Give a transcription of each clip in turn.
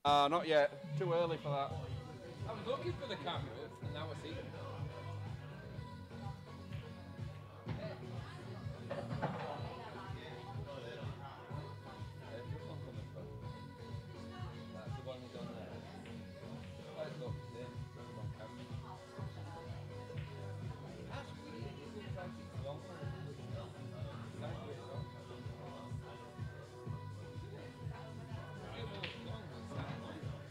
Not yet. Too early for that. I was looking for the cameras and now I see them. There's this one coming from. That's the one he's on there. Let's look. Then come on camera. That's weird. It looks like it's longer. That's where it's on. It looks long, but it's not long.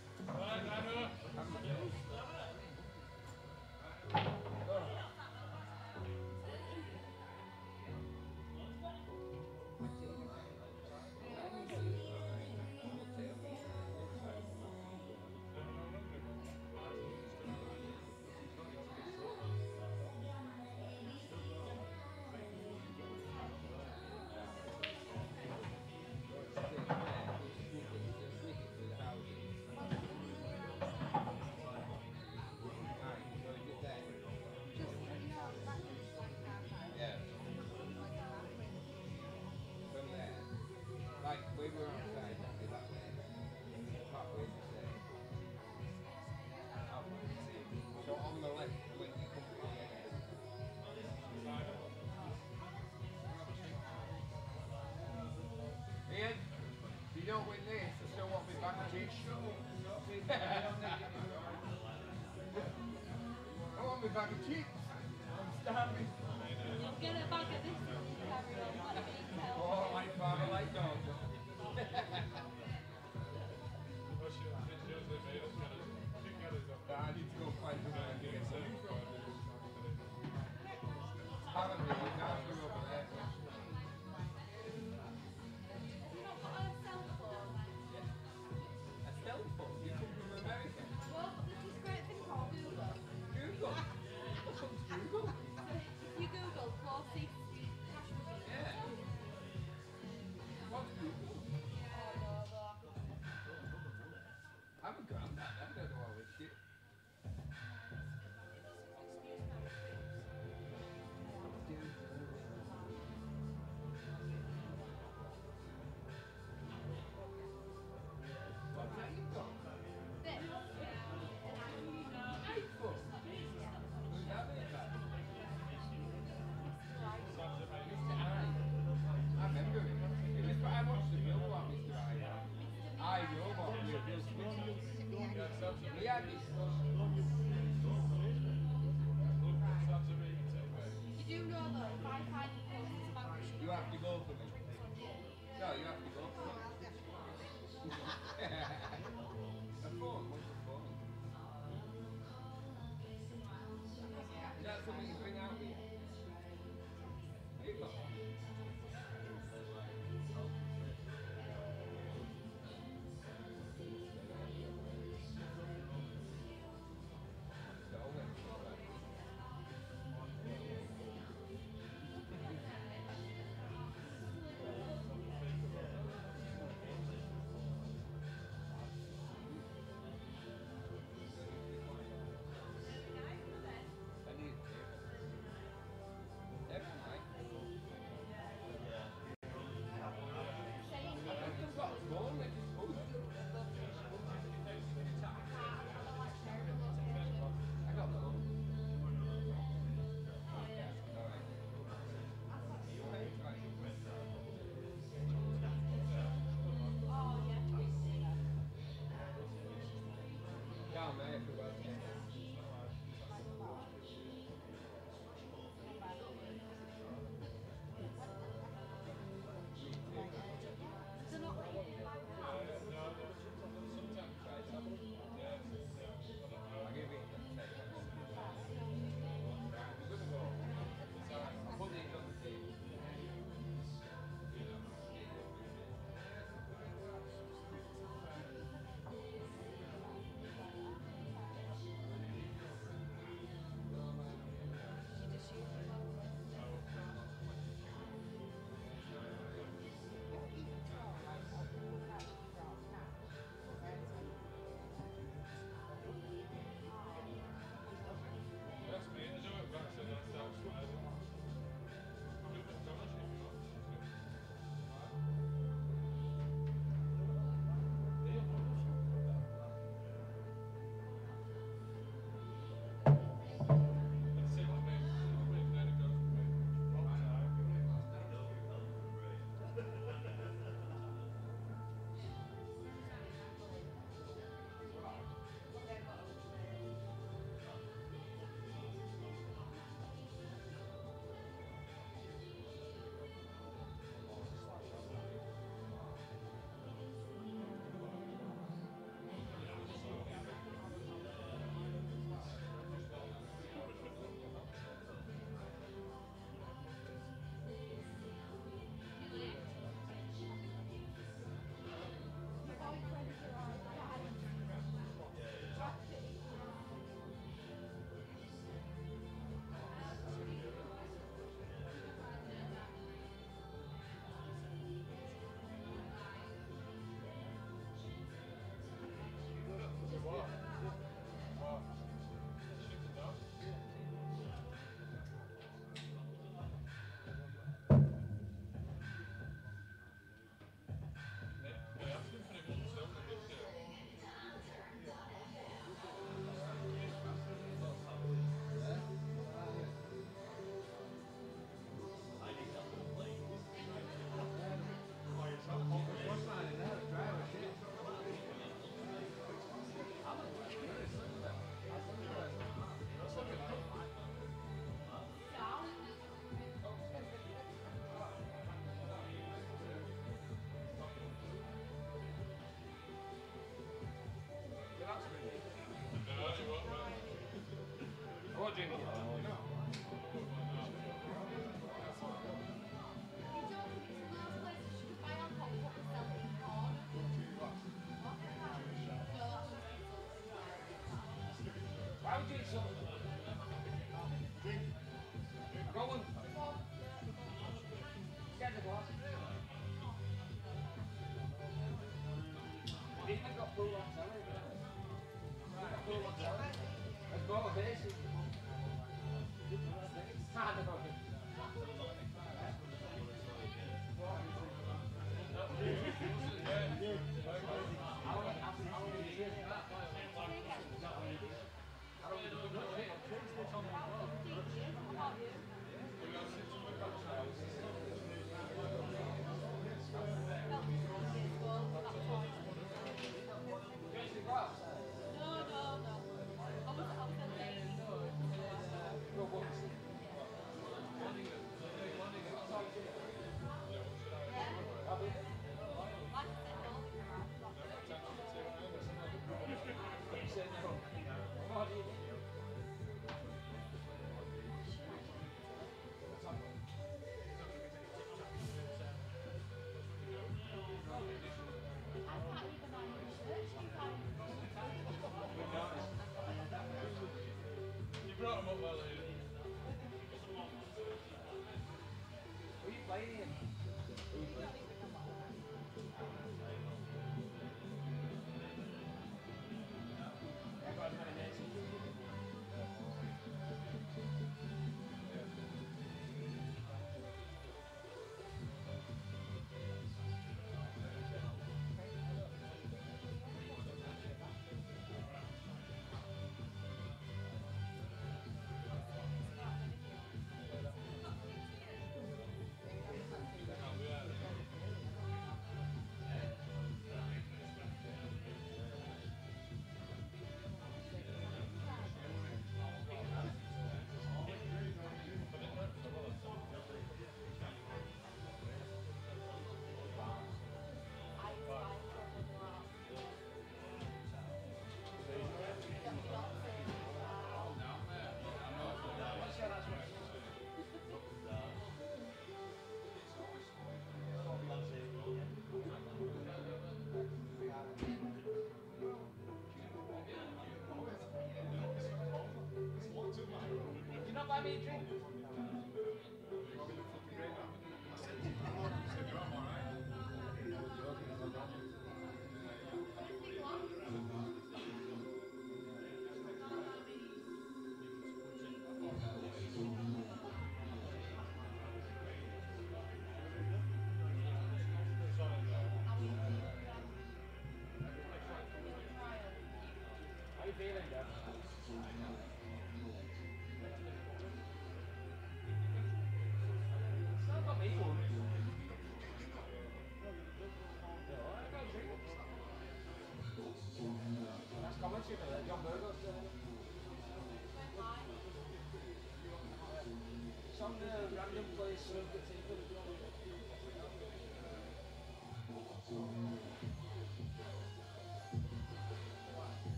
Like, we were outside, that way. Halfway to say. So on the left, when you come to the end. Ian, if you don't win this, I still want me back at cheeks. I want me back at cheeks. I'm starving. You'll get it back at this if you carry on like detail. Oh, like father, like dog. I need to go find somewhere to get some. Apparently, you can't go over there. You've not got a cell phone? A cell phone? You come from America? Well, there's this great thing called Google. Google? What's Google? If you Google closest cash machine. Yeah. What's Google? Oh no, I'm a granddad, I don't know all this shit. What's that you've got? This. iPhone? Who's that been about? Mr. I. I remember it. I watched the film about Mr. I Robot with Will Smith. He had this. You do know though, if I find the closest bank machine. You have to go for me. No, you have to go for me. A phone? What's a phone? Is that something you bring out here? Here you go.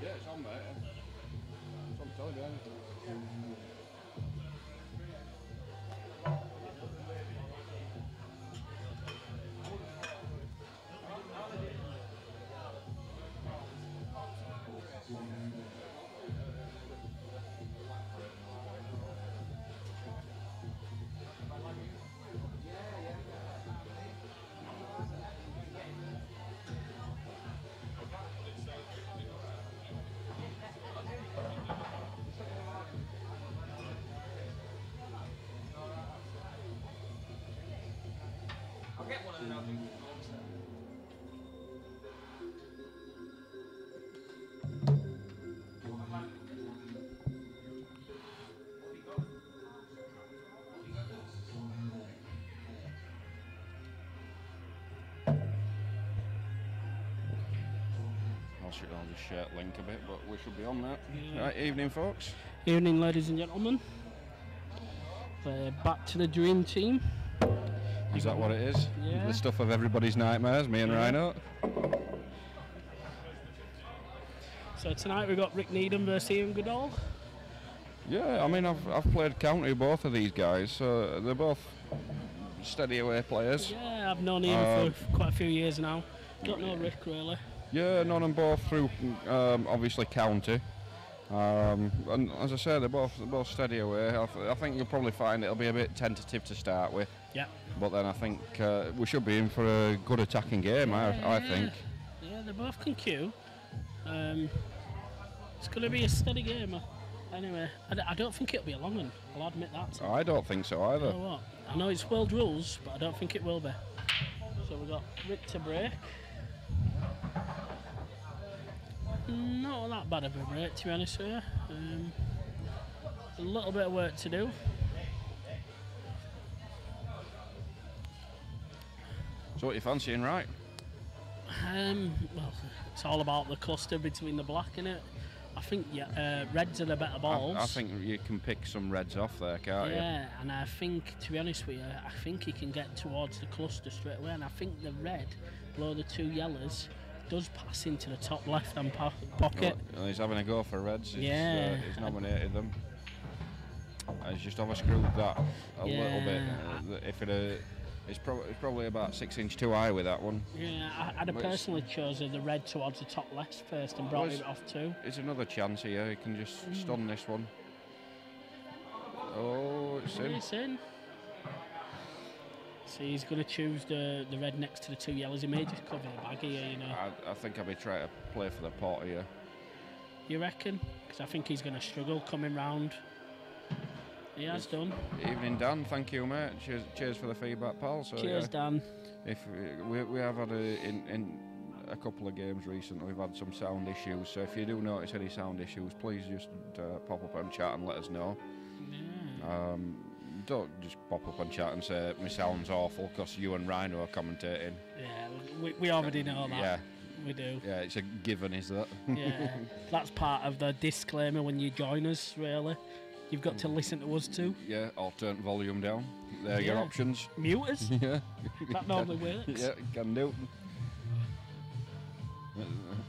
Yeah, it's on, mate. It's on telly, yeah. I'll get one of them now. I'll just share link a bit, but we should be on that. Right, evening, folks. Evening, ladies and gentlemen. We're back to the dream team. Is that what it is? Yeah. The stuff of everybody's nightmares, me and Rhino. So tonight we've got Rick Needham versus Ian Goodall. Yeah, I mean, I've played county with both of these guys, so they're both steady away players. Yeah, I've known Ian for quite a few years now. Got no Rick really. Yeah, none of them both through, obviously, county. And as I say, they're both steady away. I think you'll probably find it'll be a bit tentative to start with. Yeah. But then I think we should be in for a good attacking game, I think. Yeah, they both can queue. It's going to be a steady game. Anyway, I don't think it'll be a long one. I'll admit that. I don't think so either. You know what? I know it's world rules, but I don't think it will be. So we've got Rick to break. Not that bad of a break, to be honest with you. A little bit of work to do. So what are you fancying, right? Well, it's all about the cluster between the black in it. I think reds are the better balls. I think you can pick some reds off there, can't you? Yeah, and I think, to be honest with you, I think he can get towards the cluster straight away. And I think the red below the two yellows does pass into the top left-hand pocket. Well, he's having a go for reds. He's nominated them. He's just overscrewed that a little bit. It's probably about 6 inches too high with that one. Yeah, I'd have personally chosen the red towards the top left first and brought it off too. It's another chance here. He can just stun this one. Oh, it's in. It's in. So he's going to choose the red next to the two yellows. He may just cover the bag here, you know. I think I'll be trying to play for the pot here. You reckon? Because I think he's going to struggle coming round. He has done. Evening, Dan. Thank you, mate. Cheers for the feedback, pal. So, cheers, Dan. If we have had in a couple of games recently, we've had some sound issues. So if you do notice any sound issues, please just pop up and chat and let us know. Yeah. Don't just pop up and chat and say my sound's awful because you and Rhino are commentating. Yeah, we already know that. Yeah. We do. Yeah, it's a given, is that? Yeah, that's part of the disclaimer when you join us, really. You've got to listen to us too. Yeah, or turn volume down. There are your options. Mute us. Yeah. That normally works. Yeah, can do.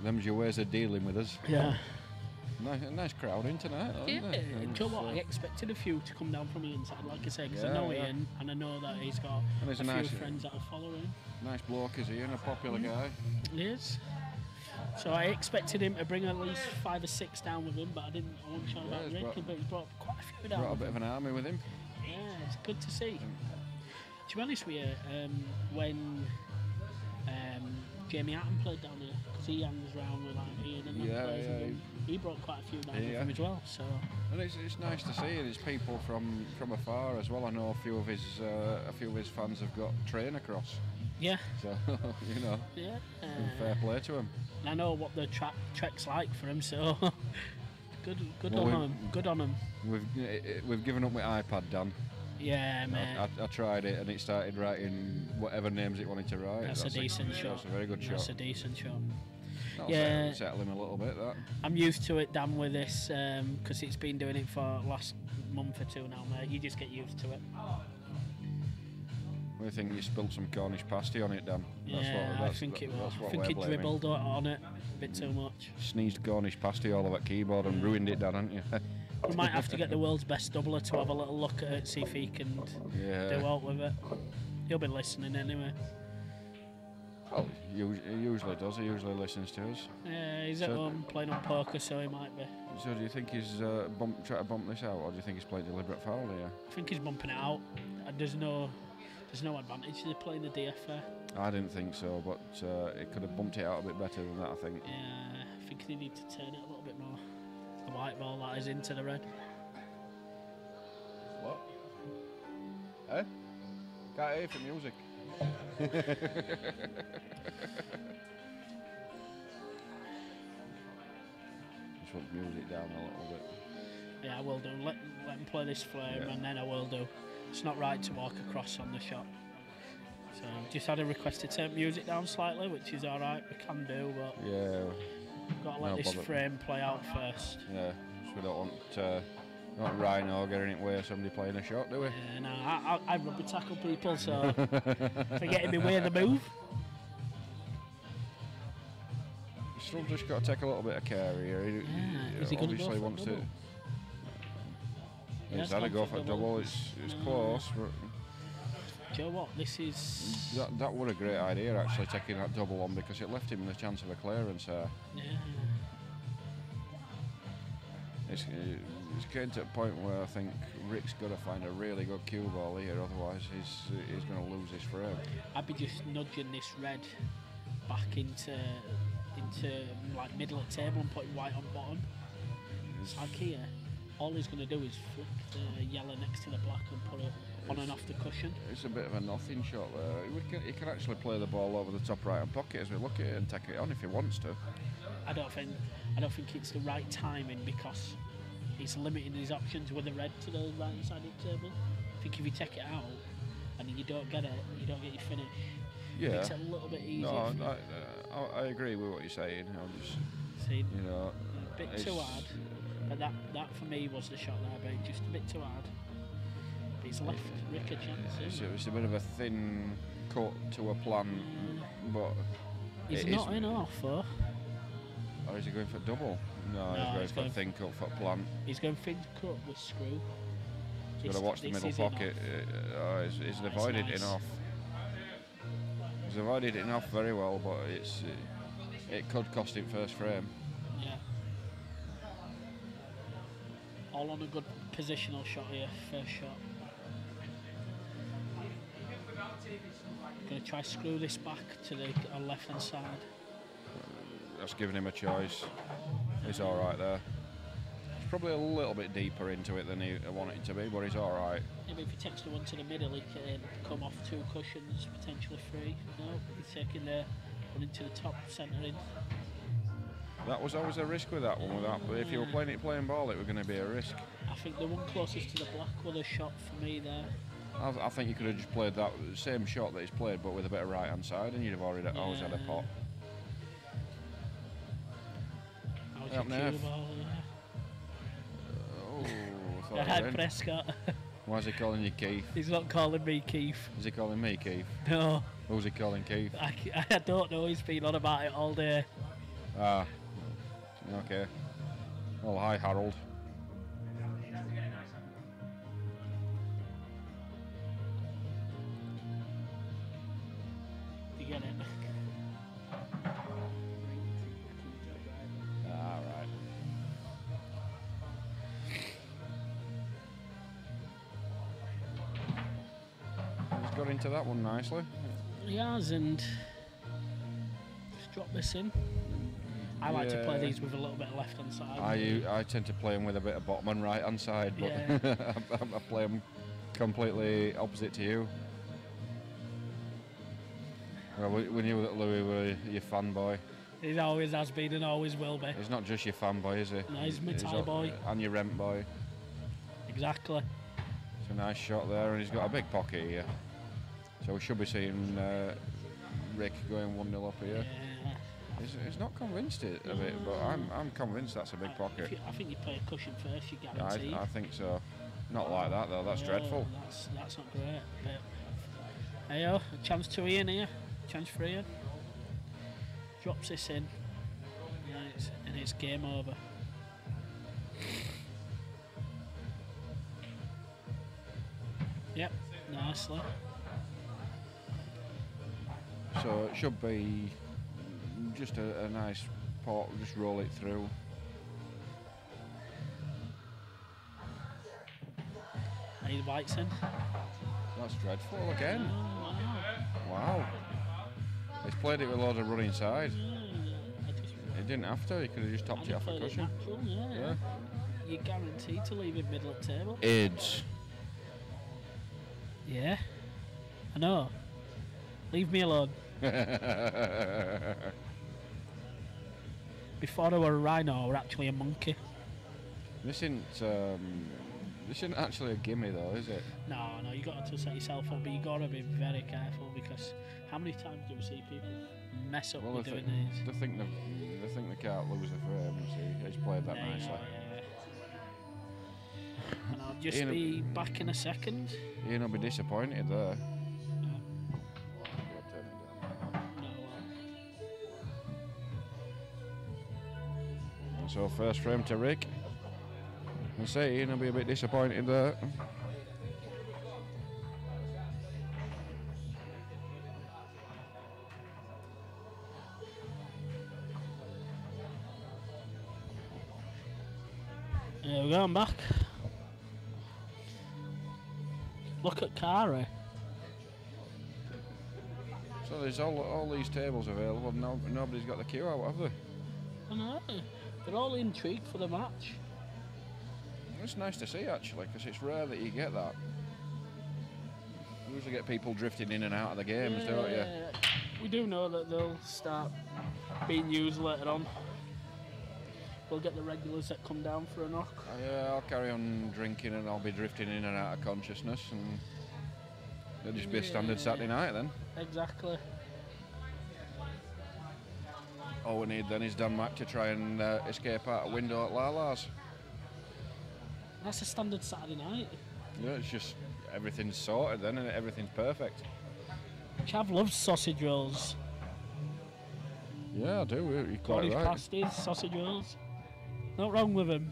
Them's your ways of dealing with us. Yeah. Nice crowd in tonight. Yeah. Do you know what? I expected a few to come down from the inside, like I say, because I know Ian and I know that he's got a few friends that will follow him. Nice bloke is Ian, a popular guy. He is. So I expected him to bring at least 5 or 6 down with him, but I wasn't sure about Rick, but he's brought quite a few down. Brought a bit of an army with him. Yeah, it's good to see. To be honest with you, when Jamie Hatton played down here, because he hangs around with like Ian and them he brought quite a few down with him as well. So. And it's nice to see, and it's people from afar as well. I know a few of his fans have got train across. Yeah. So you know. Yeah. Fair play to him. I know what the trek's like for him, so good on him. Good on him. We've given up my iPad, Dan. Yeah, mate. I tried it and it started writing whatever names it wanted to write. That's a decent shot. That's a very good shot. That's a decent shot. That'll settle him a little bit. That. I'm used to it, Dan, with this because it's been doing it for the last month or two now, mate. You just get used to it. We think you spilled some Cornish pasty on it, Dan. I think it was. I think he dribbled on it a bit too much. Sneezed Cornish pasty all over the keyboard and ruined it, Dan, haven't you? We might have to get the world's best doubler to have a little look at it, see if he can do out with it. He'll be listening anyway. Well, he usually does. He usually listens to us. Yeah, he's at home playing on poker, so he might be. So do you think he's trying to bump this out, or do you think he's playing deliberate foul here? I think he's bumping it out. There's no advantage to playing the DFA. I didn't think so, but it could have bumped it out a bit better than that, I think. Yeah, I think they need to turn it a little bit more. The white ball that is into the red. What? Eh? Can't hear for music. Just want to music down a little bit. Yeah, I will do. Let him play this flame and then I will do. It's not right to walk across on the shot. So just had a request to turn music down slightly, which is alright, we can do, but got to let this frame play out first. Yeah, so we don't want Rhino getting it way of somebody playing a shot, do we? Yeah, no, I rugby tackle people, so forgetting me way of the move. Still just got to take a little bit of care here. He obviously wants to. He's had to go for a double. It's close. But Do you know what? This is... That was a great idea, actually, taking that double on, because it left him the chance of a clearance there. Yeah. It's getting to a point where I think Rick's got to find a really good cue ball here, otherwise he's going to lose his frame. I'd be just nudging this red back into like middle of table and putting white on bottom. It's like here, all he's going to do is flip the yellow next to the black and put it on and off the cushion. It's a bit of a nothing shot there. He can actually play the ball over the top right hand pocket as we look at it and take it on if he wants to. I don't think it's the right timing, because he's limiting his options with the red to the right hand side of the table. I think if you take it out and you don't get it, you don't get your finish. Yeah. It makes it a little bit easier. No, I agree with what you're saying. I'm just, See, you know, a bit too hard. But that for me was the shot there, but just a bit too hard. But he's left Rick a chance. It's a bit of a thin cut to a plan, but he's not in off though. Or is he going for double? No, he's going for thin cut for plan. He's going thin cut with screw. He's got to watch the middle pocket. He's avoided it enough. He's avoided it enough very well, but it could cost him first frame. Yeah. All on a good positional shot here, first shot. Going to try screw this back to the left hand side. That's giving him a choice. He's all right there. He's probably a little bit deeper into it than he wanted to be, but he's all right. Maybe if he takes the one to the middle, he can come off 2 cushions, potentially 3. No, he's taking the one into the top, centering. That was always a risk with that one. But if you were playing ball, it was going to be a risk. I think the one closest to the black was a shot for me there. I think you could have just played that same shot that he's played, but with a bit of right hand side, and you'd have always had a pot. How's your cue ball? Oh, I thought Prescott. Why is he calling you Keith? He's not calling me Keith. Is he calling me Keith? No. Who's he calling Keith? I don't know. He's been on about it all day. Ah. Okay. Well, hi, Harold. You get it? Ah, right. He's got into that one nicely. He has, and just drop this in. I like to play these with a little bit of left hand side. I tend to play them with a bit of bottom and right hand side, but I play them completely opposite to you. Well, we knew that Louis was your fanboy. He always has been and always will be. He's not just your fanboy, is he? No, he's my tie boy. And your rent boy. Exactly. It's a nice shot there, and he's got a big pocket here. So we should be seeing Rick going 1-0 up here. Yeah. He's not convinced of it, but I'm convinced that's a big pocket. I think you play a cushion first, you guarantee. I think so. Not like that though. That's dreadful. That's not great. But hey, a chance to Ian here. Chance for Ian. Drops this in, and it's game over. Yep, nicely. So it should be just a nice pot, just roll it through. Hey, the white's in. That's dreadful again. Oh, Wow. He's played it with a lot of running side. He didn't have to, he could have just topped it off a cushion. Natural, yeah. You're guaranteed to leave it middle of the table. AIDS. Yeah. I know. Leave me alone. Before I were a rhino, I were actually a monkey. This isn't actually a gimme though, is it? No, you got to set yourself up, but you got to be very careful, because how many times do we see people mess up with doing these? They think they can't lose a frame. See, he's played that nicely. And I'll just be back in a second. Ian will be disappointed there. So first frame to Rick. I say Ian will be a bit disappointed there. There we go, I'm back. Look at Kari. So there's all these tables available. Nobody's got the queue out, have they? I know. They're all intrigued for the match. It's nice to see actually, because it's rare that you get that. You usually get people drifting in and out of the games, don't you? We do know that they'll start being used later on. We'll get the regulars that come down for a knock. Yeah, I'll carry on drinking and I'll be drifting in and out of consciousness, and it'll just be a standard Saturday night then. Exactly. All we need then is Dan Mack to try and escape out a window at Lala's. That's a standard Saturday night. Yeah, it's just everything's sorted then and everything's perfect. Chav loves sausage rolls. Yeah, I do. You're quite Cornish right. pasties, sausage rolls. Not wrong with them.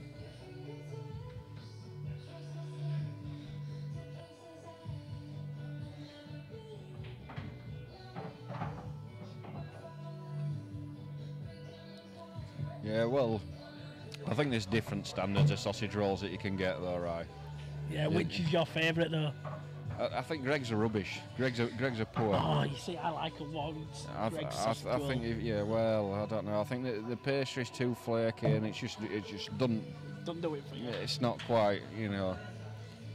Yeah, well, I think there's different standards of sausage rolls that you can get though, right? Yeah, which is your favourite though? I think Greg's are rubbish. Greg's are poor. Oh, you see, I like a one. I think yeah, well, I don't know. I think the pastry's too flaky and it just doesn't do it for you. Yeah, it's not quite, you know.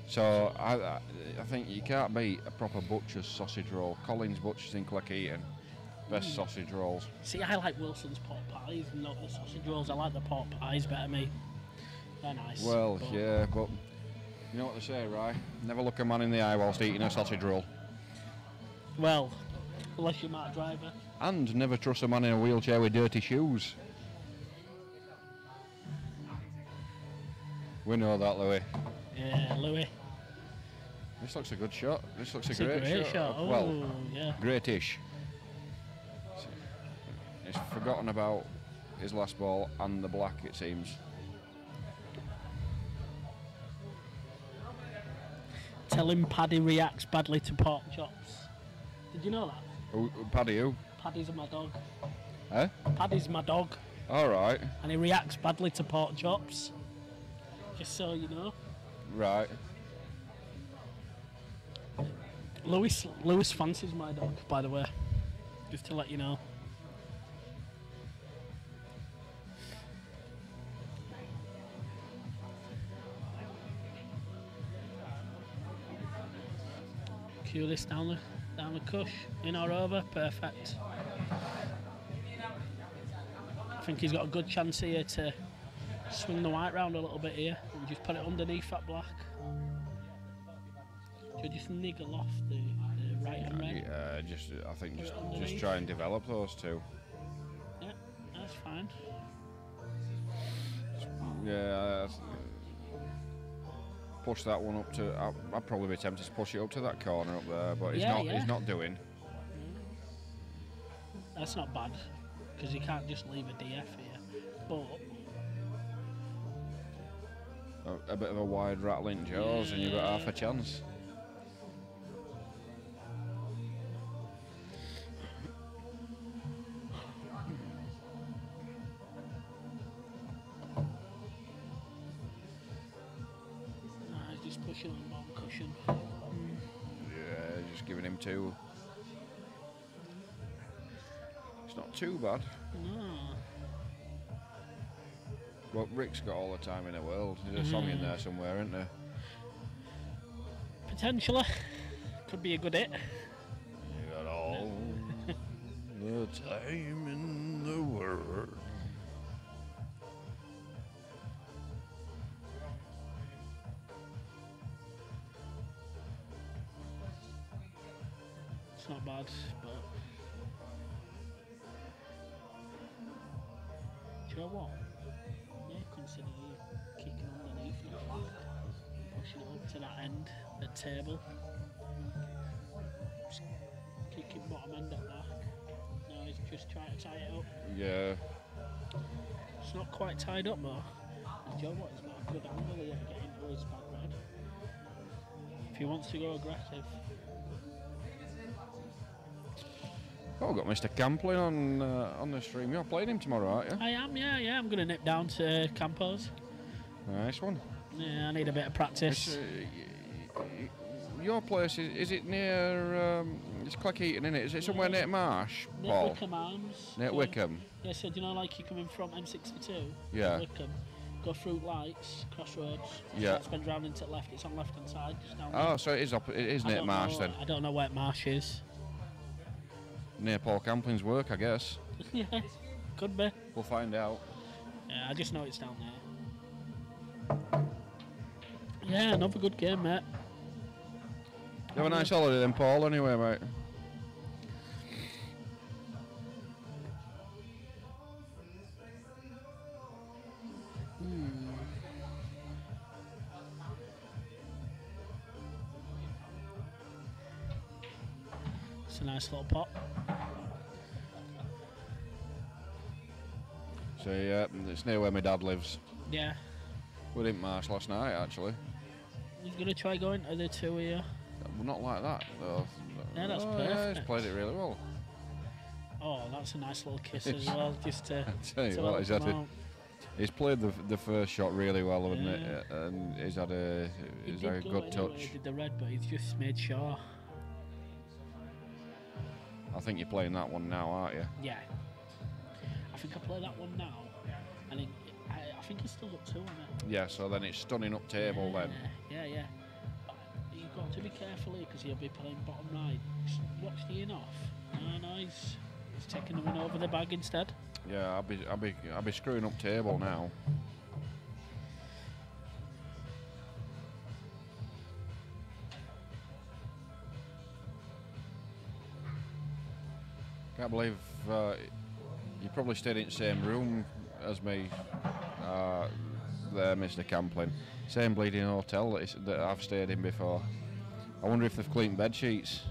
So I think you can't beat a proper butcher's sausage roll. Collins Butchers in Cleckheaton, best sausage rolls. See, I like Wilson's pork pies, not the sausage rolls. I like the pork pies better, me. They're nice. Well, yeah, but you know what they say, right? Never look a man in the eye whilst eating a sausage roll. Well, unless you're Mark Driver. And never trust a man in a wheelchair with dirty shoes. We know that, Louis. Yeah, Louis. This looks a good shot. This looks It's a great shot. Oh, well, yeah. greatish. He's forgotten about his last ball and the black, it seems. Tell him Paddy reacts badly to pork chops. Did you know that? Paddy who? Paddy's my dog. Eh? Paddy's my dog. Alright. And he reacts badly to pork chops. Just so you know. Right. Lewis fancies my dog, by the way. Just to let you know. Cue this down the cush, in or over, perfect. I think he's got a good chance here to swing the white round a little bit here and just put it underneath that black. So just niggle off the right and red. Yeah, I think just try and develop those two. Yeah, that's fine. Yeah, push that one up to. I'd probably be tempted to push it up to that corner up there, but he's not. He's not doing. That's not bad because you can't just leave a DF here. But A bit of a wide rattling jaws, and you've got half a chance. just pushing on the bottom cushion. Yeah, just giving him two. It's not too bad. No. But Rick's got all the time in the world. There's a song in there somewhere, isn't there? Potentially. Could be a good hit. You got all the time in the world. It's not bad, but do you know what? Yeah, consider you kicking underneath that black, pushing it up to that end, the table. Just kicking bottom end at black. No, he's just trying to tie it up. Yeah. It's not quite tied up though. And do you know what? He's got a good angle here to get into his bad red. If he wants to go aggressive. Oh, we've got Mr. Camplin on the stream. You're playing him tomorrow, aren't you? I am, yeah. I'm going to nip down to Campos. Nice one. Yeah, I need a bit of practice. Your place, is it near, it's Cleckheaton, isn't it? Is it somewhere near Marsh, Near Paul? Wickham Arms. Near Wickham? Yeah, so do you know, like you're coming from M62? Yeah. Wickham. Go through lights, crossroads. Yeah. Spend round into the left. It's on left hand side. Just down Oh, there. so it is near Marsh then? I don't know where Marsh is. Near Paul Camplin's work, I guess. Yeah, could be. We'll find out. Yeah, I just know it's down there. Yeah, another good game, mate. You have a nice holiday then, Paul, anyway, mate. It's a nice little pot. So, yeah, it's near where my dad lives. Yeah. We didn't Marsh last night, actually. He's going to try going to the two here. Well, not like that, though. Yeah, that's Yeah, perfect. he's played it really well. Oh, that's a nice little kiss as well, just to Tell you to what, help him out. he's played the first shot really well, Yeah. hasn't it? And he's had a He good did go anyway, touch. He did the red, but he's just made sure. I think you're playing that one now, aren't you? Yeah. I think I play that one now. And I think he's still got two on it. Yeah, so then it's stunning up table then. Yeah. But you've got to be careful here because he'll be playing bottom right. Just watch the in off. No, he's taking the win over the bag instead. Yeah, I'll be screwing up table now. Can't believe you probably stayed in the same room as me there, Mr. Camplin. Same bleeding hotel that I've stayed in before. I wonder if they've cleaned bed sheets.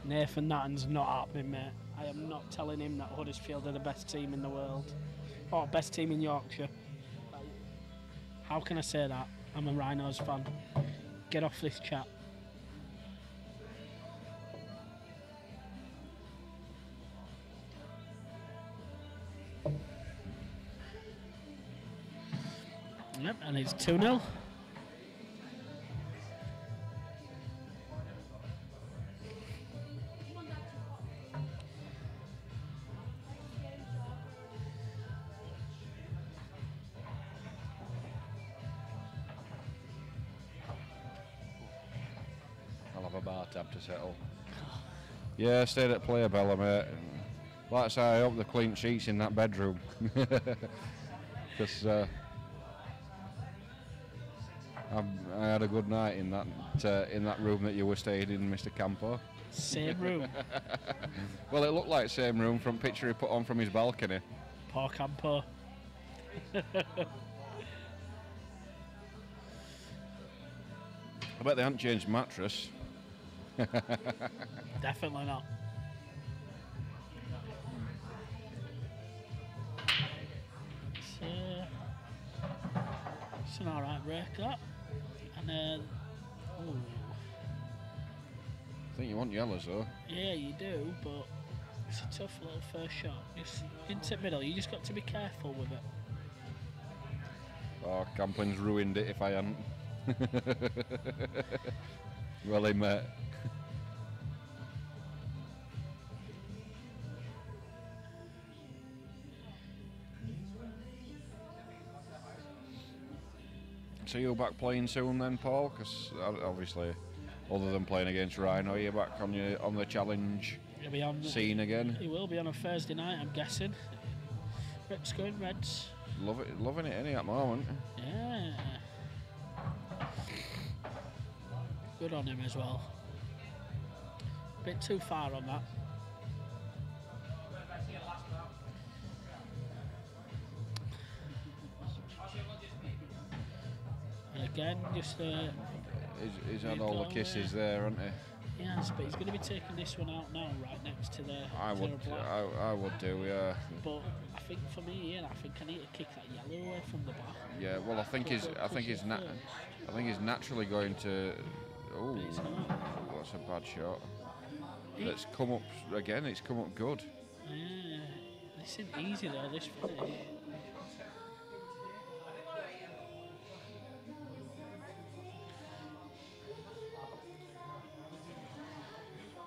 Nathan Nathan's not happening, mate. I am not telling him that Huddersfield are the best team in the world. Or best team in Yorkshire. How can I say that? I'm a Rhinos fan. Get off this chat. Yep, and it's 2-0. I'll have a bar tab to settle. Yeah, stayed at Playerbella, mate. Like I say, I hope the clean sheets in that bedroom. Because I had a good night in that room that you were staying in, Mr. Campo. Same room. Well, it looked like same room from picture he put on from his balcony. Poor Campo. I bet they haven't changed mattress. Definitely not. It's an alright break, that. And then, ooh. I think you want yellows though. Yeah, you do, but it's a tough little first shot. Just into the middle, you just got to be careful with it. Oh, Camplin's ruined it if I hadn't. Well, he met. So you're back playing soon then, Paul? Because obviously, other than playing against Rhino, you're back on the challenge He'll be on scene again. He will be on a Thursday night, I'm guessing. Rips going Reds. Loving it, any at the moment. Yeah. Good on him as well. Bit too far on that. And again, just He's had all the kisses there, hasn't he? yes, but he's going to be taking this one out now, right next to the. I would do, yeah. But I think for me, Ian, I think I need to kick that yellow away from the back. Yeah, well, I think he's naturally going to Oh, but it's not. that's a bad shot. It- It's come up again. It's come up good. Yeah, this isn't easy though, this finish.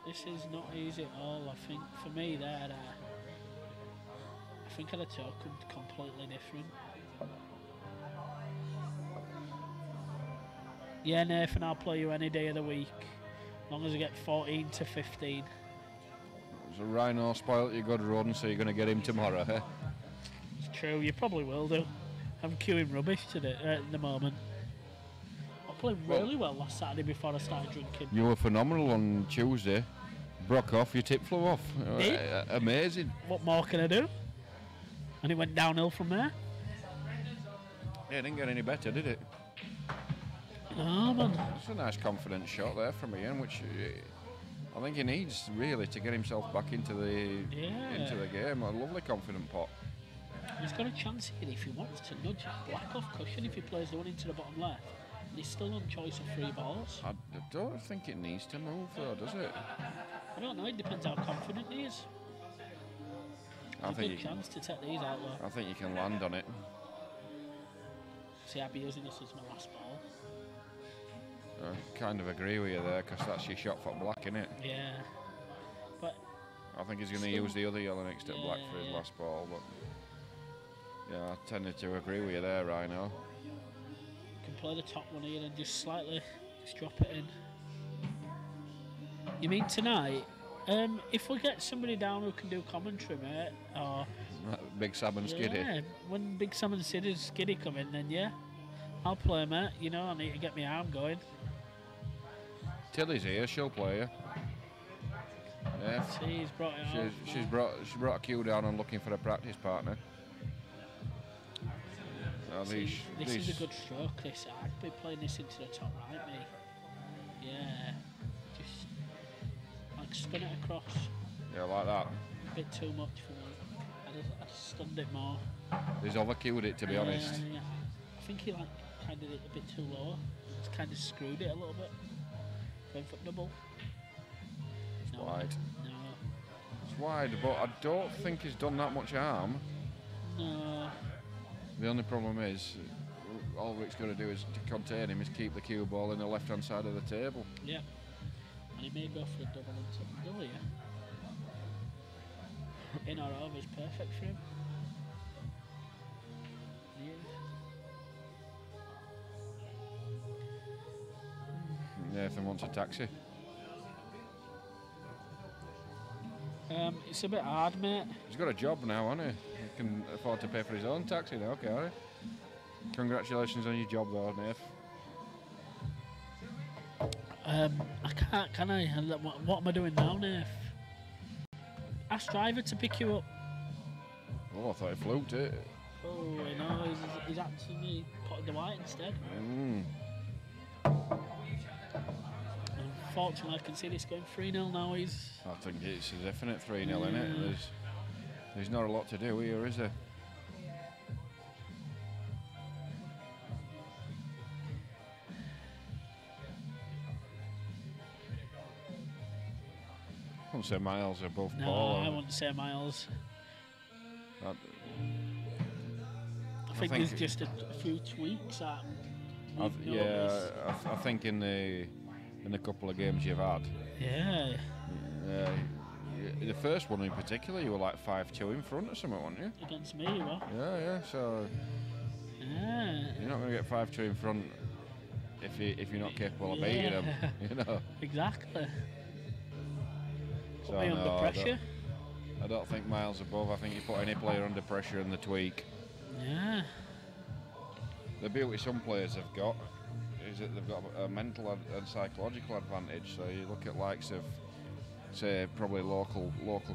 This is not easy at all, I think. For me, there, I think I'd have taken completely different. Yeah, Nathan, I'll play you any day of the week. As long as I get 14 to 15. So Rhino spoilt your good run, so you're going to get him tomorrow, eh? It's true, you probably will do. I'm queuing rubbish today at the moment. I played really well last Saturday before I started drinking. You were phenomenal on Tuesday. Broke off, your tip flew off. Did? Amazing. What more can I do? And it went downhill from there. Yeah, it didn't get any better, did it? No, man. It's a nice confident shot there from Ian, which I think he needs really to get himself back into the game. A lovely confident pot. He's got a chance here if he wants to nudge Black off cushion if he plays the one into the bottom left. And he's still on choice of 3 balls. I don't think it needs to move though, does it? I don't know, it depends how confident he is. I There's a good chance to take these out though. I think you can land on it. See, I'd be using this as my last ball. I kind of agree with you there, because that's your shot for Black, innit? Yeah. But I think he's going to Still- use the other yellow next to Black for his Yeah. last ball, but yeah, I tended to agree with you there, Rhino. you can play the top one here and just slightly just drop it in. You mean tonight? If we get somebody down who can do commentary, mate, or Big Sam and Skiddy. yeah, when Big Sam and Skiddy come in, then yeah, I'll play, mate. You know, I need to get my arm going. Tilly's here, she'll play you. Yeah. See, he's brought it out. She brought a queue down and looking for a practice partner. Now See, this is a good stroke. This I'd be playing this into the top right, me. Yeah, just like spin it across. Yeah, like that. A bit too much for me. I just stunned it more. He's overqueued it, to be honest. Yeah. I think he like kind of did it a bit too low. Just kind of screwed it a little bit. Going for double. It's No, wide. No. It's wide, but I don't think he's done that much harm. No. The only problem is, all Rick's got to do is to contain him, is keep the cue ball in the left-hand side of the table. Yeah. And he may go for a double into the double, yeah. In or over is perfect for him. Yeah. Nathan wants a taxi. It's a bit hard, mate. He's got a job now, hasn't he? He can afford to pay for his own taxi now, can't he? Congratulations on your job though, Nath. I can't, can I? What am I doing now, Nath? Ask driver to pick you up. Oh, I thought he fluked it. Oh, no, he's actually putting the white instead. Unfortunately, I can see this going 3-0 now. I think it's a definite 3-0, isn't it? There's not a lot to do here, is there? I wouldn't say miles above No, Paul. I wouldn't say miles. That- I think there's just a few tweaks that we've noticed. I think in the couple of games you've had, Yeah. the first one in particular, you were like 5-2 in front or something, weren't you? Against me, you are. Yeah. So Yeah. you're not going to get 5-2 in front if you're not capable of beating them, you know. Exactly. Put So me no, under pressure. I don't think miles above. I think you put any player under pressure in the tweak. Yeah. The beauty some players have got is that they've got a mental and psychological advantage. So you look at likes of, say, probably local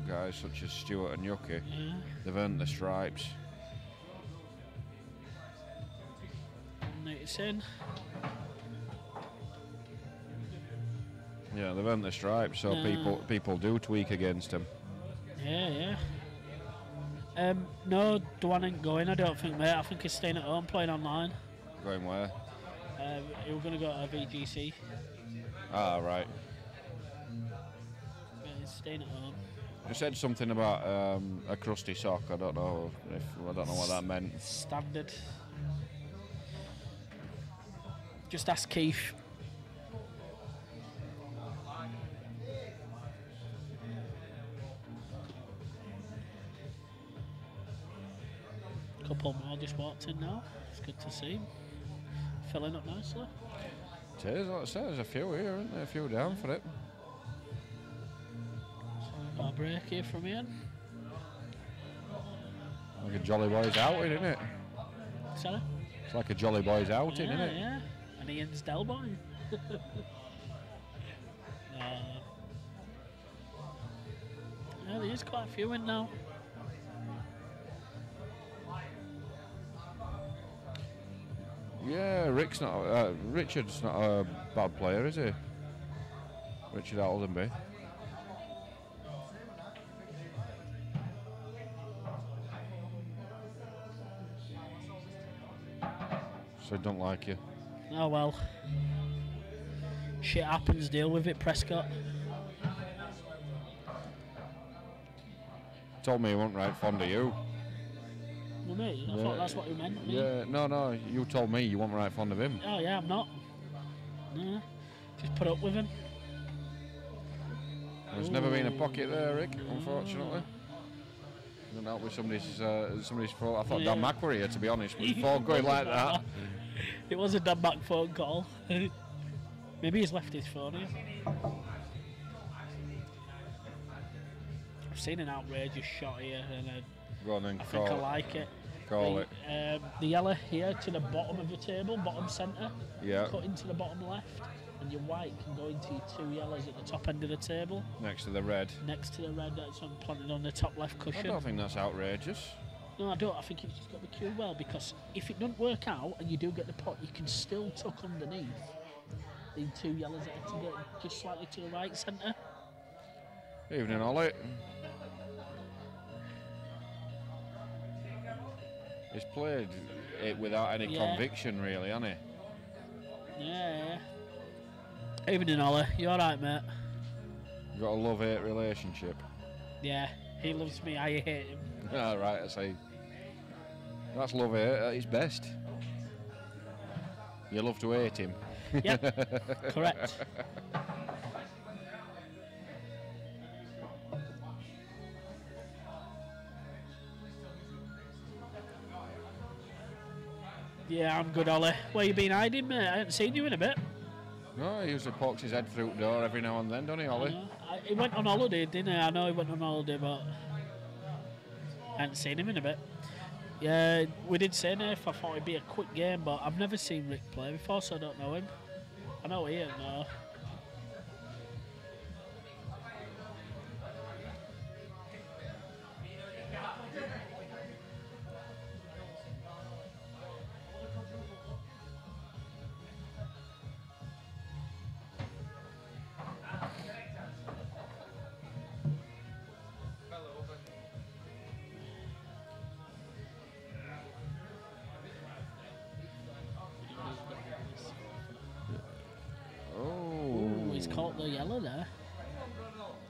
guys such as Stewart and Yucky. Yeah. They've earned the stripes. And it's in. Yeah, they've earned the stripes. So No. people do tweak against them. Yeah. No, Dwan ain't going, I don't think, mate. I think he's staying at home playing online. Going where? He was going to go to VGC. Ah, right. But he's staying at home. You said something about a crusty sock. I don't know what that meant. Standard. Just ask Keith. Couple more just walked in now. It's good to see him. Filling up nicely. It is, like I said, there's a few here, isn't there? A few down for it. So we've got a break here from Ian. Like a jolly boys outing, isn't it? Sorry? It's like a jolly boys outing, isn't it? Yeah. And Ian's Del Boy. Yeah, there is quite a few in now. Yeah, Richard's not a bad player, is he? Richard Aldenby. So he don't like you. Oh well. Shit happens, deal with it, Prescott. Told me he wasn't right fond of you. Well, me? I thought that's what he meant. Me? Yeah, no, you told me you weren't right fond of him. Oh yeah, I'm not. No, just put up with him. There's never been a pocket there, Rick, unfortunately. Doesn't help with somebody's fault. I thought Dan Mack were here, to be honest, before going like that. It was a Dan Mack phone call. Maybe he's left his phone here. I've seen an outrageous shot here, and Go on then, I think I like it. Call it. The yellow here to the bottom of the table, bottom centre. Yeah. Cut into the bottom left, and your white can go into your two yellows at the top end of the table. Next to the red. Next to the red that's planted on the top left I cushion. don't think that's outrageous. No, I don't. I think it's just got the cue well, because if it doesn't work out and you do get the pot, you can still tuck underneath the two yellows that are to get just slightly to the right centre. Evening, Ollie. He's played it without any conviction, really, hasn't he? Yeah. Evening, Ollie. You alright, mate? You've got a love-hate relationship. Yeah. He loves me, I hate him. All right, I say. That's love-hate at its best. You love to hate him. Yeah, correct. Yeah, I'm good, Ollie. Where you been hiding, mate? I haven't seen you in a bit. No, he usually pokes his head through the door every now and then, doesn't he, Ollie? He went on holiday, didn't he? I know he went on holiday, but I haven't seen him in a bit. Yeah, we did say if I thought it'd be a quick game, but I've never seen Rick play before, so I don't know him. I know Ian, though. Oh. He's caught the yellow there.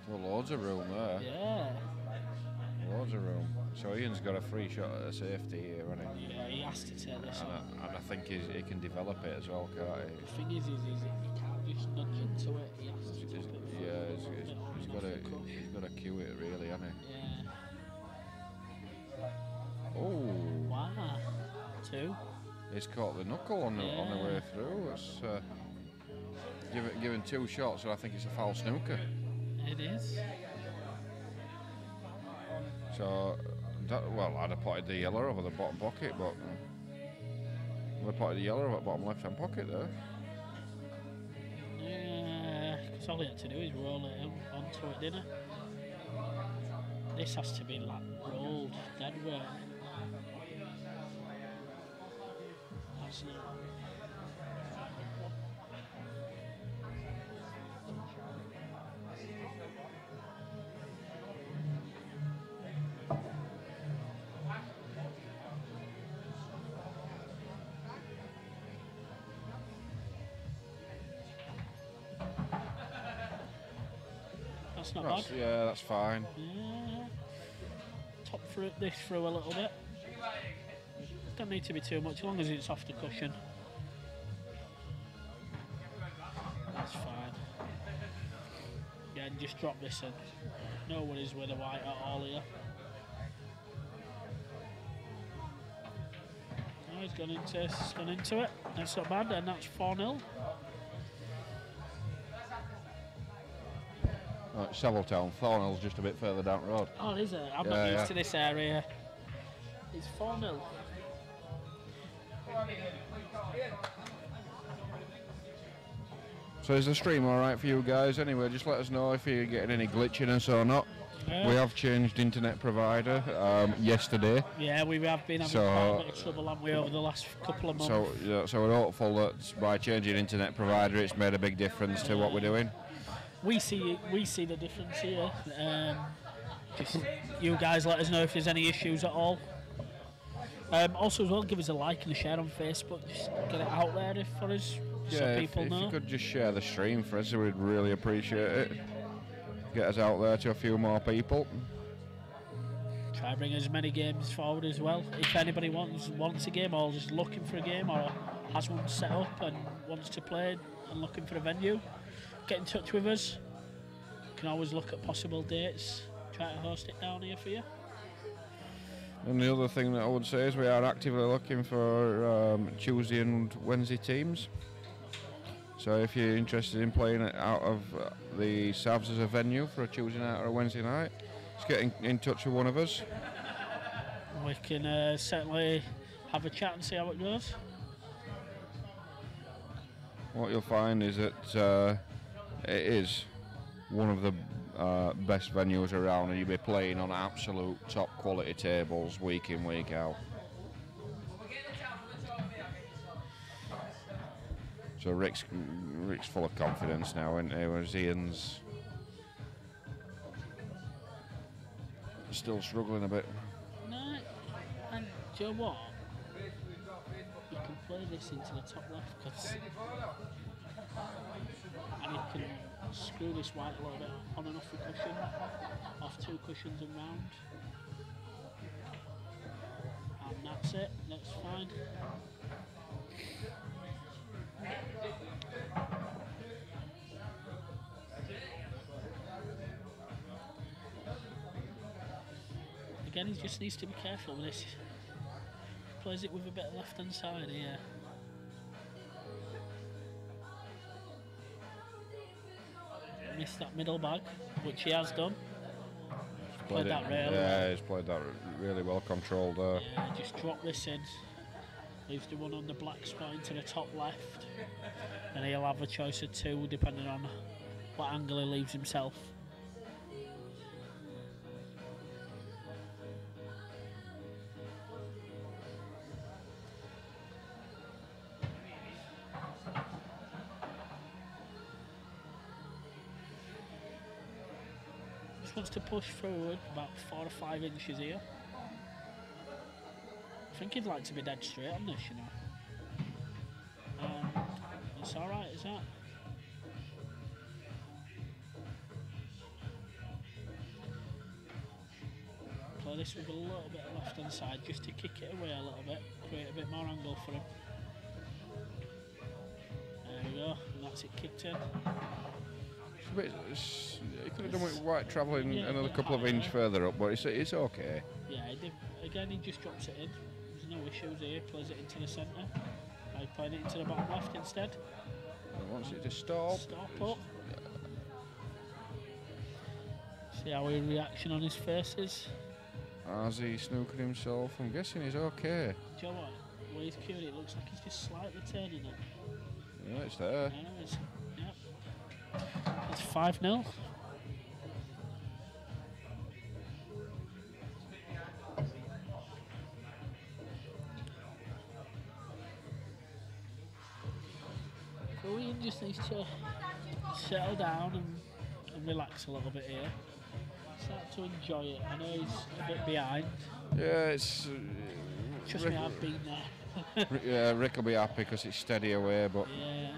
Well, loads of room there. Yeah. Loads of room. So Ian's got a free shot at a safety here, hasn't he? Yeah, he has to take this on. And I think he can develop it as well, can't he? The thing is he can't just nudge into it. He has to top it. Yeah, he's got to cue it really, hasn't he? Yeah. Oh. Wow. Two. He's caught the knuckle on the way through. It's given two shots, so I think it's a foul snooker. It is. So, I'd have potted the yellow over the bottom pocket, but I'd have potted the yellow over the bottom left-hand pocket there. Yeah, because all he had to do is roll it onto it, didn't he? This has to be like rolled dead weight. That's not. That's not bad. Yeah, that's fine. Yeah. Top this through a little bit. Don't need to be too much, as long as it's off the cushion. That's fine. Yeah, and just drop this in. No worries with the white at all here. Oh, he's gone into it. That's not bad, and that's 4-0. Right, Saviltown, Thornhill's just a bit further down the road. Oh, is it? I'm not used to this area. It's 4-0. So is the stream alright for you guys? Anyway, just let us know if you're getting any glitchiness or not. We have changed internet provider yesterday. Yeah, we have been having quite a bit of trouble, haven't we, over the last couple of months. So we're hopeful that by changing internet provider, it's made a big difference to what we're doing. We see the difference here. Just you guys let us know if there's any issues at all. Also as well, give us a like and a share on Facebook. Just get it out there for us, so people know. If you could just share the stream for us, we'd really appreciate it. Get us out there to a few more people. Try bring as many games forward as well. If anybody wants a game, or just looking for a game, or has one set up and wants to play and looking for a venue, get in touch with us. You can always look at possible dates, try to host it down here for you. And the other thing that I would say is we are actively looking for Tuesday and Wednesday teams. So if you're interested in playing it out of the Savs as a venue for a Tuesday night or a Wednesday night, just get in touch with one of us. We can certainly have a chat and see how it goes. What you'll find is that it is one of the best venues around, and you'll be playing on absolute top quality tables week in, week out. So Rick's full of confidence now, isn't he? Whereas Ian's still struggling a bit. No, and do you know what? You can play this into the top left, and you can screw this white a little bit on and off the cushion, off two cushions and round. And that's it, that's fine. Again, he just needs to be careful with this. He plays it with a bit of left hand side here. Missed that middle bag, which he has done. Played that really well. Yeah, he's played that really well controlled there. Yeah, just drop this in. Leaves the one on the black spot into the top left. And he'll have a choice of two depending on what angle he leaves himself. Wants to push forward about 4 or 5 inches here. I think he'd like to be dead straight on this, you know. It's alright, is that? Play this with a little bit of left hand side just to kick it away a little bit, create a bit more angle for him. There we go, and that's it kicked in. He could have done with white travelling another couple of inches further up, but it's okay. Yeah, again he just drops it in. There's no issues here. Plays it into the centre. I played it into the bottom left instead. He wants it to stop. Stop up. See how his reaction on his face is. Has he snookered himself? I'm guessing he's okay. Do you know what? The way he's cued it looks like he's just slightly turning it. Yeah, it's there. It's 5-0. So Ian just needs to settle down and relax a little bit here. Start to enjoy it. I know he's a bit behind. Yeah, it's... Trust me, I've been there. Yeah, Rick will be happy because it's steady away, but... Yeah.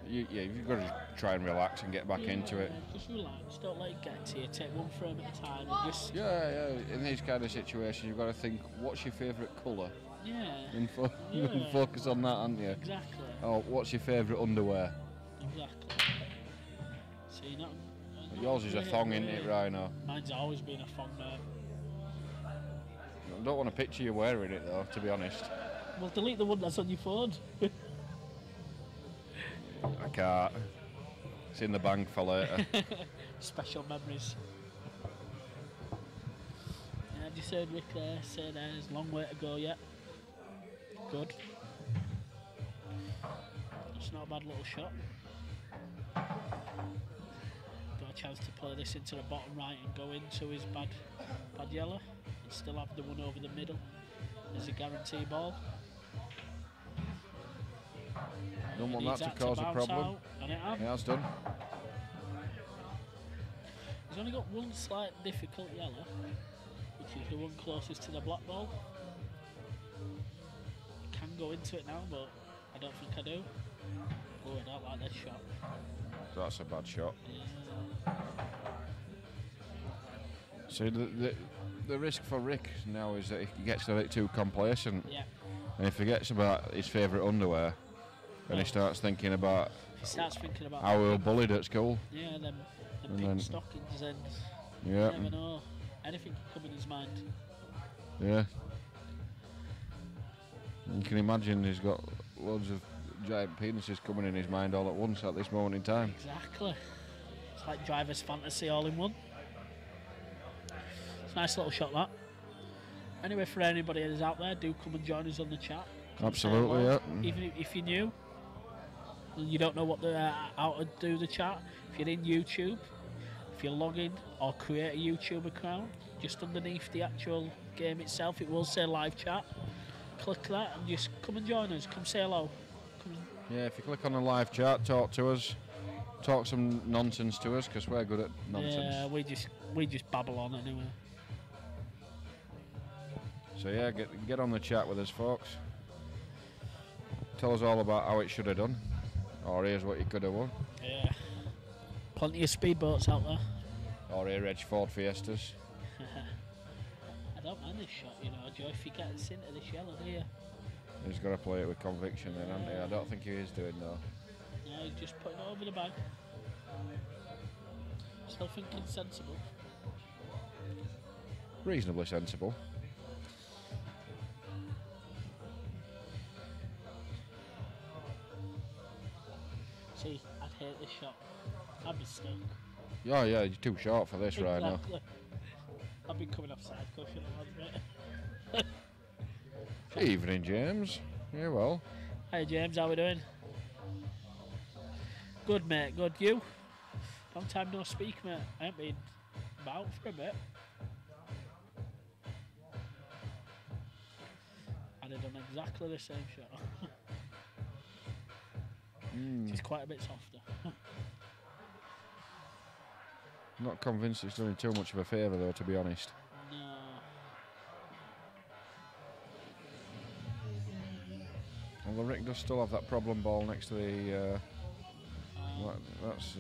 you've got to try and relax and get back into it. Just relax, don't let it get to you. Take one frame at a time and just. Yeah. In these kind of situations, you've got to think, what's your favourite colour? Yeah. And focus on that, aren't you? Exactly. Oh, what's your favourite underwear? Exactly. So you're not. Yours is a thong, isn't it, Rhino? Mine's always been a thong, mate. I don't want to picture you wearing it though, to be honest. Well, delete the one that's on your phone. I can't. It's in the bank for later. Special memories. Yeah, I just heard Rick there say there's a long way to go yet. Good. It's not a bad little shot. Got a chance to play this into the bottom right and go into his bad yellow and still have the one over the middle as a guarantee ball. Don't want that to cause a problem. And it has done. He's only got one slight difficult yellow, which is the one closest to the black ball. I can go into it now, but I don't think I do. Oh, I don't like this shot. That's a bad shot. Yeah. So the risk for Rick now is that he gets a bit too complacent. Yeah. And he forgets about his favourite underwear. And he starts thinking about how we were bullied at school. Yeah, them pink stockings and you never know. Anything can come in his mind. Yeah. You can imagine he's got loads of giant penises coming in his mind all at once at this moment in time. Exactly. It's like driver's fantasy all in one. It's a nice little shot, that. Anyway, for anybody who's out there, do come and join us on the chat. Absolutely, yeah. Even if you're new and you don't know how to do the chat, if you're in YouTube, if you log in or create a YouTube account, just underneath the actual game itself, it will say live chat. Click that and just come and join us. Come say hello. Yeah, if you click on the live chat, talk to us, talk some nonsense to us because we're good at nonsense. Yeah, we just babble on anyway. So yeah, get on the chat with us, folks. Tell us all about how it should have done, or here's what you could have won. Yeah, plenty of speedboats out there. Or here-edge Ford Fiestas. I don't mind this shot, you know, Joe. If he gets into this yellow here, He's got to play it with conviction then, hasn't he? I don't think he is doing though. No, he's just putting it over the bag. Still thinking sensible. Reasonably sensible. See, I'd hate this shot. I'd be stuck. Yeah, you're too short for this right now. I've been coming off side cushion a lot, mate. Evening, James. Yeah, well. Hey, James, how we doing? Good, mate, good. You? Long time no speak, mate. I ain't been about for a bit. I'd have done exactly the same shot. She's quite a bit softer. Not convinced it's doing too much of a favour though, to be honest. No. Well, Rick does still have that problem ball next to the... that's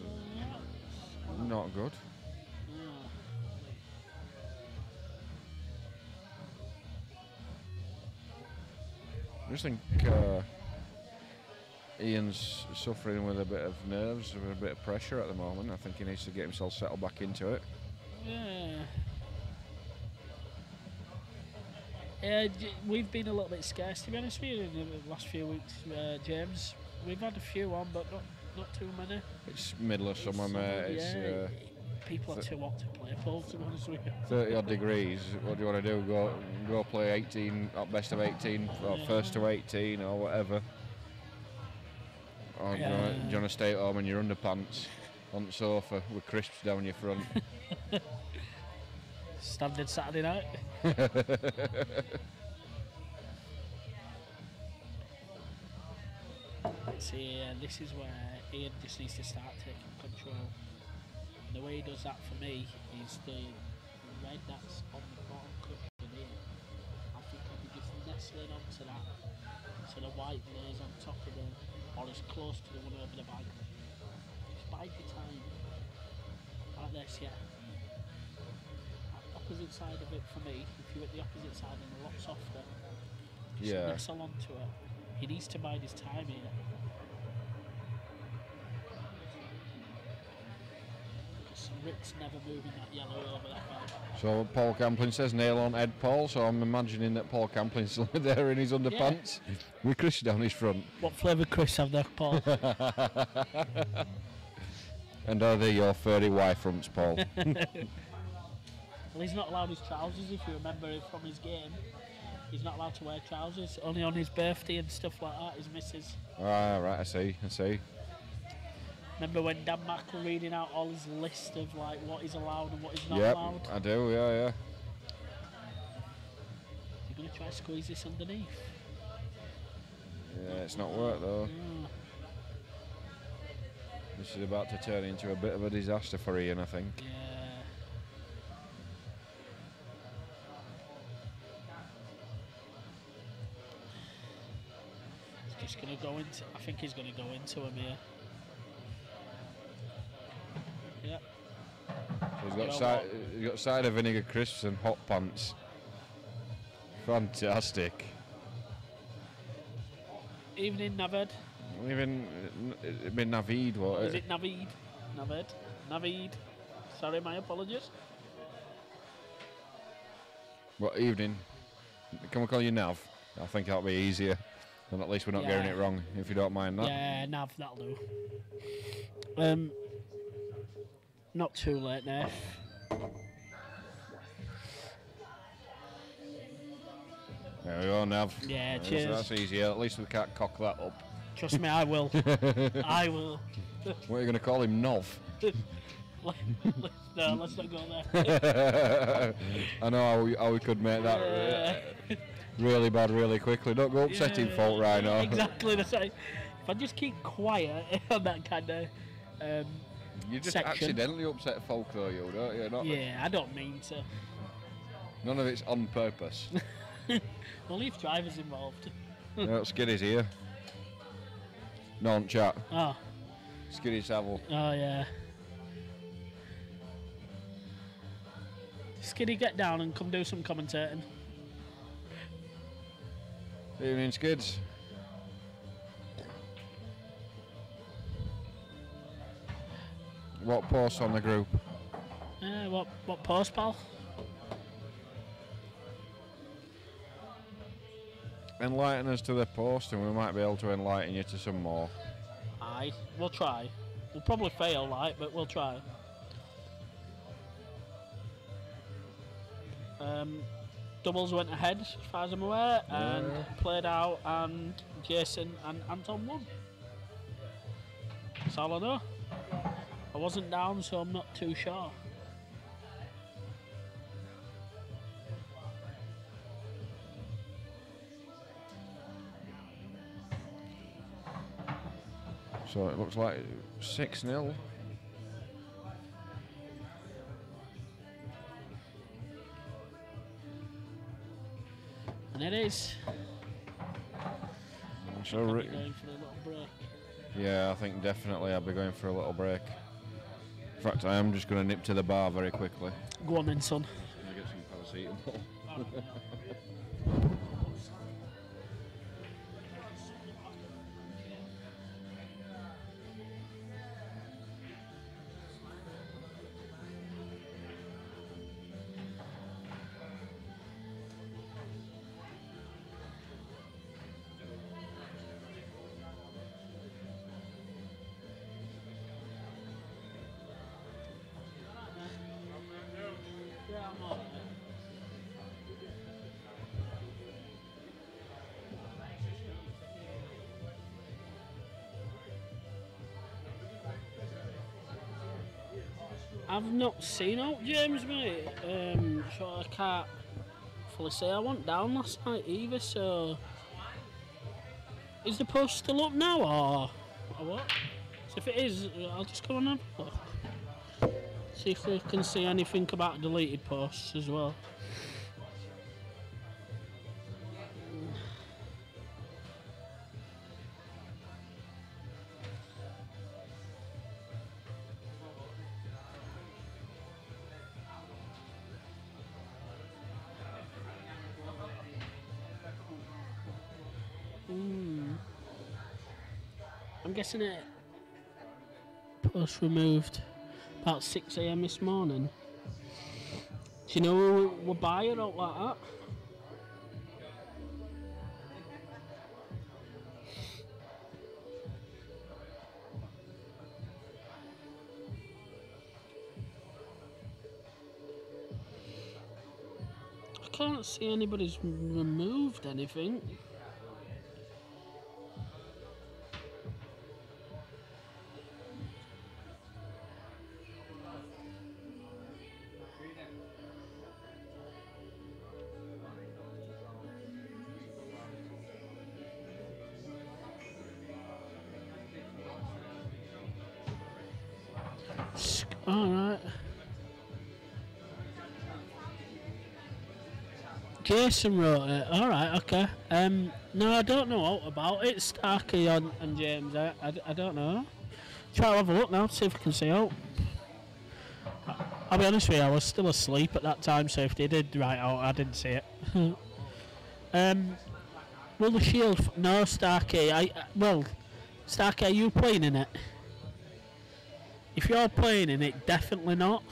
not good. I just think Ian's suffering with a bit of nerves, with a bit of pressure at the moment. I think he needs to get himself settled back into it. Yeah, we've been a little bit scarce, to be honest with you, in the last few weeks, James. We've had a few on, but not too many. It's middle of summer, mate. It's, people are too hot to play pool, to be honest with you. 30 odd degrees. What do you want to do? Go play 18, best of 18, or first to 18, or whatever. Or do you want to stay at home in your underpants on the sofa with crisps down your front? Standard Saturday night. See, this is where Ian just needs to start taking control. And the way he does that for me is the red that's on the bottom cushion here. I think I'll be just nestling onto that, so the white lays on top of the or as close to the one over the bag. Just bide your time. Like this, yeah. Opposite side of it for me, if you're at the opposite side and a lot softer, just nestle onto it. He needs to bide his time here. Because Rick's never moving that yellow over that bag. So Paul Camplin says nail on head, Paul, so I'm imagining that Paul Camplin's there in his underpants with Chris down his front. What flavour Chris have there, Paul? And are they your furry Y fronts, Paul? Well, he's not allowed his trousers, if you remember from his game. He's not allowed to wear trousers, only on his birthday and stuff like that, his missus. Ah, right, I see. Remember when Dan Mack were reading out all his list of like what is allowed and what is not Yep, allowed? I do, yeah. You're going to try to squeeze this underneath? Yeah, it's not worked though. Mm. This is about to turn into a bit of a disaster for Ian, I think. Yeah. He's just going to go into... I think he's going to go into him here. Yep. So he's got cider vinegar crisps and hot pants. Fantastic. Evening, Naved. Even it'd be Navid, what? Is it Navid? Naved? Navid. Sorry, my apologies. What evening? Can we call you Nav? I think that'll be easier. And at least we're not getting it wrong, if you don't mind that. Yeah, Nav, that'll do. Not too late, Neff. There we go, Nav. Yeah, cheers. That's easier. At least we can't cock that up. Trust me, I will. I will. What are you going to call him, Nov? No, let's not go there. I know how we could make that really bad really quickly. Don't go upsetting folk right now. Exactly the same. If I just keep quiet on that kind of you just section. accidentally upset folk though, you don't you? Not yeah, I don't mean to. None of it's on purpose. Only if driver's involved. No, Skiddy's here. Non chat. Oh. Skiddy Savile. Oh yeah. Skiddy, get down and come do some commentating. Evening, Skids. What post on the group? What post, pal? Enlighten us to the post and we might be able to enlighten you to some more. Aye, we'll try. We'll probably fail, like, but we'll try. Doubles went ahead, as far as I'm aware, and played out, and Jason and Anton won. That's all I know. I wasn't down, so I'm not too sure. So it looks like 6-0. And it is. So Going for a little break. yeah, I think definitely I'll be going for a little break. In fact, I am just going to nip to the bar very quickly. Go on then, son. I'll get some paracetamol. I've not seen out James, mate, so I can't fully say I went down last night either, so... Is the post still up now, or what? So if it is, I'll just go on and have a look. See if we can see anything about deleted posts as well. I'm guessing it post removed about 6 a.m. this morning. Do you know who we're buying out like that? I can't see anybody's removed anything. Alright. Jason wrote it. Alright, okay. No, I don't know all about it. Starkey and James. I don't know. Try to have a look now, see if I can see out. I'll be honest with you, I was still asleep at that time, so if they did write out, I didn't see it. Will the Shield... No, Starkey. Well, Starkey, are you playing in it? If you're playing in it, definitely not.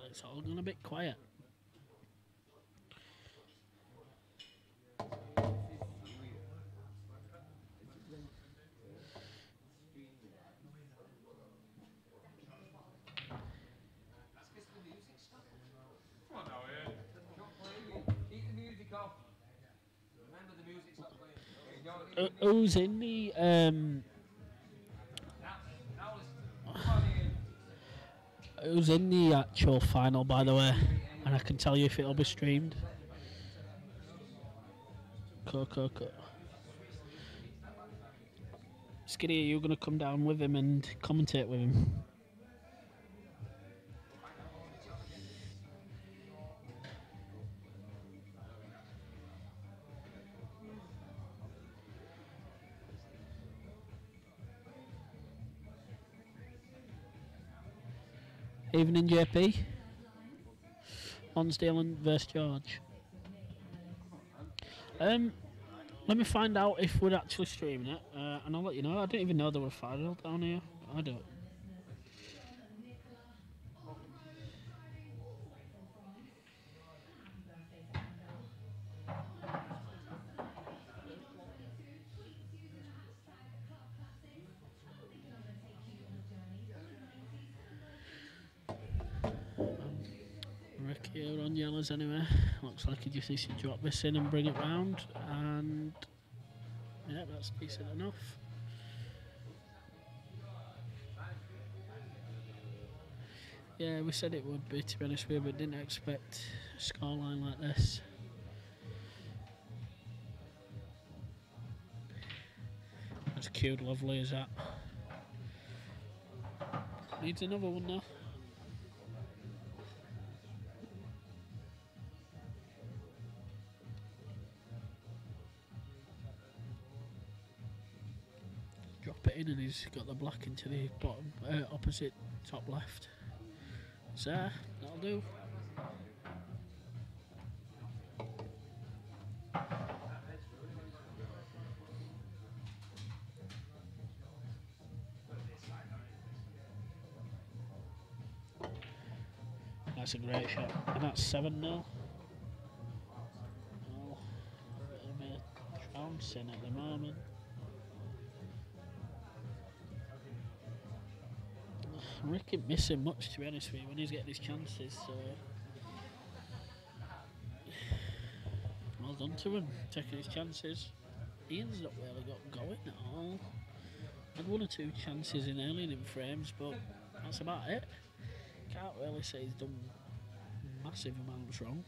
It's all gone a bit quiet. Who's in the who's in the actual final, by the way? And I can tell you if it'll be streamed. Cool. Skinny, are you going to come down with him and commentate with him? Evening, JP. Lonsdale versus George. Let me find out if we're actually streaming it, and I'll let you know. I didn't even know there were a final down here. I don't. Ricky on yellows anyway. Looks like he just needs to drop this in and bring it round, and yeah, that's decent enough. Yeah, we said it would be, to be honest with you, but didn't expect a scoreline like this. That's cute, lovely as that. Needs another one though. Drop it in and he's got the black into the bottom, opposite top left. So, that'll do. That's a great shot. And that's 7-0. Well, a bit of trouncing at the moment. Rick ain't missing much, to be honest with you, when he's getting his chances, so well done to him, taking his chances. Ian's not really got going at all. Had one or two chances in early in frames, but that's about it. Can't really say he's done massive amounts wrong.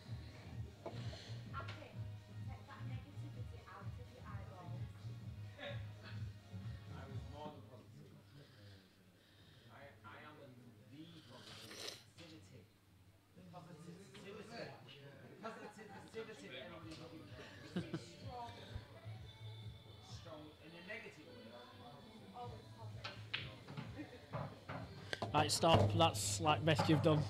Right, stop. That's like best you've done.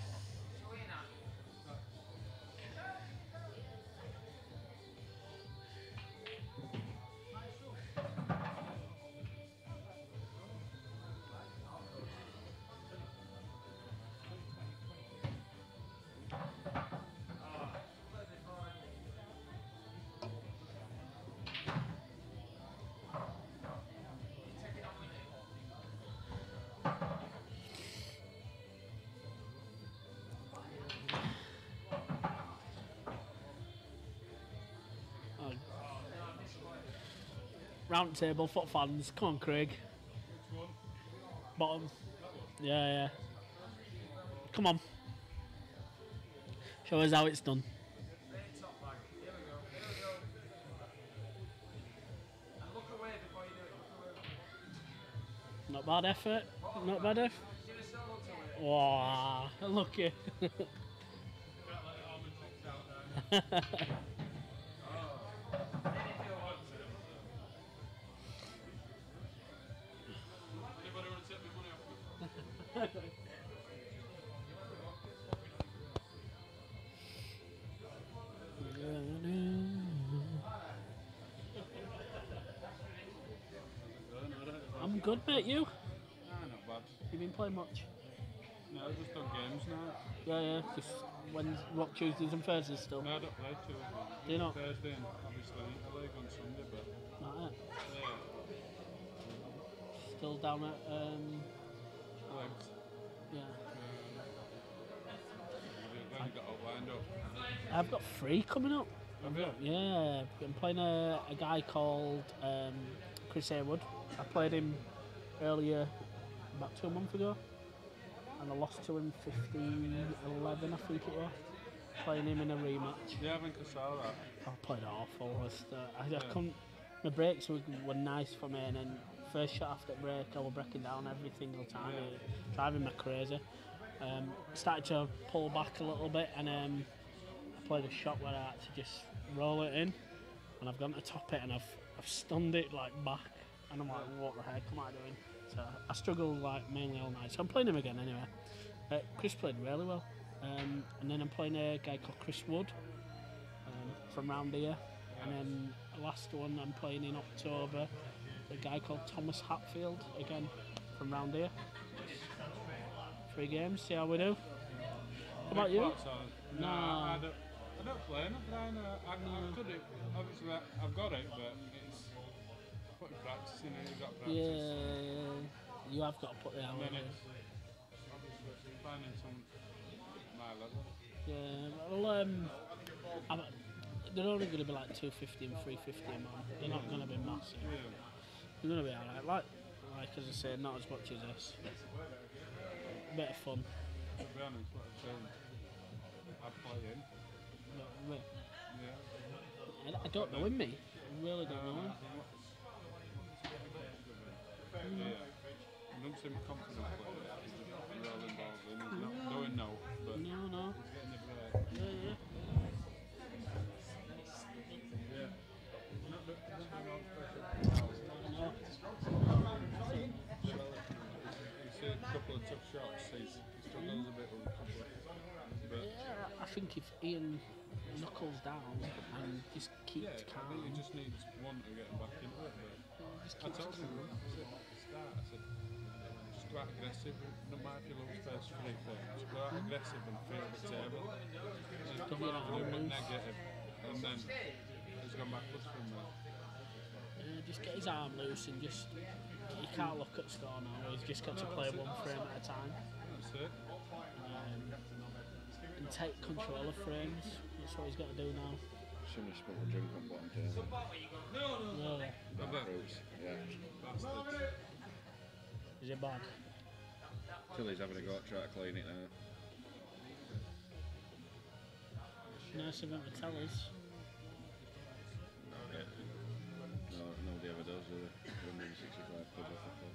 Round table, foot fans. Come on, Craig. Bottom. Yeah. Come on. Show us how it's done. Not bad effort. Not bad effort. Wow, lucky. I'm good, mate. You? Not bad. You been playing much? No, I've just done games now. Yeah. Just what Tuesdays and Thursdays still? No, I don't play Tuesday. Do you not? Thursday and obviously a league on Sunday, but Not yet. yeah, Still down at legs. yeah. I've only got all lined up. I've got 3 coming up. Have you? Yeah, I'm playing a guy called Chris Haywood. I played him earlier, about 2 months ago, and I lost to him 15-11, I think it was. Playing him in a rematch. Yeah, I think I saw that. I played awful. I couldn't. My breaks were nice for me, and then first shot after break, I was breaking down every single time, driving me crazy. Started to pull back a little bit, and I played a shot where I had to just roll it in, and I've gone to top it, and I've stunned it like back, and I'm like, what the heck am I doing? So I struggled like mainly all night. So I'm playing him again anyway. Chris played really well, and then I'm playing a guy called Chris Wood from round here, and then the last one I'm playing in October, a guy called Thomas Hatfield again from round here. 3 games, see how we do. How about you? No, I don't play enough now. I could it. Obviously, I've got it, but it's putting practice in it. You've got practice. Yeah, you have got to put the hour And then in. it's obviously finding some my level. Yeah, well, they're only going to be like 250 and 350 a month. They're not going to be massive. Yeah. They're going to be alright. Like as I say, not as much as this. Bit of fun. To be honest, what I'm saying, I play in. But, Yeah. I don't know him, me. I really don't know him. Yeah. I don't seem confident playing. He's just rolling balls in. He's not doing no, but No. he's getting the break. Yeah. Yeah. Not doing all special. No. You see a couple of tough shots, he struggles a bit with a couple of, but Yeah, I think if Ian knuckles down and just keeps I calm, think he just needs one to get him back into it. But just I keeps told him calm. at the start, I said, just go out aggressive, no matter if you lose first 3 points, go out aggressive and feel the table. And come your out arm a bit loose. negative, and then he's gone backwards from there. Just get his arm loose and just, he can't look at score now, he's just got to play 1 frame at a time. That's it. And take control of frames, that's what he's got to do now. Somebody spilled a drink on bottom table. Really? Have they? Fruits, yeah. Bastards. Is it bad? Tilly's having a go at trying to clean it now. Nice of him to tell us. No, nobody ever does, do they? 165 quid off the floor.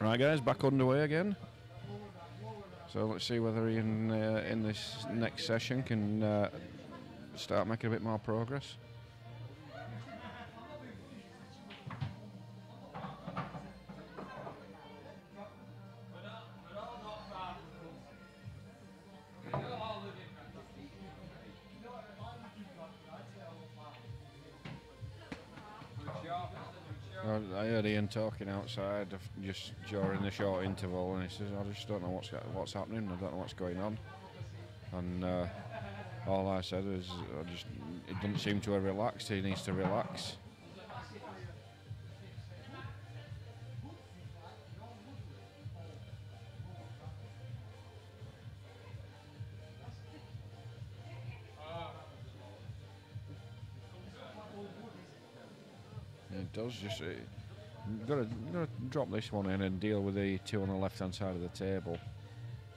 Right, guys, back underway again. So let's see whether Ian in this next session can start making a bit more progress. I heard Ian talking outside just during the short interval, and he says, "I just don't know what's happening. I don't know what's going on." And all I said is, it doesn't seem to have relaxed. He needs to relax. It does just. Got to drop this one in and deal with the two on the left-hand side of the table.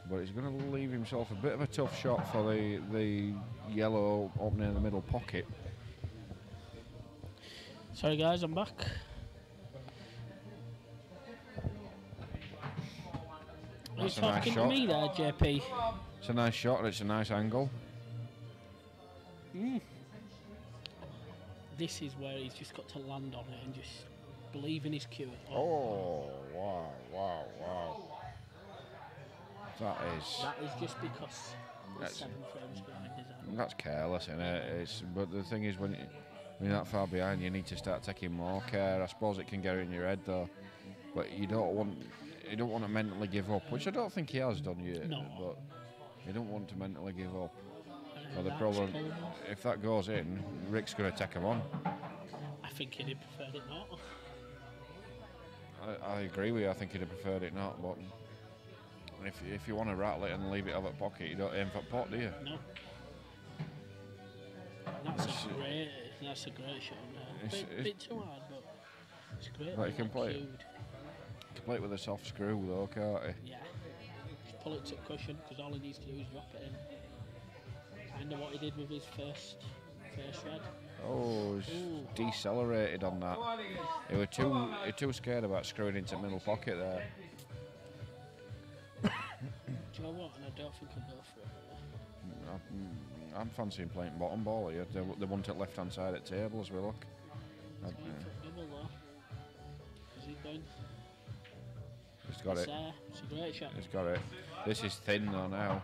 But he's going to leave himself a bit of a tough shot for the yellow opening in the middle pocket. Sorry guys, I'm back. Are you That's a nice talking to shot. me there, JP? It's a nice shot and it's a nice angle. This is where he's just got to land on it and just believe in his cue. Oh, wow. That is just because there's 7 frames behind his hand. That's careless, isn't it? But the thing is, when you're that far behind, you need to start taking more care. I suppose it can get in your head though, but you don't want to mentally give up, which I don't think he has done yet. No. But you don't want to mentally give up. Well, the problem, if that goes in, Rick's going to take him on. I think he'd have preferred it not. I agree with you. I think he'd have preferred it not, but if you want to rattle it and leave it over the pocket, you don't aim for pot, do you? No. That's a great shot. A bit too hard, but it's great. But you can play it with a soft screw though, can't he? Yeah. Just pull it to cushion, because all he needs to do is drop it in. Kind of what he did with his first red. Oh, he's decelerated on that. He was too scared about screwing into the middle pocket there. Do you know what? And I don't think I'll go for it. I'm fancying playing bottom ball here. They want it left hand side at table as we look. He's going for a double though. Is he going? He's got it. It's a great shot. He's got it. This is thin though now.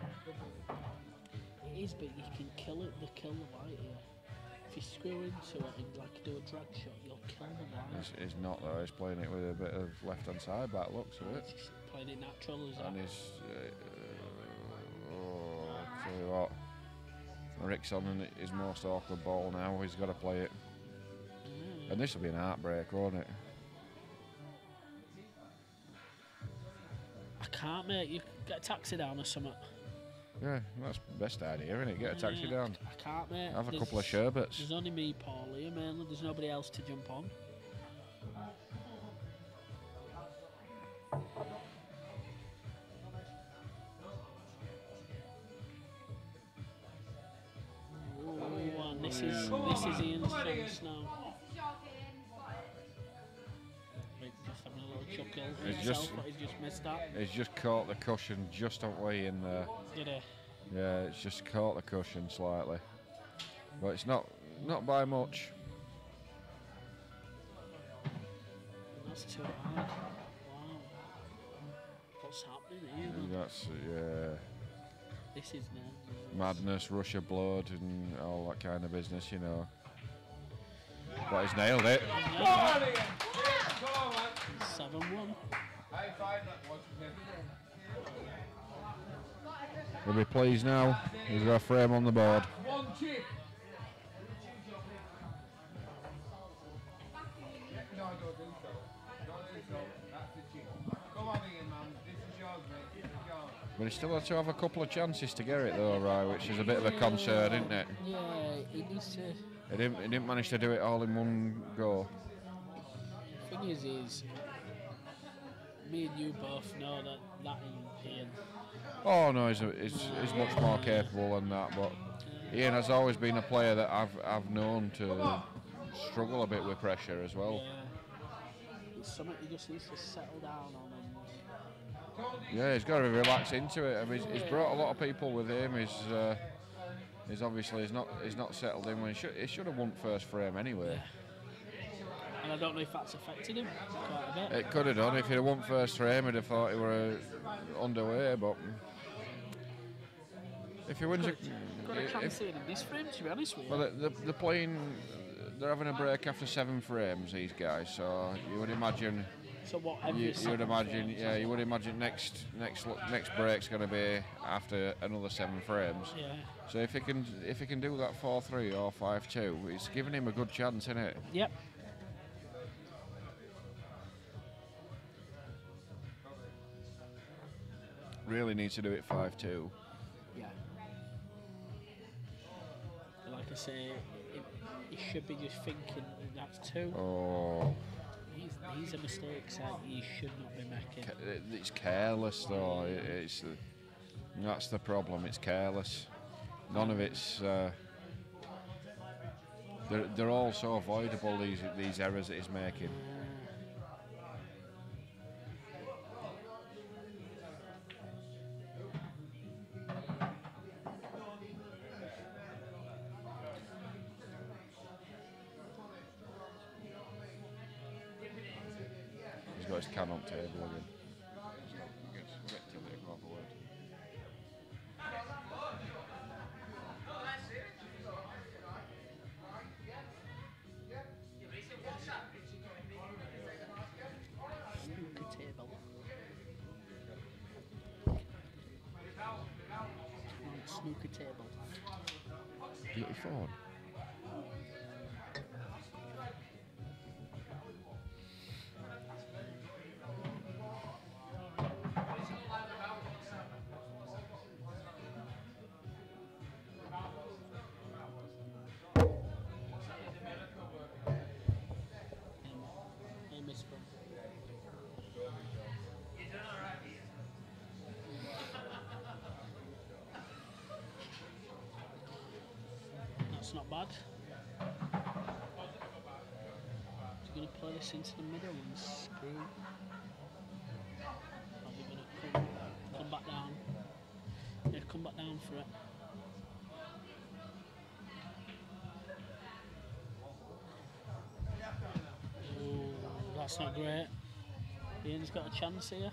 It is, but you can kill the white here. If you screw into it and like do a drag shot, you'll kill the white. He's not though. He's playing it with a bit of left hand side by the looks of it. He's just playing it natural as And that. he's tell you what, Rick's on his most awkward ball now. He's got to play it, and this will be an heartbreak, won't it? I can't, mate. You get a taxi down or something. Yeah, that's the best idea, isn't it? Get a taxi down. I can't, mate. Have a couple of sherbets. There's only me, Paul, here, mainly. There's nobody else to jump on. Ooh, and this is Ian's chance now. Rick just having a little chuckle himself, but he's just missed that. He's just caught the cushion just on way in there. Did he? Yeah, it's just caught the cushion slightly, but it's not by much. That's too hard. Wow. What's happening here? That's This is madness, rush of blood, and all that kind of business, you know. But he's nailed it. 7-1. He'll be pleased now. He's got a frame on the board. One chip. No, don't do so. Don't do so. That's the chip. Come on, Ian, man. This is yours, mate. This is yours. But he still had to have a couple of chances to get it though, right? Which is a bit of a concern, isn't it? Yeah, he needs to. He didn't manage to do it all in one go. The thing is me and you both know that Ian. Oh no, he's much more capable than that. But Ian has always been a player that I've known to struggle a bit with pressure as well. Yeah. It's something he just needs to settle down on and Yeah, he's got to relax into it. I mean, he's brought a lot of people with him. He's obviously he's not settled in. When he should have won first frame anyway. And I don't know if that's affected him quite a bit. It could have done. If he'd have won first frame, he'd have thought he were underway. But if he wins, Got a chance in this frame, to be honest with you. well, they're playing. They're having a break after 7 frames. These guys, so you would imagine. So what? You would imagine, yeah. You would imagine next break's going to be after another 7 frames. Yeah. So if he can do that 4-3 or 5-2, it's giving him a good chance, isn't it? Yep. Really needs to do it 5-2. Yeah. Like I say, he should be just thinking that's 2. Oh. These are mistakes that he should not be making. It's careless though. That's the problem. It's careless. None of it's. They're all so avoidable. These errors that he's making. He's got his can on table again. Get to the forward. Snooker table. Snooker table. You got your phone? That's not bad. He's going to play this into the middle and screw. Or they're going to come back down. Yeah, come back down for it. Ooh, that's not great. Ian's got a chance here.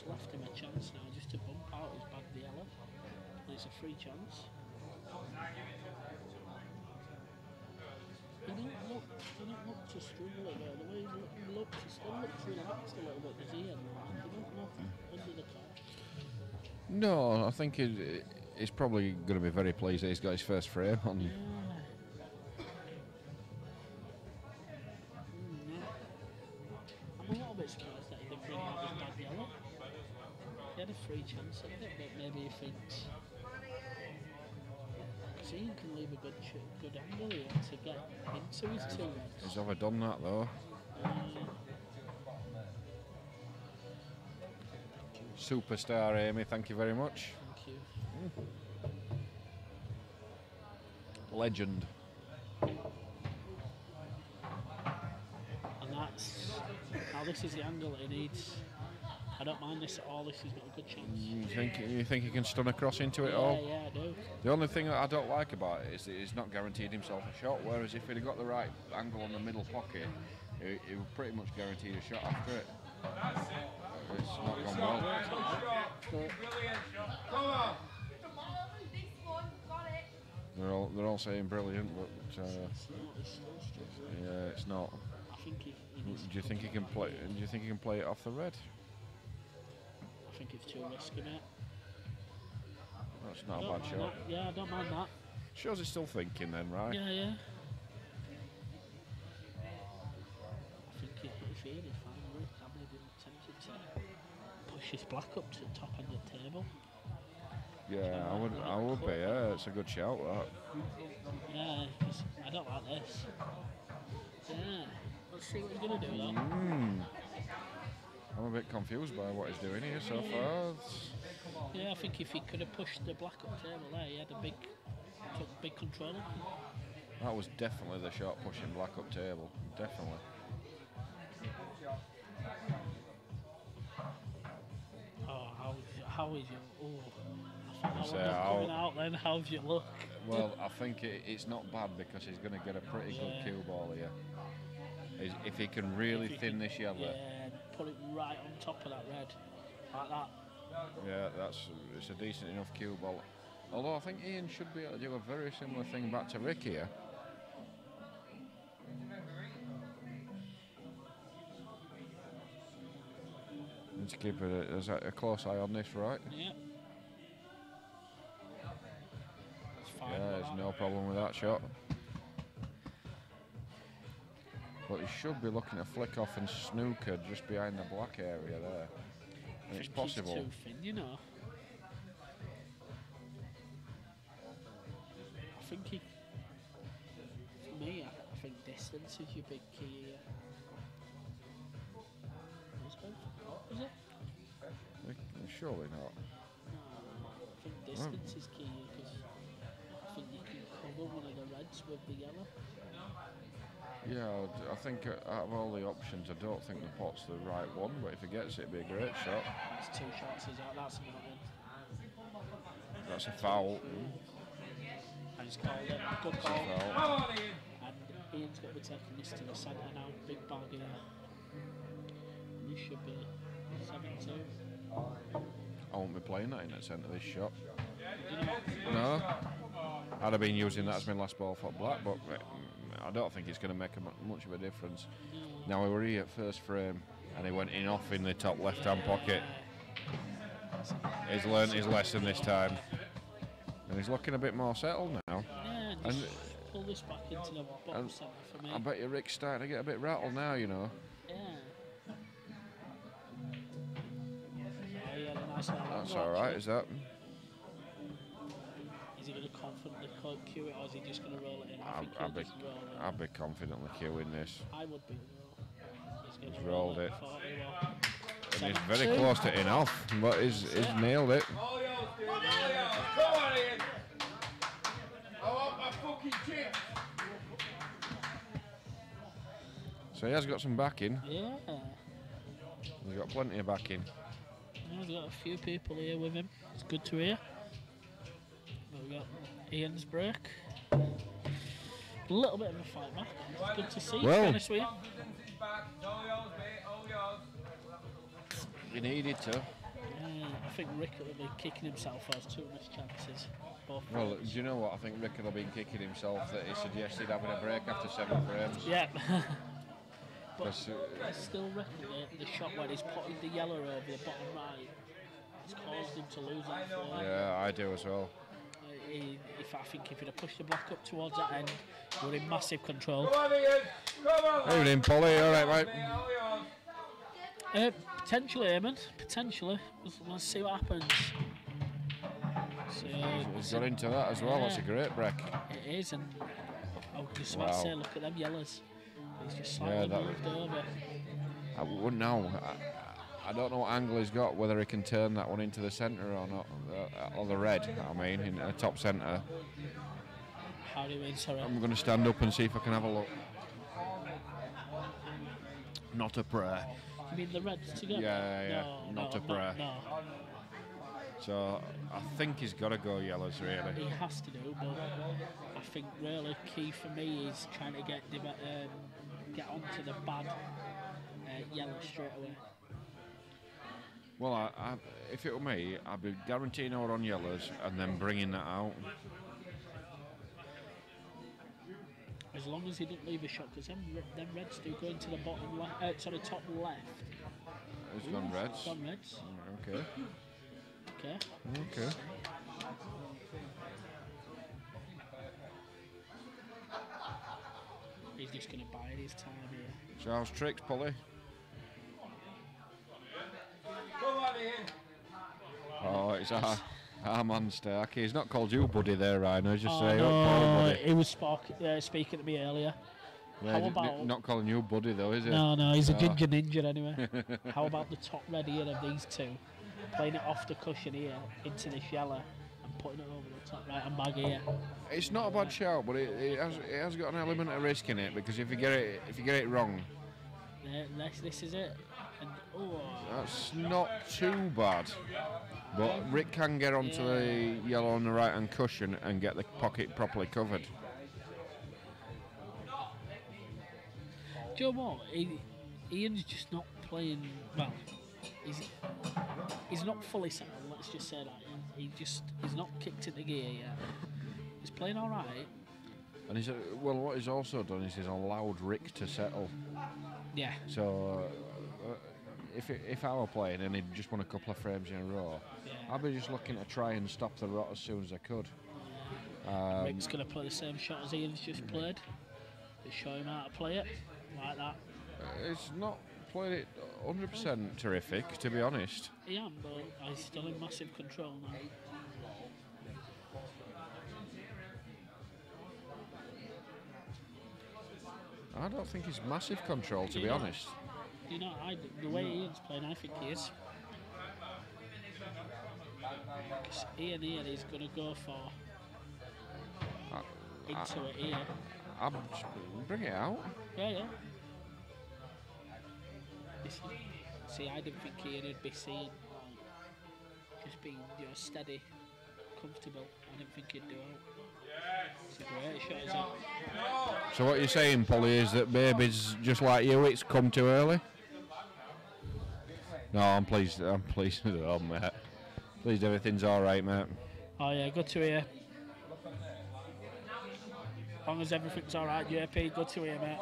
Left him a chance now just to bump out his bad yellow. And it's a free chance. He didn't look to struggle at all. The way he looked, he still looks relaxed a little bit, does he? He don't look under the car. No, I think he's probably going to be very pleased that he's got his first frame on. Yeah. I'm a little bit surprised that he didn't bring out his bad yellow. He had a free chance at it, but maybe he thinks. Because Ian can leave a good angle here to get into his 2 legs. He's overdone that though. Superstar Amy, thank you very much. Thank you. Legend. And that's. Now this is the angle that he needs. I don't mind this at all. This has got a good chance. You think he can stun across into it Yeah, all? yeah, I do. The only thing that I don't like about it is that he's not guaranteed himself a shot. Whereas if he'd have got the right angle on the middle pocket, he would pretty much guaranteed a shot after it. It's not gone well. Come on! They're all saying brilliant, but yeah, it's not. I think he needs Do you think he can play? Do you think he can play it off the red? I think it's too risky, mate. That's not a bad shot. Yeah, I don't mind that. Shows he's still thinking then, right? Yeah, yeah. I think if he had his final rip, I may be tempted to push his black up to the top end of the table. Yeah, I would be. Yeah, it's a good shout. That. Yeah, 'cause I don't like this. Yeah, let's see what he's going to do though. I'm a bit confused by what he's doing here so far. Yeah, I think if he could have pushed the black up table there, he had took big control. That was definitely the shot pushing black up table. Definitely. Oh, how is your? Oh, I thought that So one was coming out. Then how's your look? Well, I think it's not bad because he's going to get a pretty good cue ball here. If he can really thin this yellow. Yeah, put it right on top of that red, like that. Yeah, it's a decent enough cue ball. Although I think Ian should be able to do a very similar thing back to Rick here. Need to keep a close eye on this, right? Yeah. It's fine. Yeah, there's no problem with that shot. But he should be looking to flick off and snooker just behind the black area there. And it's possible. He's too thin, you know. I think for me, I think distance is your big key here. Is it? Surely not. No, I think distance is key because I think you can cover one of the reds with the yellow. Yeah, I think out of all the options, I don't think the pot's the right one, but if he gets it, it'd be a great shot. That's 2 shots, that's not in. That's a foul. And he's called it. Good That's a ball. foul. And Ian's got to be taking this to the centre now. Big bag here. This should be 7-2. I won't be playing that in the centre of this shot. You know, No. I'd have been using that as my last ball for black, but I don't think it's going to make much of a difference. Now we were here at first frame, and he went in off in the top left-hand pocket. He's learned his lesson this time, and he's looking a bit more settled now. Yeah, And pull this back into the bottom centre for me. I bet you Rick's starting to get a bit rattled now, you know. Yeah. Oh, yeah, the nice little That's roll, all right, actually. is that? Is he going to confidently cue it, or is he just going to roll it in? I think he'll just roll it. I'd be confidently queuing this. I would be. He's going to He's roll rolled it. it. 40 And he's very close to in off, but he's nailed it. All yours, dude. All yours. Come on, Ian. I want my fucking chips. So he has got some backing. Yeah. He's got plenty of backing. We've got a few people here with him. It's good to hear. We've got Ian's break. A little bit of a fight back. It's good to see, to be honest with you. Confidence is back. All yours, mate. All yours. He needed to. I think Rick will be kicking himself for his 2 missed chances. Both Well, frames. do you know what? I think Rick will have been kicking himself that he suggested having a break after 7 frames. Yeah. But 'Cause, I still reckon the shot where he's putting the yellow over the bottom right has caused him to lose that frame. yeah, I do as well. I think if he'd have pushed the black up towards that end, he would in massive control. Come on, Ian. Come on. Evening, Polly. All right, mate. Mate, all yours. Potentially, Eamon. Potentially. Let's see what happens. So, He's got into that as well. That's a great break. it is, and I was just about to Wow. say, look at them yellows. He's just Yeah, slightly that- moved over. I wouldn't know. I don't know what angle he's got, whether he can turn that one into the centre or not, or the red, I mean, in the top centre. How do you mean, sorry? I'm going to stand up and see if I can have a look. Not a prayer. You mean the reds together? Yeah, No, not no, a prayer. No, So I think he's got to go yellows, really. he has to do, but I think really key for me is trying to get onto the bad yellow straight away. Well, if it were me, I'd be guaranteeing out on yellows and then bringing that out. As long as he doesn't leave a shot, because them reds do go into the bottom left, top left. He's gone reds. Gone reds. Okay. Okay. Okay. He's just going to bide his time here. So how's tricks, Polly? Come on, Ian. Oh, it's Armand Starkey. He's not called you buddy there, Ryan. I was just saying, no, Paul buddy. he was speaking to me earlier. Yeah, How about... not calling you buddy though, is it? No, he's a ginger ninja anyway. How about the top red ear of these two? Playing it off the cushion here into this yellow and putting it over the top right hand bag here. It's not a bad shout, but it has got an element of risk in it, because if you get it wrong, this is it. And, that's not too bad. But Rick can get onto the yellow on the right hand cushion and get the pocket properly covered. Do you know what? Ian's just not playing well. He's not fully settled. Let's just say that he's not kicked into gear yet. He's playing all right. And what he's also done is he's allowed Rick to settle. Yeah. So if I were playing and he'd just won a couple of frames in a row, I'd be just looking to try and stop the rot as soon as I could. Rick's going to play the same shot as Ian's just played. Just show him how to play it like that. It's not played it 100% terrific, to be honest. Yeah, but he's still in massive control now. I don't think he's massive control, to be honest. You know, the way Ian's playing, I think he is. Because Ian here is going to go for into it here. Bring it out. Yeah. See, I didn't think Ian would be seen just being steady, comfortable. I didn't think he'd do it. It's a great shot, isn't it? So what you're saying, Polly, is that baby's just like you, it's come too early? No, I'm pleased with it all, mate. Pleased everything's alright, mate. Oh yeah, good to hear. As long as everything's alright, JP, good to hear, mate.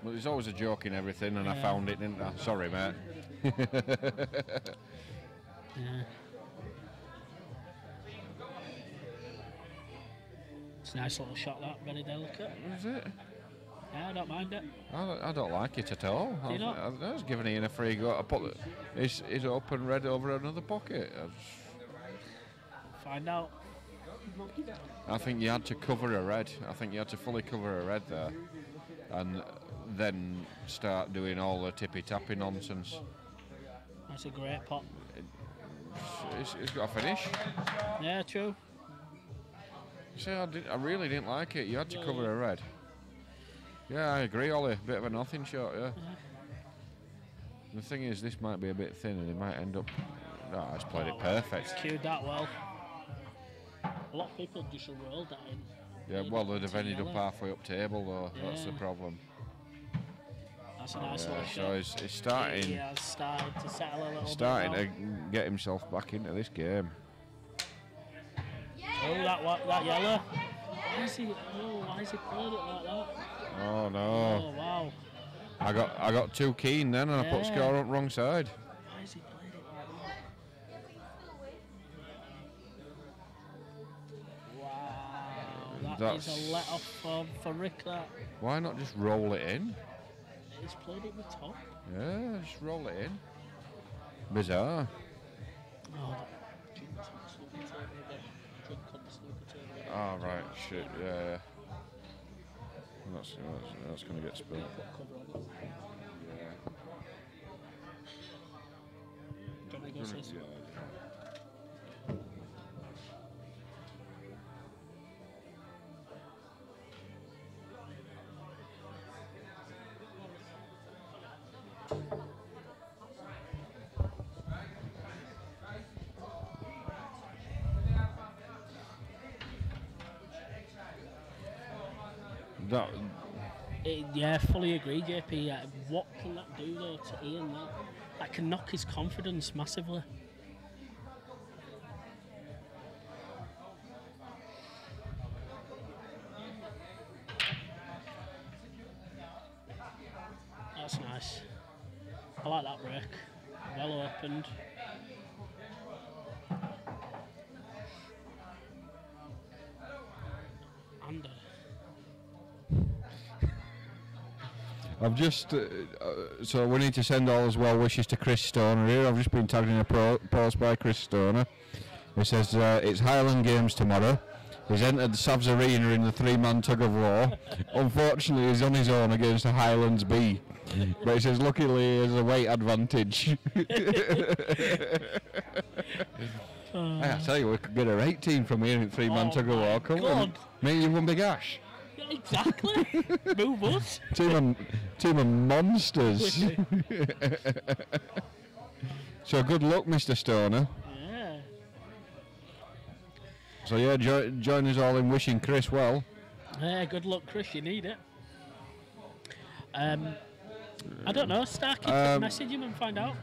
Well, there's always a joke in everything, and I found it, didn't I? Sorry, mate. Yeah. It's a nice little shot, that, very delicate. Is it? Yeah, I don't mind it. I don't like it at all. Do you not? I was giving Ian a free go. I put his open red over another pocket. Find out. I think you had to cover a red. I think you had to fully cover a red there, and then start doing all the tippy-tappy nonsense. That's a great pot. It's got a finish. Yeah, true. See, I really didn't like it. You had to cover a red. Yeah, I agree, Ollie. Bit of a nothing shot, yeah. The thing is, this might be a bit thin, and it might end up. No, it's played it perfect. It's cued that well. A lot of people just rolled that in. Yeah, well, they'd have ended up halfway up table, though. Yeah. That's the problem. That's a nice little shot. So he's starting. He has started to settle a little bit. Starting now. to get himself back into this game. Oh, that yellow. Why is he playing it like that? Oh no! Oh wow! I got too keen then, and I put score on wrong side. Why is he playing it like that? Wow! That's a let off for Rick. That. Why not just roll it in? He's played it with top. Yeah, just roll it in. Bizarre. Oh, Oh right, shit, yeah. That's going to get spilled. Yeah. Yeah, fully agree, JP. What can that do though to Ian? That can knock his confidence massively. That's nice. I like that break. Well opened. And I've just so we need to send all as well wishes to Chris Stoner here. I've just been tagged in a post by Chris Stoner. He says it's Highland Games tomorrow. He's entered Savs Arena in the 3-man tug of war. Unfortunately, he's on his own against the Highlands B. But he says luckily he has a weight advantage. I tell you, we could get a 18 from here in 3-man tug of war, couldn't we? Me and you one big ash. Exactly. Move us. Team of monsters. So good luck, Mr. Stoner. Yeah. So yeah, join us all in wishing Chris well. Yeah, good luck, Chris. You need it. I don't know. Starkey, message him and find out.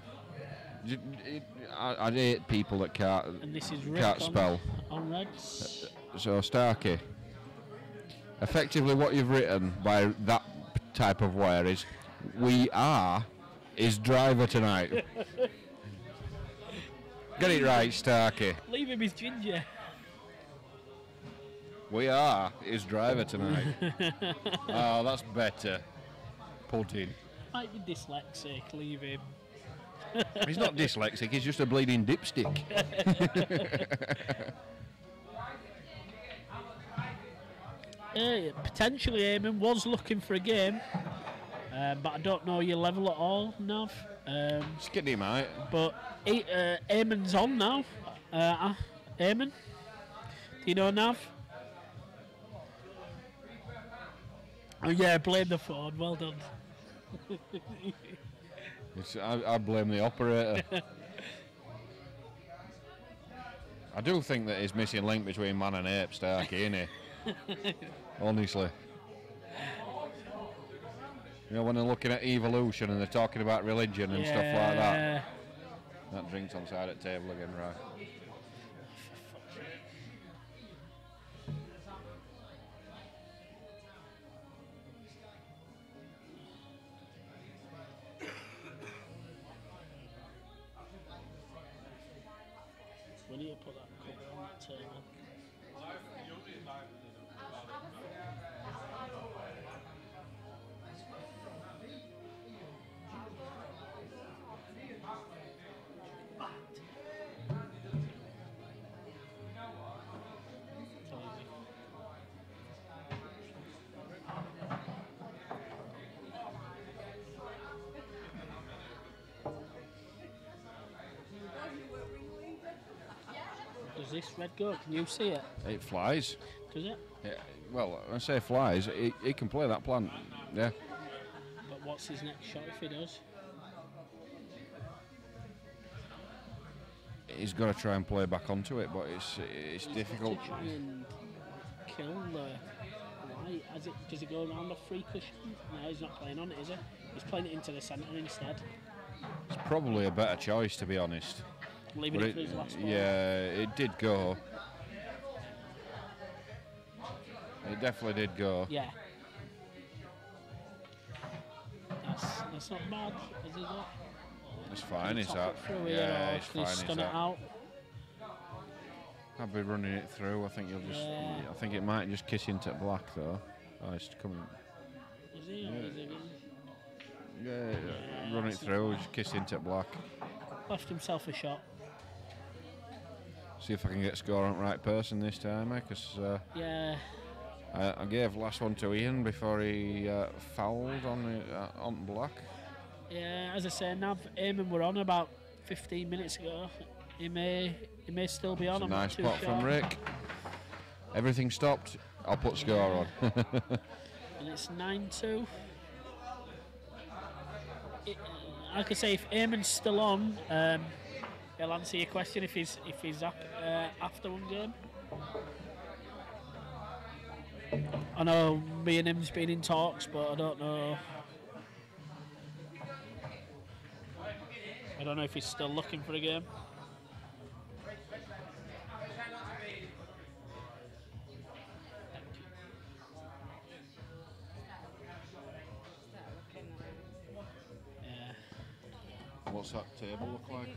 I'd hate people that And this is Rick can't spell. On Reds. So Starkey, effectively what you've written by that type of wire is, we are his driver tonight. Get it right, Starkey. Leave him his ginger. We are his driver tonight. Oh, that's better. Pudding. Might be dyslexic, leave him. He's not dyslexic, he's just a bleeding dipstick. Potentially Eamon was looking for a game, but I don't know your level at all, Nav. Just get him out. But Eamon's on now. Eamon? Do you know Nav? Oh yeah, blame the phone, well done. I blame the operator. I do think that he's missing link between man and ape, Starkey, isn't he? Honestly. You know, when they're looking at evolution and they're talking about religion and stuff like that. That drink's on side at table again, right? We need to put that cover on that table. Does this red go? Can you see it? It flies. Does it? Yeah, well, when I say flies, he can play that plant. Yeah. But what's his next shot if he does? He's got to try and play back onto it, but it's difficult. To try and kill the white. Does it go around the free cushion? No, he's not playing on it, is he? He's playing it into the centre instead. It's probably a better choice, to be honest. Leaving it for his last ball. Yeah, it did go. It definitely did go. Yeah. That's not bad, is it? It's fine, it's out. Yeah, it's fine, it's it out. I'll be running it through. I think you'll just. Yeah. I think it might just kiss into black though. Oh, it's coming. Is he? Or is it? Yeah, run it through. Just kiss into black. Left himself a shot. See if I can get score on the right person this time, because yeah. I gave last one to Ian before he fouled on black. Yeah, as I say, Nav, Eamon were on about 15 minutes ago. He may still be on. It's a nice pot from Rick. Everything stopped. I'll put score on. And it's 9-2. Like I say, if Eamon's still on, he'll answer your question if he's up after one game. I know me and him's been in talks, but I don't know. I don't know if he's still looking for a game. Yeah. What's that table look like?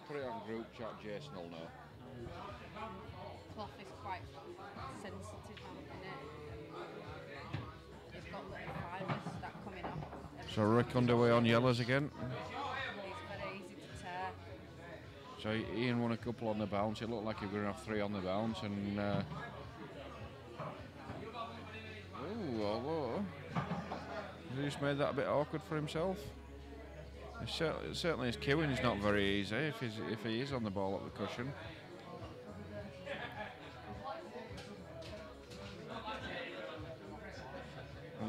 put it on group chat. Jason will know. Cloth is quite sensitive, isn't it? It's got little fibres that coming off. So Rick underway on yellows again. It's very easy to tear. So Ian won a couple on the bounce. It looked like he was going to have 3 on the bounce, and although he just made that a bit awkward for himself. Certainly his queuing is not very easy if he is on the ball at the cushion.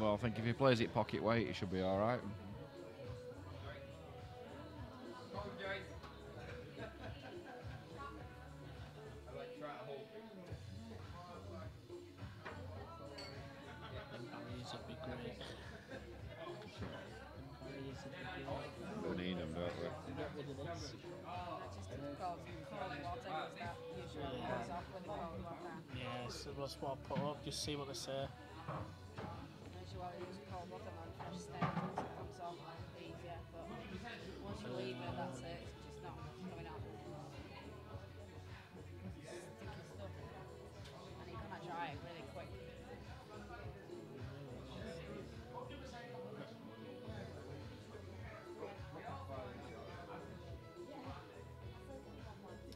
Well, I think if he plays it pocket weight, he should be all right. We need them, don't we? Just cold water that usually goes off with the cold water. Yes, that's what I put up. Just see what they say. Usually use cold water on fresh stains, it comes off easier, but once you leave it, that's it. It's just not coming out. Sticky stuff, and you cannot dry it really quick.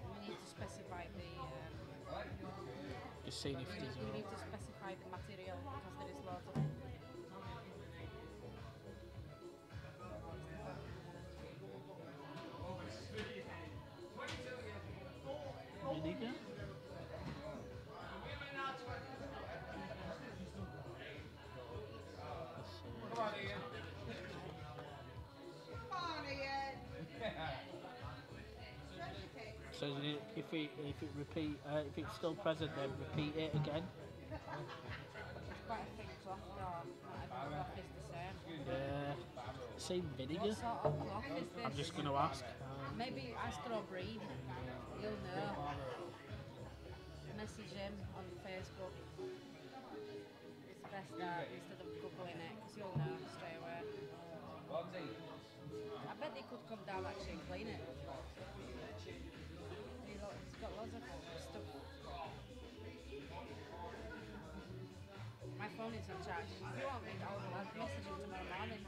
We need to specify the. Just seeing if it is. We need to specify the material because there is lots of. Vinegar? So if it repeat, if it's still present, then repeat it again. It's quite a thick cloth, though. Not every cloth is the same. Same vinegar. What sort of cloth is this? I'm just going to ask. Maybe ask or breed. You'll know. Message him on Facebook. It's best that instead of googling it, because you'll know straight away. I bet they could come down actually and clean it. It's got loads of stuff. My phone is on charge. If you want me, I'll message him tomorrow morning.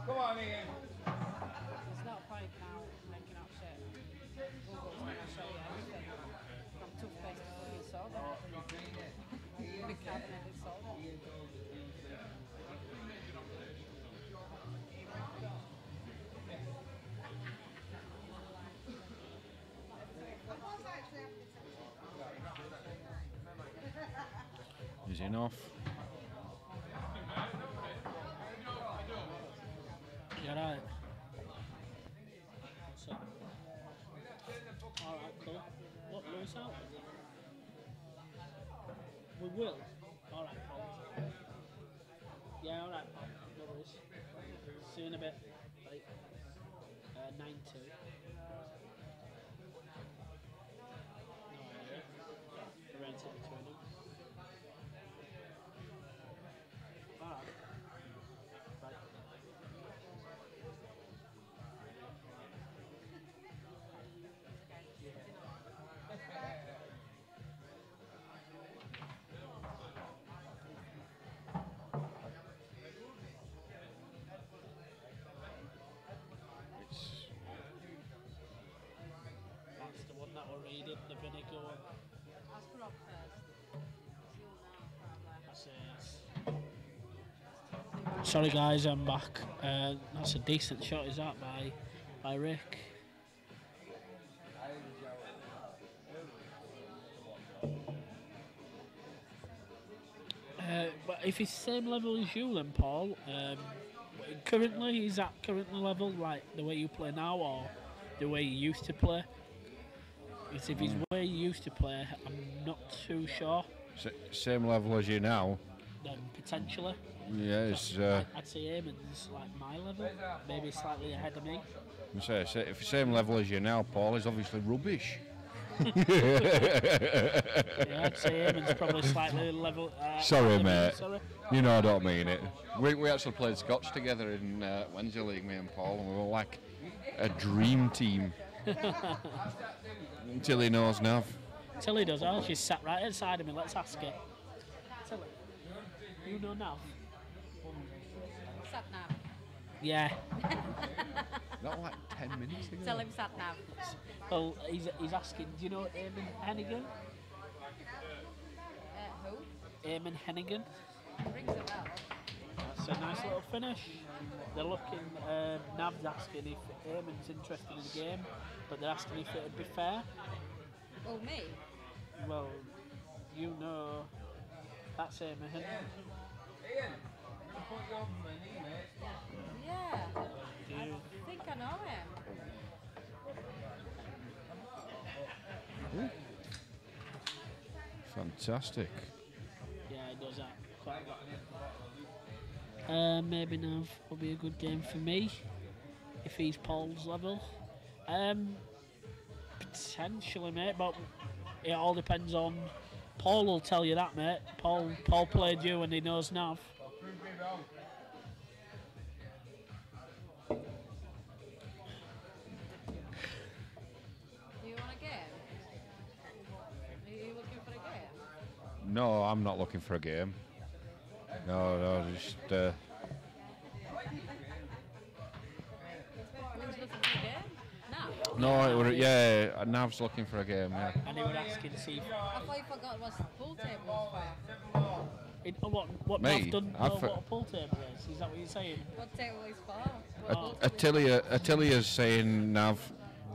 Come on, Ian. There's no point now making up shit. Google's gonna show you everything. From toothpaste to fucking soda. Bicarbonated soda. Is enough. You alright? What's up? Alright, cool. What, Lewis out? We will. Alright, pal. Yeah, alright, pal. No worries. See you in a bit. Bye. 9-2. No idea. Arrange it between them. Alright. Bye. That's the one that we're reading, the vinegar one. Ask her up first. You'll know probably. That's it. Sorry guys, I'm back. That's a decent shot, is that, by Rick? But if he's same level as you then, Paul, currently, is that currently level, like the way you play now, or the way you used to play? Because if he's where you used to play, I'm not too sure. Same level as you now. Then potentially. Yeah, it's. I'd say Eamon's like my level, maybe slightly ahead of me. If the same level as you now, Paul is obviously rubbish. Yeah, I'd say Eamon's probably slightly level. Sorry, mate. Sorry. You know I don't mean it. We actually played Scotch together in Wednesday League, me and Paul, and we were like a dream team. Until he knows Nav. Tilly does. Oh, she's sat right outside of me. Let's ask her. Tilly, you know Nav? Sat nav. Yeah. Not like 10 minutes ago. Tell him sat nav. Well, he's asking, do you know Eamon Hennigan? Who? Eamon Hennigan. Rings a bell. That's a nice little finish. They're looking, Nav's asking if Eamon's interested in the game, but they're asking if it'd be fair. Oh, me? Well, you know, that's Eamon Hennigan. Ian, I put you on for an email. Yeah. Do I you? think I know him. Fantastic. Yeah, he does that quite a lot. Maybe Nav will be a good game for me if he's Paul's level. Potentially, mate, but it all depends on. Paul will tell you that, mate. Paul played you and he knows Nav. Do you want a game? Are you looking for a game? No, I'm not looking for a game. No, just. Who's looking for a game? Nav? No, it were, yeah, Nav's looking for a game, yeah. And he would ask you to see I thought you forgot what the pool table was for. what Me? Nav doesn't know I've what a pool table is. Is that what you're saying? What table is for? What pool table Attilia's saying, Nav,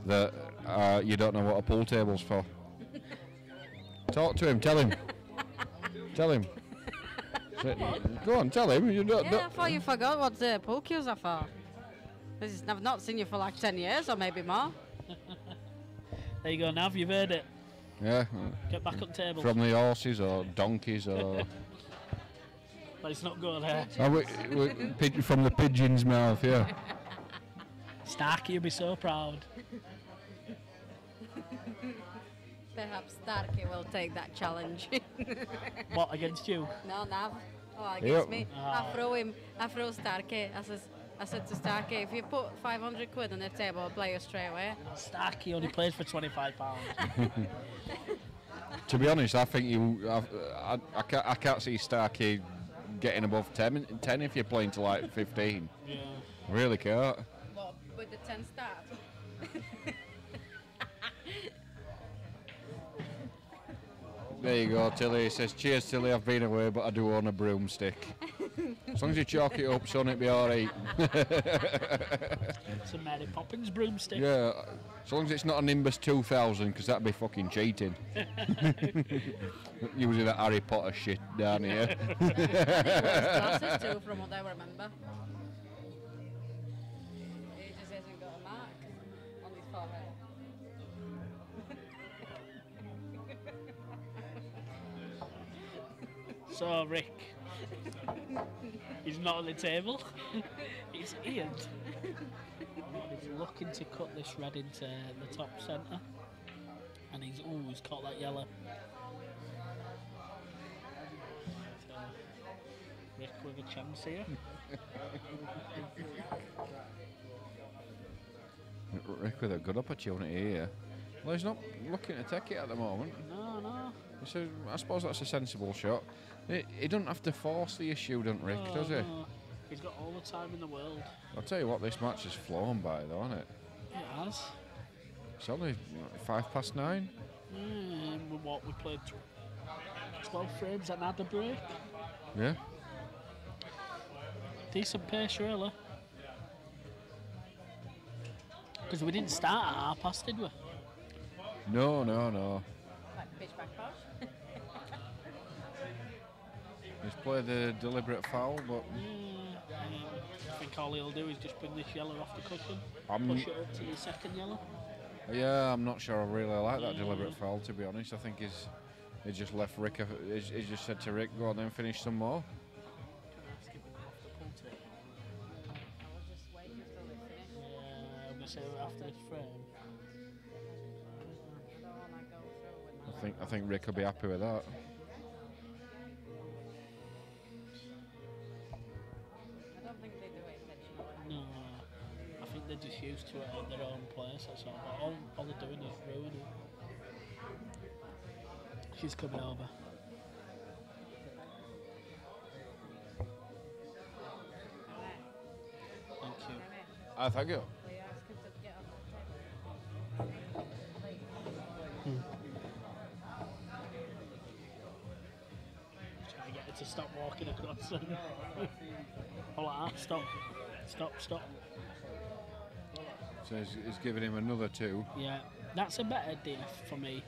that you don't know what a pool table's for. Talk to him, tell him. Tell him. Go on, tell him. You don't, Yeah, I thought you forgot what the pool cues are for. I've not seen you for like 10 years or maybe more. There you go, Nav, you've heard it. Yeah. Get back on table. From the horses or donkeys or. But it's not good, eh? From the pigeon's mouth, yeah. Starkey will be so proud. Perhaps Starkey will take that challenge. What, against you? No, Nav. Oh, Yep. against me. Ah. I throw Starkey. I said to Starkey, if you put 500 quid on the table, I'll play you straight away. Starkey only plays for £25. To be honest, I think I can't see Starkey getting above 10 if you're playing to like 15. Yeah. Really can't. What, with the 10 start? There you go, Tilly. He says, cheers, Tilly, I've been away, but I do own a broomstick. As long as you chalk it up, son, it'll be alright. It's a Mary Poppins broomstick. Yeah, as long as it's not a Nimbus 2000, because that'd be fucking cheating. Using that Harry Potter shit down here. He wears glasses too, from what I remember. He just hasn't got a mark on his forehead. So, Rick, he's not on the table. It's Ian. He's looking to cut this red into the top centre. And he's caught that yellow. So, Rick with a chance here. Rick with a good opportunity here. Well, he's not looking to take it at the moment. No. So I suppose that's a sensible shot. He doesn't have to force the issue, don't Rick, does he? No. He's got all the time in the world. I'll tell you what, this match has flown by, though, hasn't it? It has. It's only 9:05. We played 12 frames and had a break. Yeah. Decent pace, really. Because we didn't start at 1:30, did we? No. Like pitch back posh. He's played the deliberate foul, but I think all he'll do is just bring this yellow off the cushion, I'm- push it up to the second yellow. yeah, I'm not sure I really like that deliberate foul, to be honest. I think he just left Rick. He just said to Rick, go on then, finish some more. I was just waiting until they finish. Yeah, I'm going to say after this frame. I don't want to go I think Rick will be happy with that. I don't think they do it intentionally. No, I think they're just used to it at their own place. That's all. But all they're doing is ruining it. She's coming over. Thank you. Thank you. Will you ask him to get off the table? Trying to get her to stop walking across. All like that. Stop. Stop. So he's giving him another 2. Yeah, that's a better DF for me.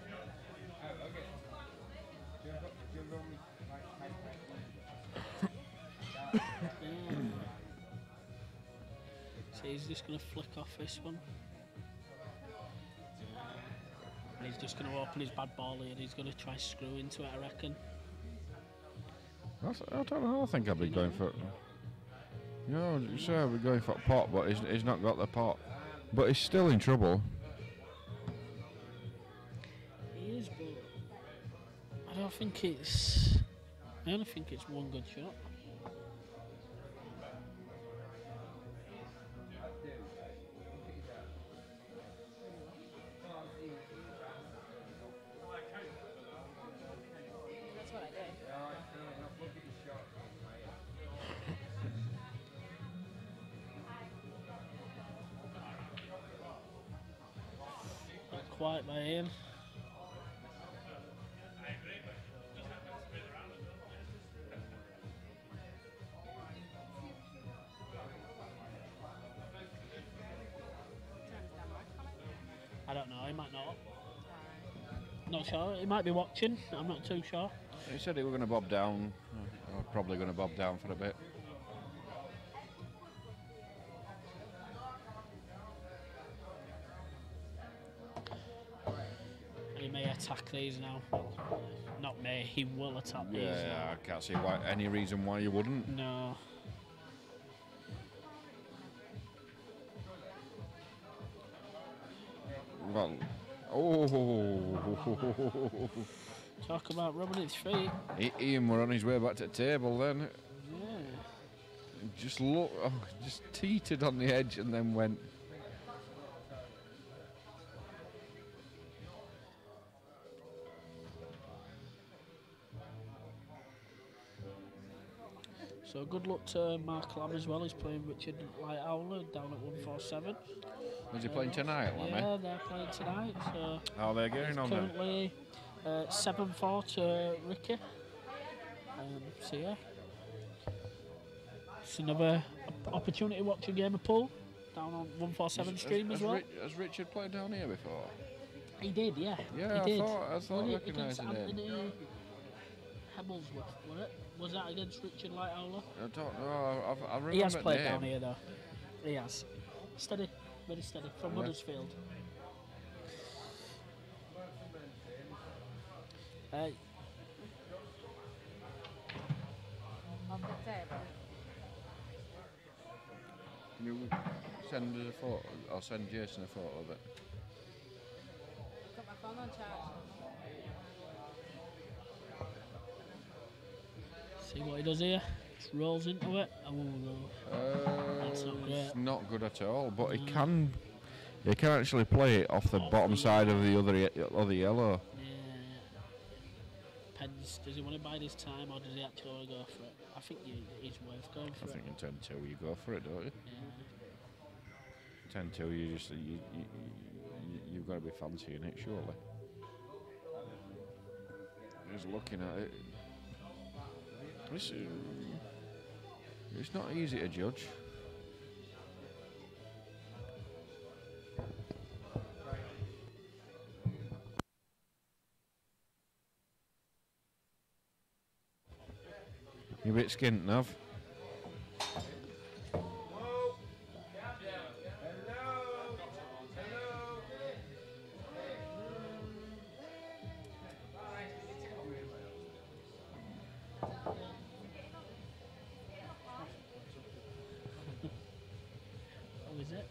So he's just going to flick off this one. And he's just going to open his bad ball here and he's going to try screw into it, I reckon. I don't know. I think I'll be going for. No, sure, I'll be going for a pot, but he's not got the pot. But he's still in trouble. He is, but I don't think it's. I only think it's one good shot. That's what I did. Not quite by Ian. I don't know, he might not. Not sure, he might be watching, I'm not too sure. He said he was going to bob down. Probably going to bob down for a bit. And he may attack these now. Not may, he will attack these now. Yeah, I can't see any reason why you wouldn't. No. Well, oh. Talk about rubbing its feet. Ian were on his way back to the table then. Yeah. Just just teetered on the edge and then went. So good luck to Mark Lamb as well. He's playing Richard Lighthowler down at 147. Was he playing tonight, Lammy? Yeah, they're playing tonight. So How they're getting on then? currently 7-4 to Ricky. So yeah, it's another opportunity to watch a game of pool down on 147 stream as well. Has Richard played down here before? He did, yeah. Yeah, he did. I thought I recognised against the name. Anthony Hemelsworth, was it? Was that against Richard Lighthowler? I don't know. I remember He has the played name. down here though. He has. Steady, very steady from Yeah. Huddersfield. On the table. Can you send us a photo? I'll send Jason a photo of it. Got my phone on charge. See what he does here? Just rolls into it and we'll go. That's not great. It's not good at all, but he can actually play it off the bottom side of the other yellow. Yeah. Depends, does he want to bide his time or does he actually want to go for it? I think he's worth going for I it. think in 10-2 you go for it, don't you? Yeah. 10-2 you've got to be fancying it, surely. Just looking at it. It's not easy to judge. You're a bit skint, Nav. Oh, is it?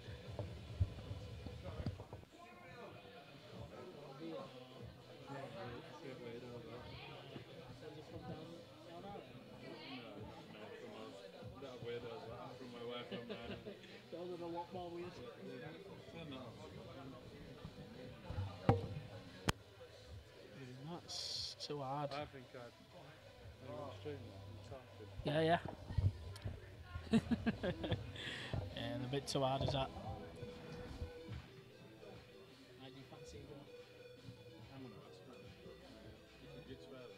too hard. I think I'd. Stream talking. Yeah, yeah. Yeah, they're a bit too hard as that. How do you fancy it? I'm gonna ask her. You'd swear that.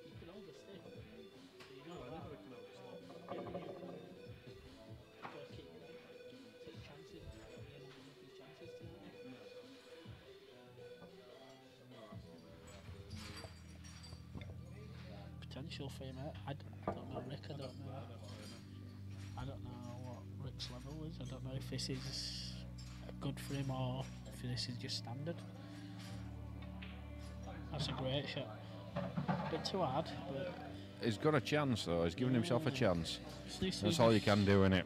You can hold the stick. No, I know we can always stop. Take chances. Chances to potential for him. I don't know Rick. I don't know. I don't know what Rick's level is. I don't know if this is good for him or if this is just standard. That's a great shot. Bit too hard, but He's got a chance though. He's given himself a chance. this That's is- all you can do, innit?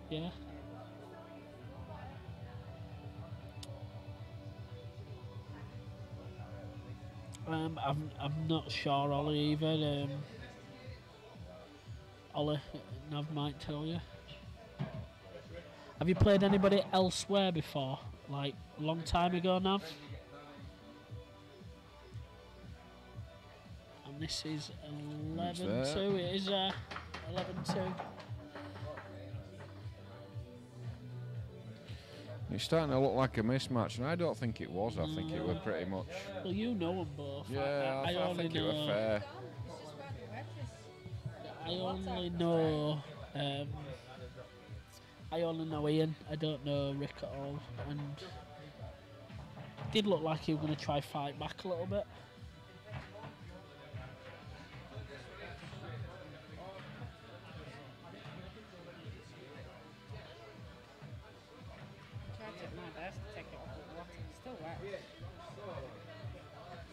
Yeah. I'm not sure, Ollie, either. Ollie, Nav might tell you. Have you played anybody elsewhere before? Like, a long time ago, Nav? And this is 11-2. It is 11-2. It's starting to look like a mismatch, and I don't think it was. I think it was pretty much. Well, you know them both. Yeah, I only think it know, was fair. I only know. I only know Ian. I don't know Rick at all. And it did look like he was going to try fight back a little bit. Tried to my best to take it off with water. It's still wet.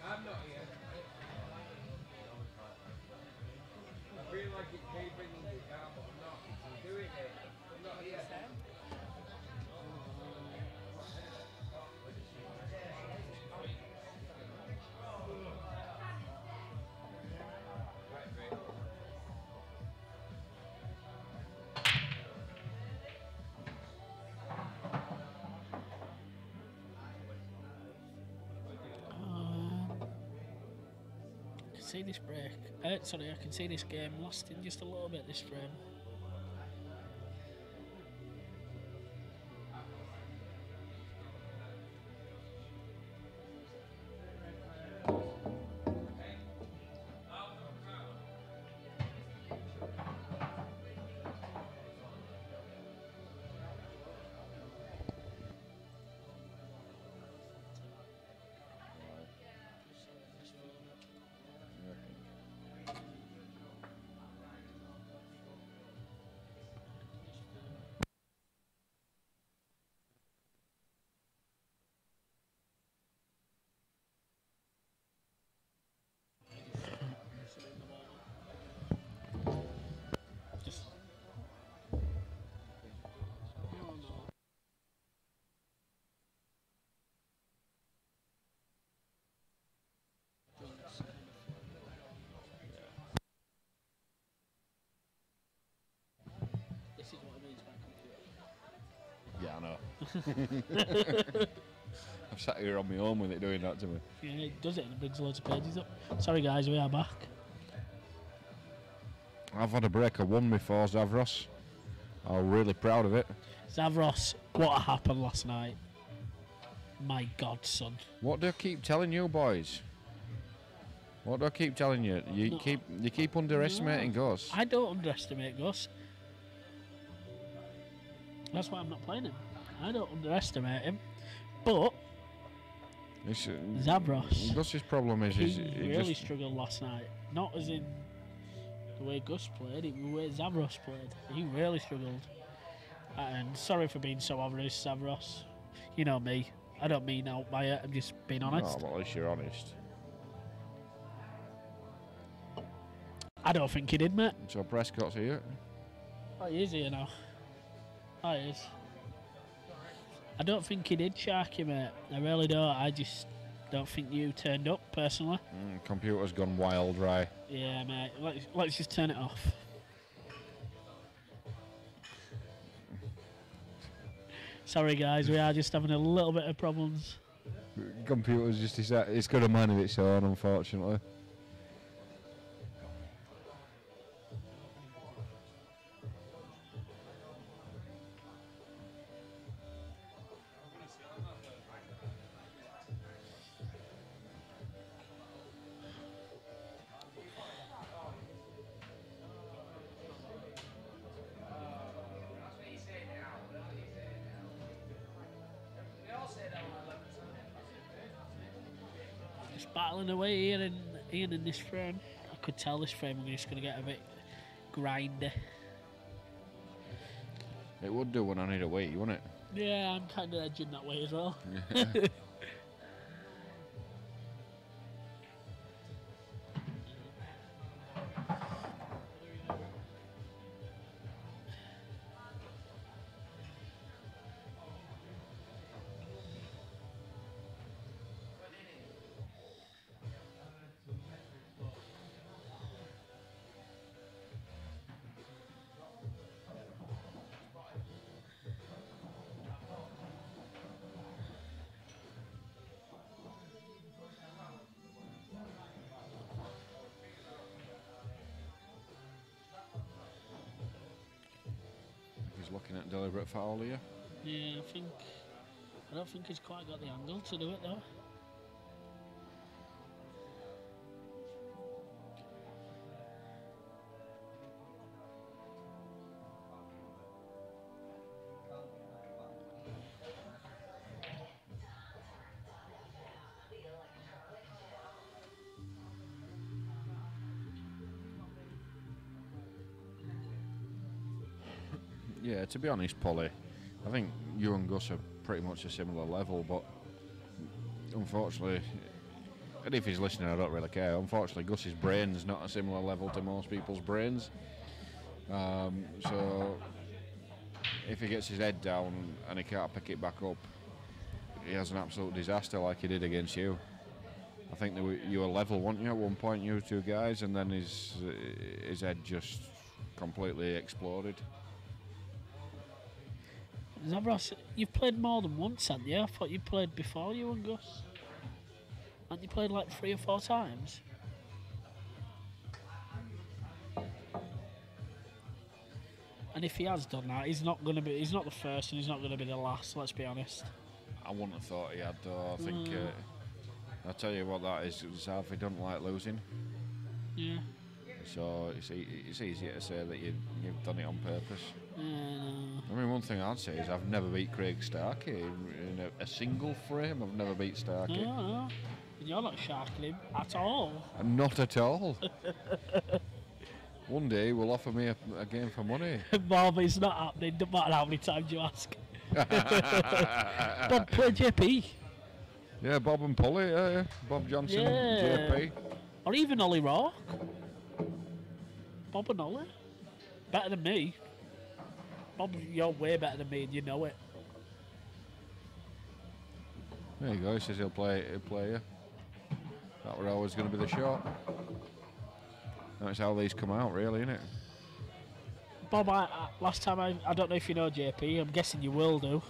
I'm not here. I feel like it's me bringing it down, but I'm not. I'm doing it. I'm not here. I can see this break. Sorry, I can see this game lasting just a little bit. This frame. Just. This is what it means by computer. Yeah, I know. I'm sat here on my own with it doing that to me. Yeah, it does it and it brings loads of pages up. Sorry guys, we are back. I've had a break of one before Zavros. I'm really proud of it. Zavros, what happened last night? My God, son. What do I keep telling you, boys? What do I keep telling you? You No. keep underestimating Gus. I don't underestimate Gus. That's why I'm not playing him. I don't underestimate him. But It's, Zavros, Gus's problem is he he really just struggled last night. Not as in the way Gus played, it was the way Zavros played. He really struggled. And sorry for being so obvious, Zavros. You know me. I don't mean out by it. I'm just being honest. No, well, at least you're honest. I don't think he did, mate. So Prescott's here. Oh, he is here now. Oh, he is. I don't think he did, Sharky, mate. I really don't. I just don't think you turned up, personally. Computer's gone wild, right? Yeah, mate. Let's just turn it off. Sorry, guys, we are just having a little bit of problems. Computer's just it's got a mind of its own, unfortunately. Just battling away here in Ian in this frame. I could tell this frame was just going to get a bit grindy. It would do when I need a wee, wouldn't it? Yeah, I'm kind of edging that way as well. He's looking at deliberate foul here. Yeah, I don't think he's quite got the angle to do it though. Yeah, to be honest, Polly, I think you and Gus are pretty much a similar level, but unfortunately, and if he's listening, I don't really care. Unfortunately, Gus's brain's not a similar level to most people's brains. So if he gets his head down and he can't pick it back up, he has an absolute disaster like he did against you. I think you were level, weren't you, at one point, you two guys, and then his head just completely exploded. Zavros, you've played more than once, haven't you? I thought you played before you and Gus. Haven't you played like 3 or 4 times? And if he has done that, he's not the first and he's not gonna be the last, let's be honest. I wouldn't have thought he had though. I think I'll tell you what that is, Zav, he doesn't like losing. Yeah. So it's easier to say that you've done it on purpose. No. I mean, one thing I'd say is I've never beat Craig Starkey in a single frame. I've never beat Starkey. No. You're not sharking him at all. Not at all. One day we'll offer me a game for money. Bob, it's not happening. No matter how many times you ask. Bob, play JP. Yeah, Bob and Polly. Yeah. Bob Johnson, Yeah. JP. Or even Ollie Rourke. Bob and Ollie. Better than me. Bob, you're way better than me and you know it. There you go. He says he'll play you. That were always going to be the shot. That's how these come out, really, isn't it? Bob, last time I don't know if you know JP. I'm guessing you will do.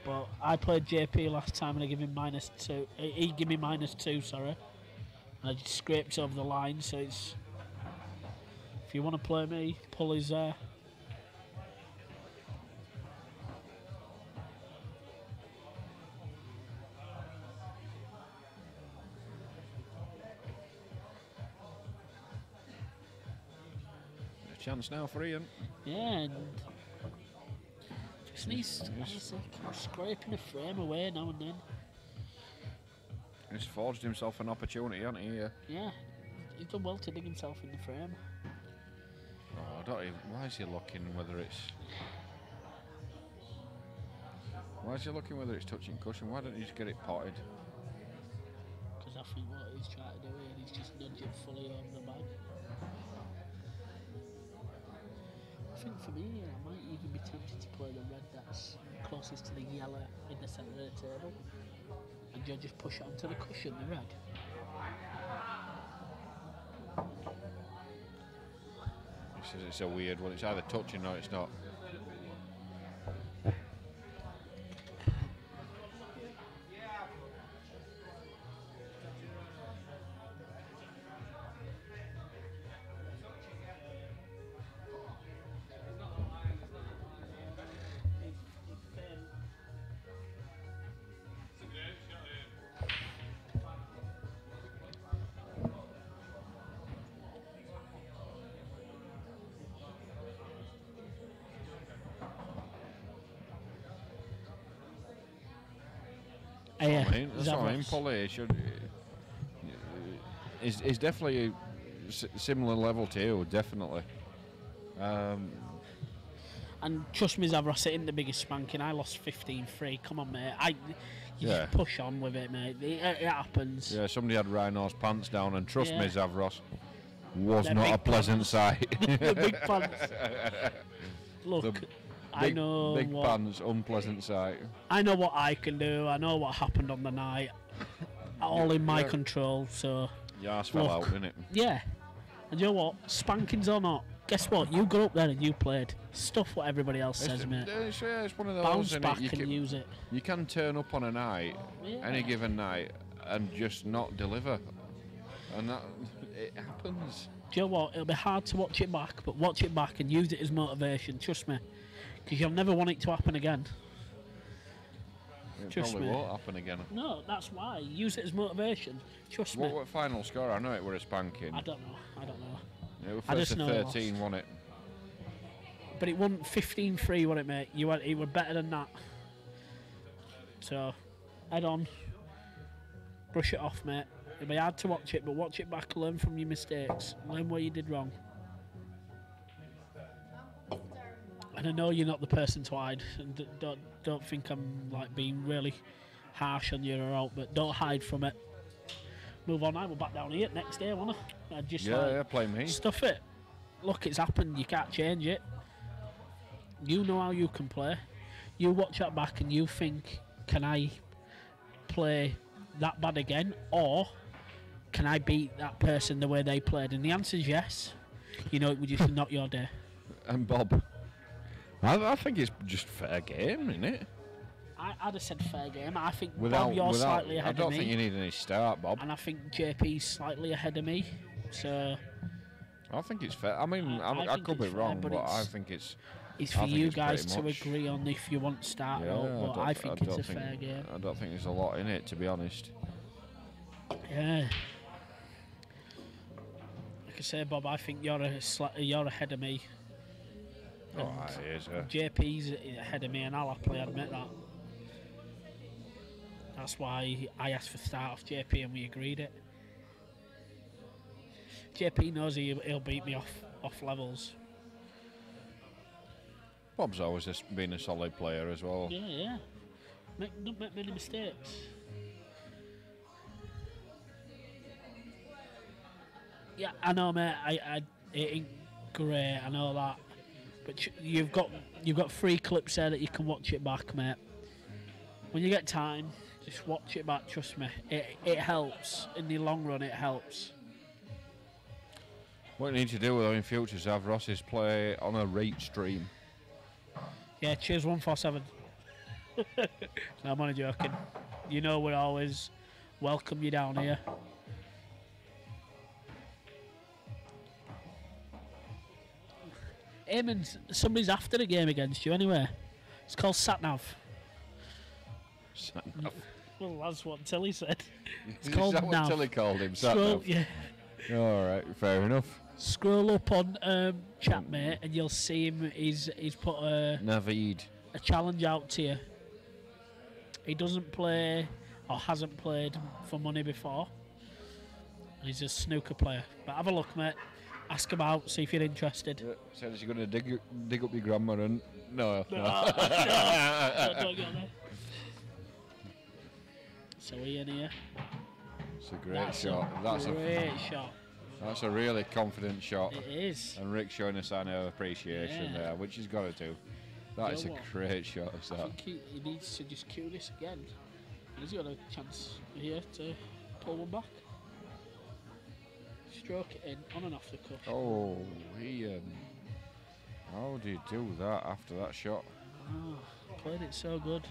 But I played JP last time and I gave him -2. He gave me -2, sorry. And I just scraped over the line, so it's... If you want to play me, pull his there. Chance now for Ian. Yeah, and just needs to keep scraping the frame away now and then. He's forged himself an opportunity, hasn't he? Yeah, he's done well to dig himself in the frame. Oh, I don't even, why is he looking whether it's... Why is he looking whether it's touching cushion? Why don't you just get it potted? Because I think what he's trying to do here, he's just nudging fully over the bag. I think for me, I might even be tempted to play the red that's closest to the yellow in the centre of the table. And you'll just push it onto the cushion, the red. It's a weird one. It's either touching or it's not. That's what I mean. Polly is definitely a similar level to you, definitely. And trust me, Zavros, it ain't the biggest spanking. I lost 15-3. Come on, mate. You Yeah. just push on with it, mate. It happens. Yeah, somebody had Rhino's pants down, and trust Yeah. me, Zavros, was They're not big a pleasant pants. sight. The big pants. Look, I Big, know big what pants, unpleasant sight. I know what I can do. I know what happened on the night. All in my Yeah. control. So Your ass fell Look. out, didn't it? yeah. And you know what? Spankings or not, guess what? You got up there and you played. Stuff what everybody else says, mate. It's one of those. Bounce innit? back You and can, use it. you can turn up on a night, Yeah. any given night, and just not deliver, and that it happens. Do you know what? It'll be hard to watch it back, but watch it back and use it as motivation. Trust me, because you'll never want it to happen again. It Trust probably me. won't happen again. No, that's why. Use it as motivation. Trust What, me. what final score? I know it were a spanking. I don't know. It was I first just to know it 13, wasn't it? But it wasn't 15-3, was it, mate? It were better than that. So, head on. Brush it off, mate. It'll be hard to watch it, but watch it back. Learn from your mistakes. Learn where you did wrong. And I know you're not the person to hide. And don't think I'm like being really harsh on you or out, but don't hide from it. Move on. I will back down here next day, won't I? Just Yeah, play me. stuff it. Look, it's happened. You can't change it. You know how you can play. You watch that back and you think, can I play that bad again, or can I beat that person the way they played? And the answer is yes. You know, it was just not your day. And Bob, I think it's just fair game, isn't it? I'd have said fair game. I think Bob, you're slightly ahead I don't of think me, you need any start, Bob. and I think JP's slightly ahead of me. So I think it's fair. I mean, I I think could be it's fair, wrong, but but I it's- think it's. it's I for think you it's guys pretty to much- agree on if you want to start Yeah, out. But I think it's a don't fair game. I don't think there's a lot in it, to be honest. Yeah. Like I say, Bob, I think you're ahead of me. Oh, And it is. JP's ahead of me, and I'll happily admit that. That's why I asked for start off JP, and we agreed it. JP knows he'll beat me off levels. Bob's always just been a solid player as well. Yeah. Don't make many mistakes. Yeah, I know, mate. It ain't great. I know that, but you've got 3 clips there that you can watch it back, mate. When you get time, just watch it back. Trust me, it helps in the long run. It helps. What you need to do in future, Zavros, is play on a rate stream. Yeah, cheers 147. No, I'm only joking. You know we're always welcome you down here. Eamon, somebody's after the game against you anyway. It's called Satnav. Well, that's what Tilly said. It's Is called that what Nav. Tilly called him? Scroll, Satnav? yeah. All right, fair enough. Scroll up on chat, mate, and you'll see him. He's put a Naveed. challenge out to you. He doesn't play or hasn't played for money before. He's a snooker player. But have a look, mate. Ask him out, see if you're interested. Said he's going to dig up your grandma and no. Don't go there. So Ian here. It's a great That's shot. a great shot. That's a really confident shot. It is. And Rick showing a sign of appreciation Yeah. there, which he's got to do. That is You a know what? great shot. Is I that? think he needs to just cue this again. He's got a chance here to pull one back. Stroke it in, on and off the cuff. Oh, Ian. How do you do that after that shot? Oh, played it so good.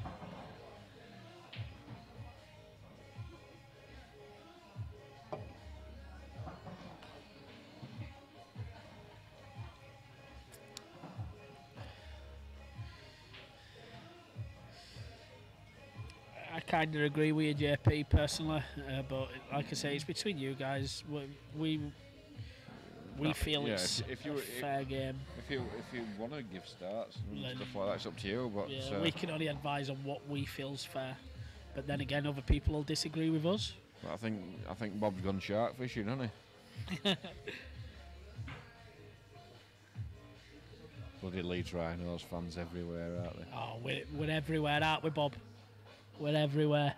I kind of agree with you, JP, personally, but like I say, it's between you guys. We feel yeah, it's if a you- fair game. If you want to give starts and Then- stuff like that, it's up to you. But Yeah, we can only advise on what we feel's fair. But then again, other people will disagree with us. But I think Bob's gone shark fishing, hasn't he? Bloody Leeds Rhinos fans everywhere, aren't they? Oh, we're everywhere, aren't we, Bob? We're everywhere.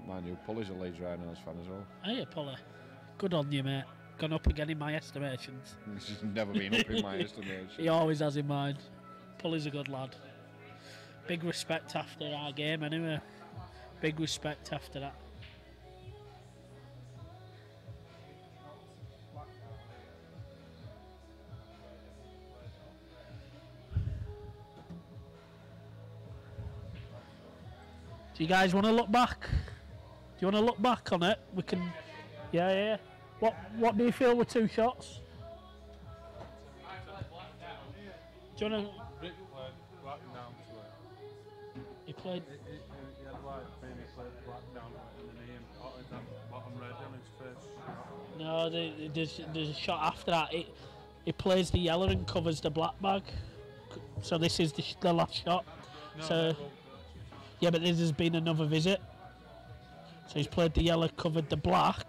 Mind you, Pully's a Leeds Rhinos fan as well. Hey, Polly. Good on you, mate. Gone up again in my estimations. He's never been up in my estimation. He always has in mind. Polly's a good lad. Big respect after our game, anyway. Big respect after that. Do you guys want to look back? Do you want to look back on it? We can. Yeah. What do you feel with 2 shots? Do you want to? Rick played black down to it. He played. He had white fin, he played black down to it, and then Ian potted that bottom red on his first shot. No, there's a shot after that. He plays the yellow and covers the black bag. So this is the last shot. No, So no, yeah, but there's been another visit. So he's played the yellow, covered the black.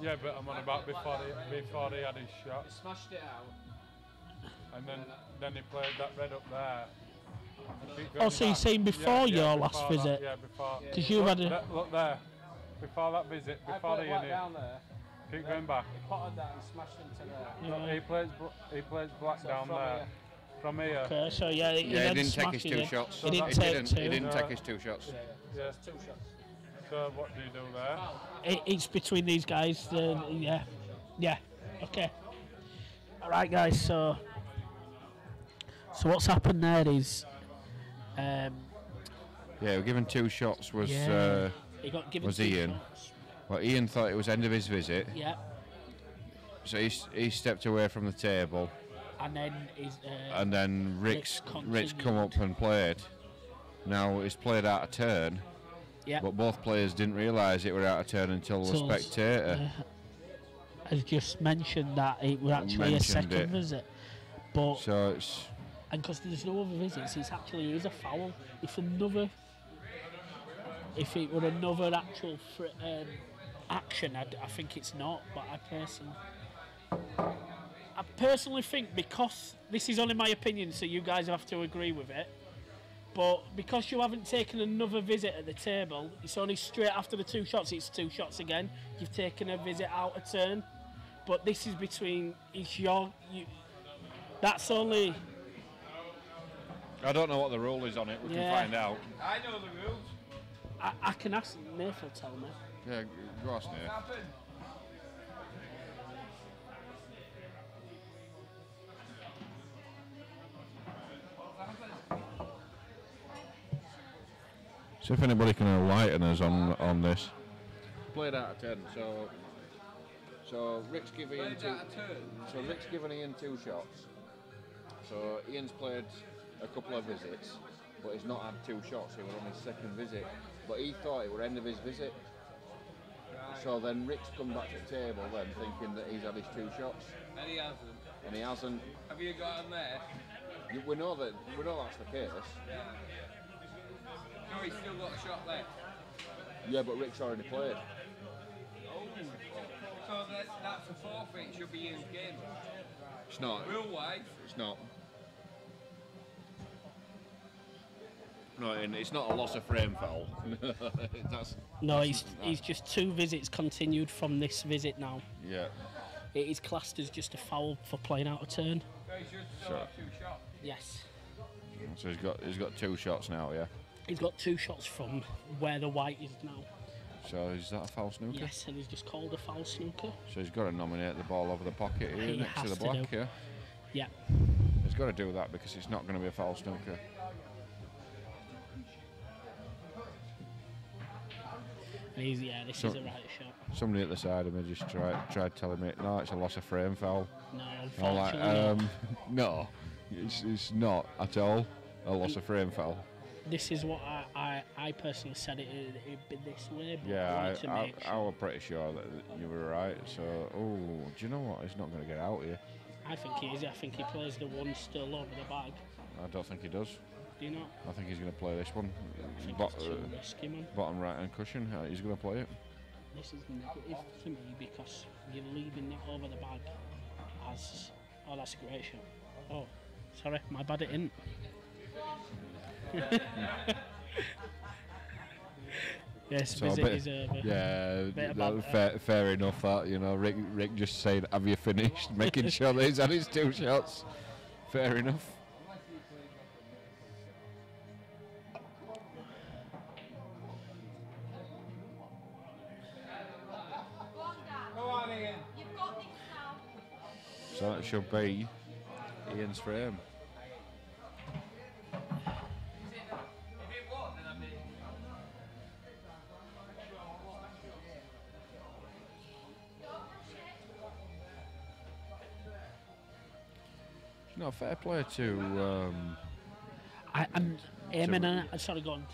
yeah, but I'm on about before he had his shot, Smashed it out. and then he played that red up there. Keep Oh, going so you're back. saying before your before last that, visit? Yeah, before. Because you had a. Look there. Before that visit, I before put the black unit. down there. Keep going back. He potted that and smashed into there. No, he plays black So down from there. here. From here. Okay, so yeah, Yeah, he then didn't take smashed his it. 2 shots. He didn't He take didn't, 2. he didn't take his 2 shots. Yeah. 2 shots. So what do you do there? It's between these guys. Yeah. Okay. All right, guys. So what's happened there is, Yeah, we're given 2 shots was he got given was 2 Ian. shots. well, Ian thought it was end of his visit, Yeah, so he stepped away from the table, and then he's. and then Rick's come up and played. Now he's played out of turn, yeah. but both players didn't realise it were out of turn until the So, spectator. Has just mentioned that it was actually a Mentioned second it. visit, but So it's and because there's no other visits, it's actually is a foul. If it were another actual action, I think it's not. But I personally think, because this is only my opinion, so you guys have to agree with it. But because you haven't taken another visit at the table, it's only straight after the 2 shots. It's 2 shots again. You've taken a visit out of turn, but this is between. That's only. I don't know what the rule is on it. We Yeah. can find out. I know the rules. I can ask Nath will tell me. Yeah, go on, Snake. What happened? So if anybody can enlighten us on this. Played out of 10, so Rick's giving Ian Played out of turn. So Rick's given Ian 2 shots. So Ian's played a couple of visits, but he's not had 2 shots. He was on his 2nd visit, but he thought it were end of his visit. Right. So then Rick's come back to the table then thinking that he's had his 2 shots, And he hasn't. and he hasn't. Have you got him there? We know that's the case. Yeah. No, he's still got a shot left. Yeah, but Rick's already played. Oh. So that's a forfeit. Should be Ian's game. It's not. Rule-wise. It's not. No, and it's not a loss of frame foul. No, he's just 2 visits continued from this visit now. Yeah. It is classed as just a foul for playing out of turn. No, he's just still Sure. got 2 shots. Yes. So he's got 2 shots now, yeah. He's got 2 shots from where the white is now. So is that a foul snooker? Yes, and he's just called a foul snooker. So he's got to nominate the ball over the pocket here He next to has the to black, do. yeah? Yeah. He's got to do that because it's not going to be a foul snooker. And this So- is a right shot. Somebody at the side of me just tried telling me, no, it's a loss of frame foul. No, I'm like, unfortunately. no, it's not at all a loss of frame foul. This is what I personally said it'd be this way, but I Yeah, wanted to make I sure. was pretty sure that you were right. So, do you know what? He's not going to get out here. I think he is. I think he plays the one still over the bag. I don't think he does. Do you not? I think he's going to play this one. I think it's too risky, man. Bottom right hand cushion. He's going to play it. This is negative to me because you're leaving it over the bag as... Oh, that's a great shot. Oh, sorry, my bad, it isn't. Yes, so visit is over. Yeah, fair enough. That, you know, Rick just saying, "Have you finished?" Making sure that he's had his 2 shots. Fair enough. Go on, Ian. So that should be Ian's frame. No, fair play to. I'm aiming at it. Sorry, go on.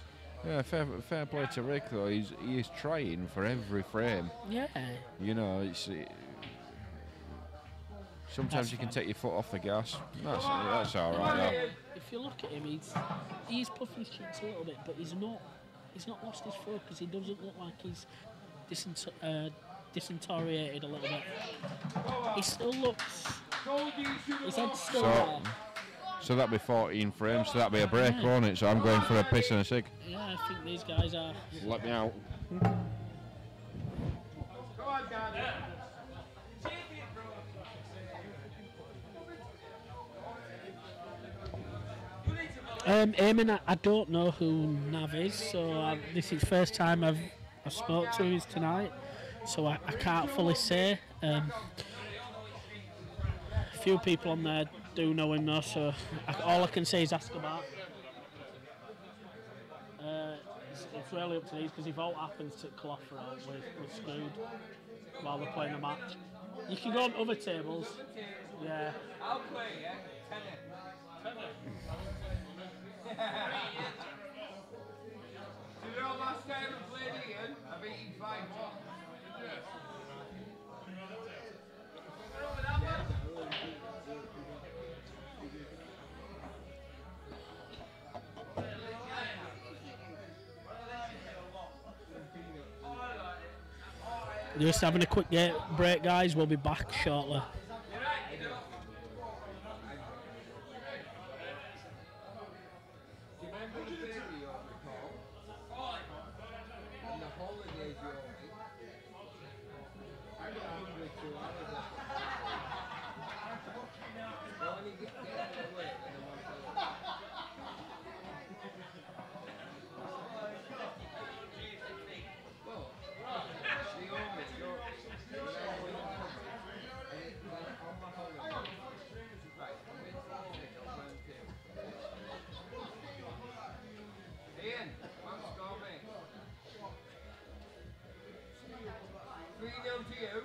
Yeah, fair play to Rick though. He is trying for every frame. Yeah. You know, it's. Sometimes That's you can fine. take your foot off the gas. That's all right. If you look at him, he's puffing his cheeks a little bit, but he's not lost his focus. He doesn't look like he's disorientated a little bit. He still looks. His head's still there. So that'd be 14 frames. So that'd be a break, won't it? So I'm going for a piss and a cig. Yeah, I think these guys are. Let me out. Go on, Gary. Eamon, I don't know who Nav is, so this is the first time I've spoke to him is tonight, so I can't fully say. A few people on there do know him though, so all I can say is ask about. It's really up to these, because if all happens to Clough out, we're screwed while they're playing a match. You can go on other tables. Yeah. I'll play, yeah? Tenner. Do you know last time I played Ian, I beat him 5-1. Just having a quick break, guys. We'll be back shortly. Ian, what's score, mate? 3-0 to you.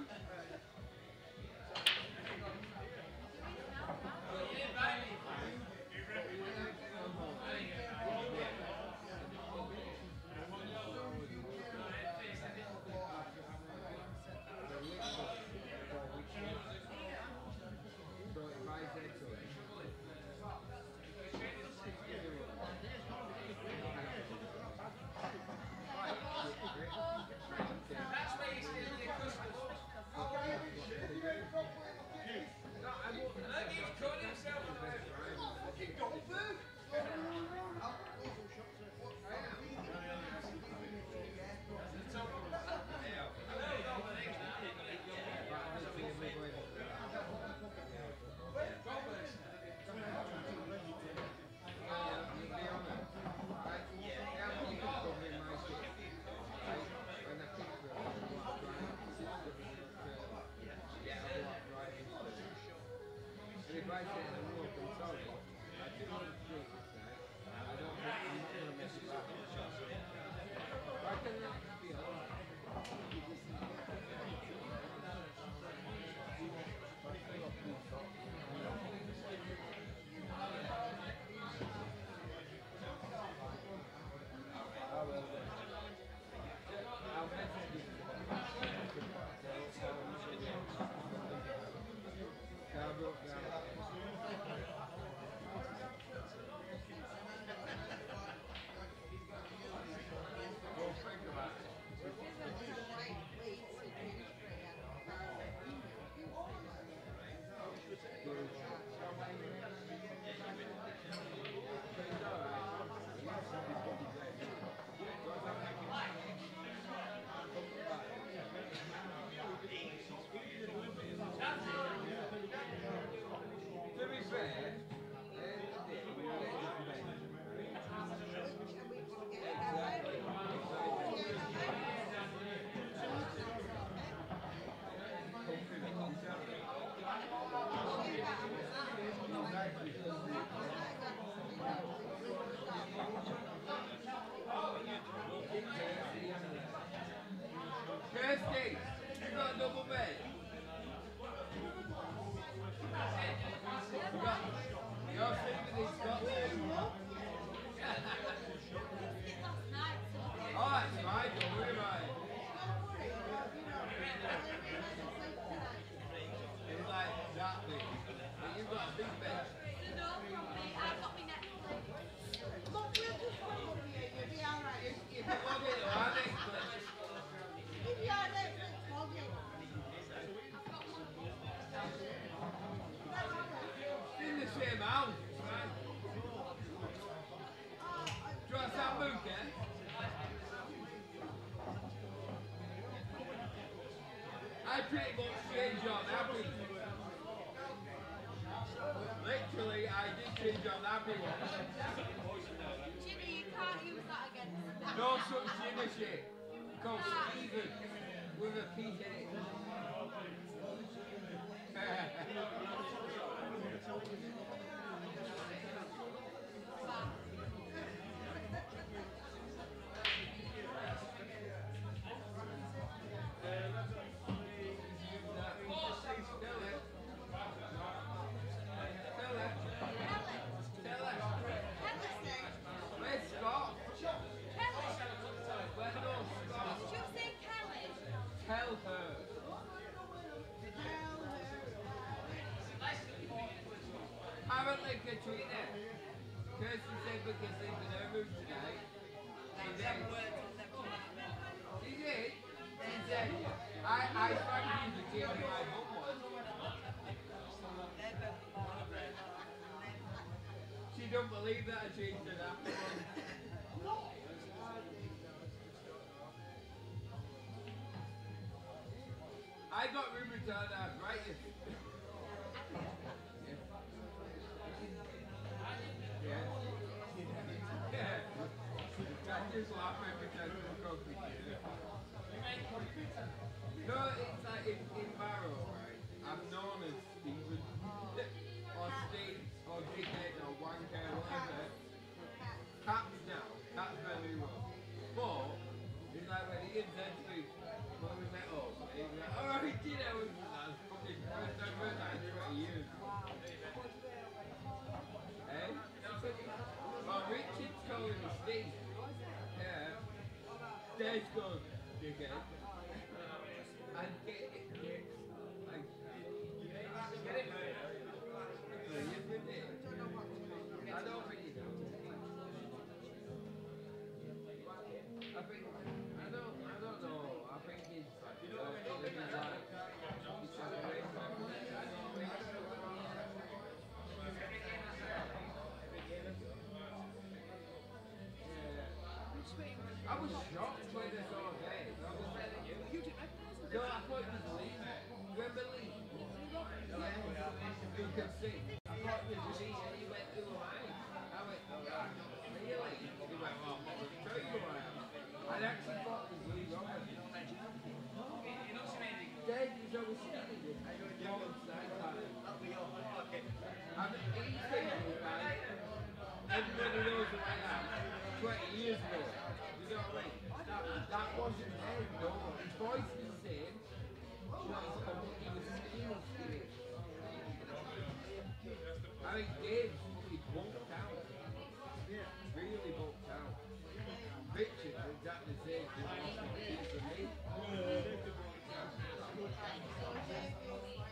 I pretty much changed on nappy. Literally, I did change on nappy. Jimmy, you can't use that against them. No such Jimmy shit. Called Steven with a P in it. Apparently, Katrina, Kirsty said because they've been her room tonight. She did. She said, I found you the team my mum was. She don't believe that I changed it afterwards. I got rheumatoid arthritis. I just laugh every time I go to No, it's like in Barrow, right? I'm known as Stephen, or Steve, or Dickhead, or Wanker, whatever. Cat's now, Cat's very well. But, it's like when Ian said to me, when we met up, he's like, alright, you know, that's fucking first time in 20 years. Eh? Well, Richard's calling me Steve. Yeah. There's good, dickhead. And get it. Like, get it? Yes, we did. I don't think you do. I don't know. I think it's like, it's like I was shocked when I saw Dave. I was like, no, I thought it was Lee. Wembley. You can see. I thought it was Lee and he went, who am I? I went, oh, really? He went, well, I'm not going to tell you who I am. I actually thought it was Lee Roberts. Dave is always standing with me. Everybody knows who I am 20 years ago. You know what I mean? That wasn't Dave, no. His voice is the same. He was skinny. I think Dave's fully bulked out. Really bulked out. Richard's exactly the same. He's for me.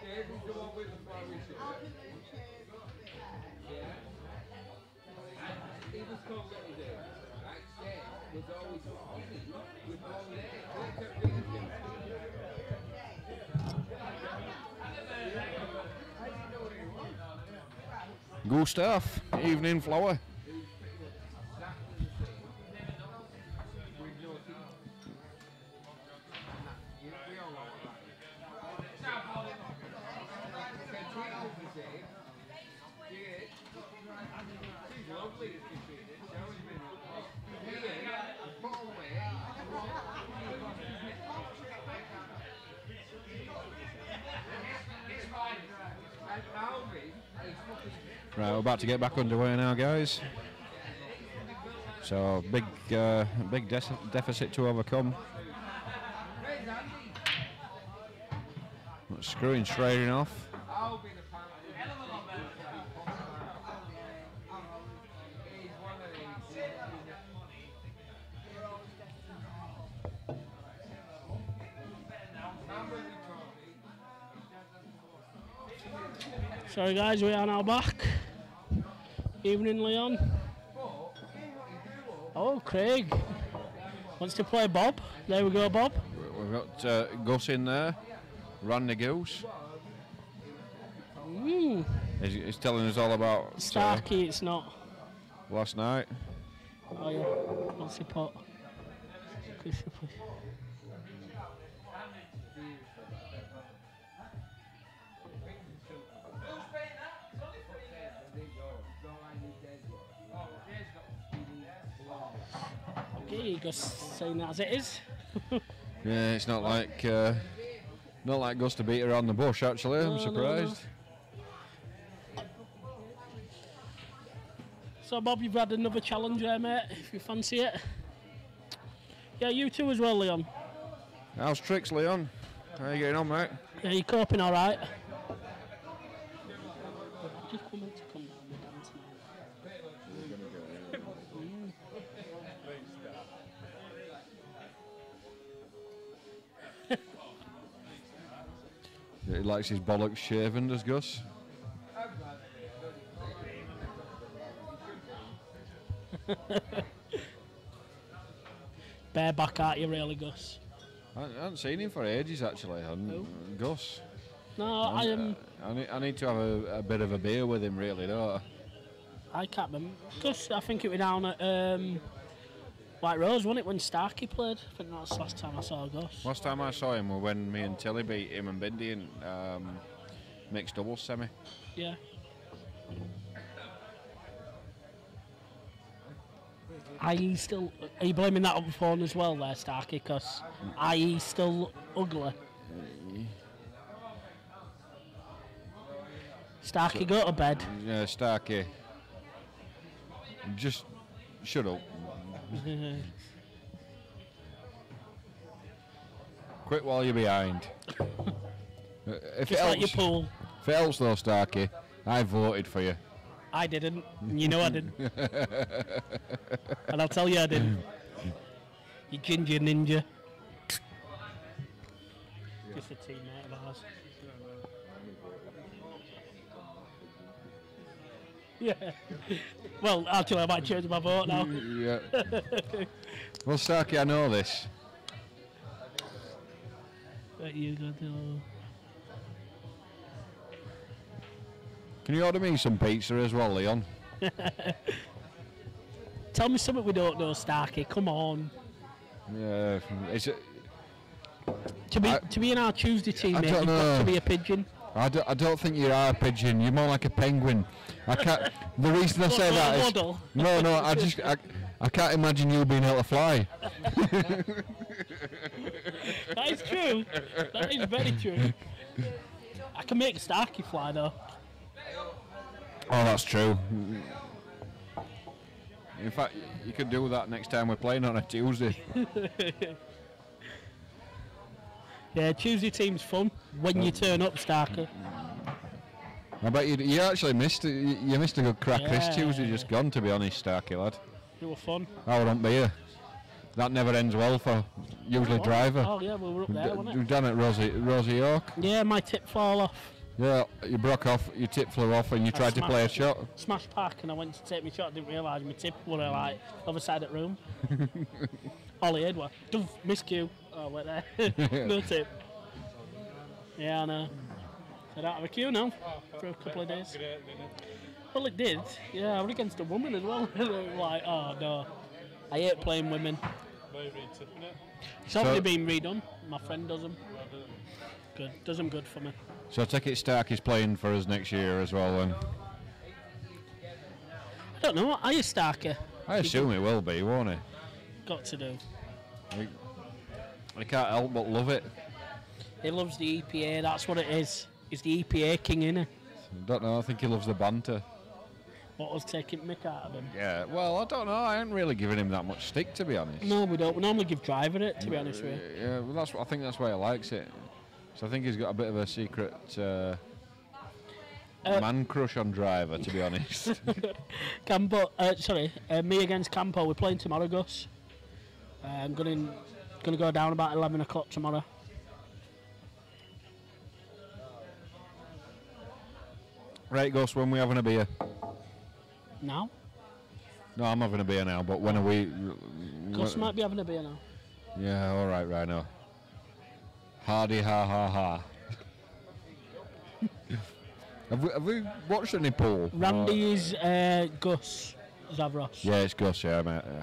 Dave is the one with the flowery shirt. Yeah. He was called Little Dave. Like Dave was always skinny with long legs. Look at Richard. Good stuff. Evening flower. Right, we're about to get back underway now, guys. So big deficit to overcome. Screwing straight off. Sorry guys, we are now back. Evening, Leon. Oh, Craig wants to play Bob. There we go, Bob. We've got Gus in there, Randy Goose. He's telling us all about Starkey, it's not. Last night. Oh yeah, what's he put? Okay, you just saying that as it is. Yeah, it's not like Gus to beat around the bush. Actually, I'm surprised. No. So Bob, you've had another challenge there, mate, if you fancy it. Yeah, you too as well, Leon. How's tricks, Leon? How are you getting on, mate? Yeah, you coping all right? Just come in to come down the dance He likes his bollocks shaven, does Gus? Bareback, aren't you, really, Gus? I haven't seen him for ages, actually. Gus. No, I am. I need to have a bit of a beer with him, really, don't I can't remember. Gus, I think it was down at White Rose, wasn't it, when Starkey played? I think that was the last time I saw Gus. Last time I saw him was when me and Tilly beat him and Bindi in mixed doubles semi. Yeah. Are you blaming that on the phone as well there, Starkey? Because are you still ugly? Starkey, go to bed. Yeah, Starkey. Just shut up. Quit while you're behind. If Just like your pool. If it helps though, Starkey, I voted for you. I didn't. You know I didn't. And I'll tell you I didn't. You ginger ninja. Just a teammate of ours. Yeah. Well, actually, I might change my vote now. Yeah. Well, Starkey, I know this. But you got to. Can you order me some pizza as well, Leon? Tell me something we don't know, Starkey. Come on. Yeah. To be in our Tuesday team, mate, you've got to be a pigeon. I don't think you are a pigeon. You're more like a penguin. I can't. The reason I say that is no. I can't imagine you being able to fly. That is true. That is very true. I can make Starkey fly though. Oh, that's true. In fact, you could do that next time we're playing on a Tuesday. Yeah, Tuesday team's fun when you turn up, Starkey. I bet you actually missed it. You missed a good crack this Tuesday just gone, to be honest, Starkey lad. You were fun. I wouldn't be here. That never ends well for usually driver. Oh yeah, we were up there, wasn't it? Down at Rosie York. Yeah, my tip fall off. Yeah, you broke off, your tip flew off and you tried to play a shot. Smash pack and I went to take my shot, didn't realise my tip was like other side of the room. All he had was, miscue. Oh, wait there. No tip. Yeah, I know. So I don't have a queue now for a couple of days. Well, it did. Yeah, I was against a woman as well. Like, oh no. I hate playing women. It's already been redone. My friend does them. Good. Does them good for me. So I take it Starkey's playing for us next year as well then? I don't know. Are you Starkey? I assume it will be, won't it? Got to do. I can't help but love it. He loves the EPA, that's what it is. He's the EPA king, innit? I don't know, I think he loves the banter. What was taking mick out of him? Yeah, well, I don't know, I ain't really giving him that much stick, to be honest. No, we don't. We normally give Driver it, to be honest with you. Yeah, well, I think that's why he likes it. So I think he's got a bit of a secret man crush on Driver, to be honest. Me against Campo. We're playing tomorrow, Gus. I'm gonna go down about 11 o'clock tomorrow. Right, Gus, when we having a beer? Now? No, I'm having a beer now, but when are we... Gus might be having a beer now. Yeah, all right, Rhino. Hardy, ha, ha, ha. have we watched any pool? Randy is Gus Zavros. Yeah, it's Gus, yeah, mate, yeah.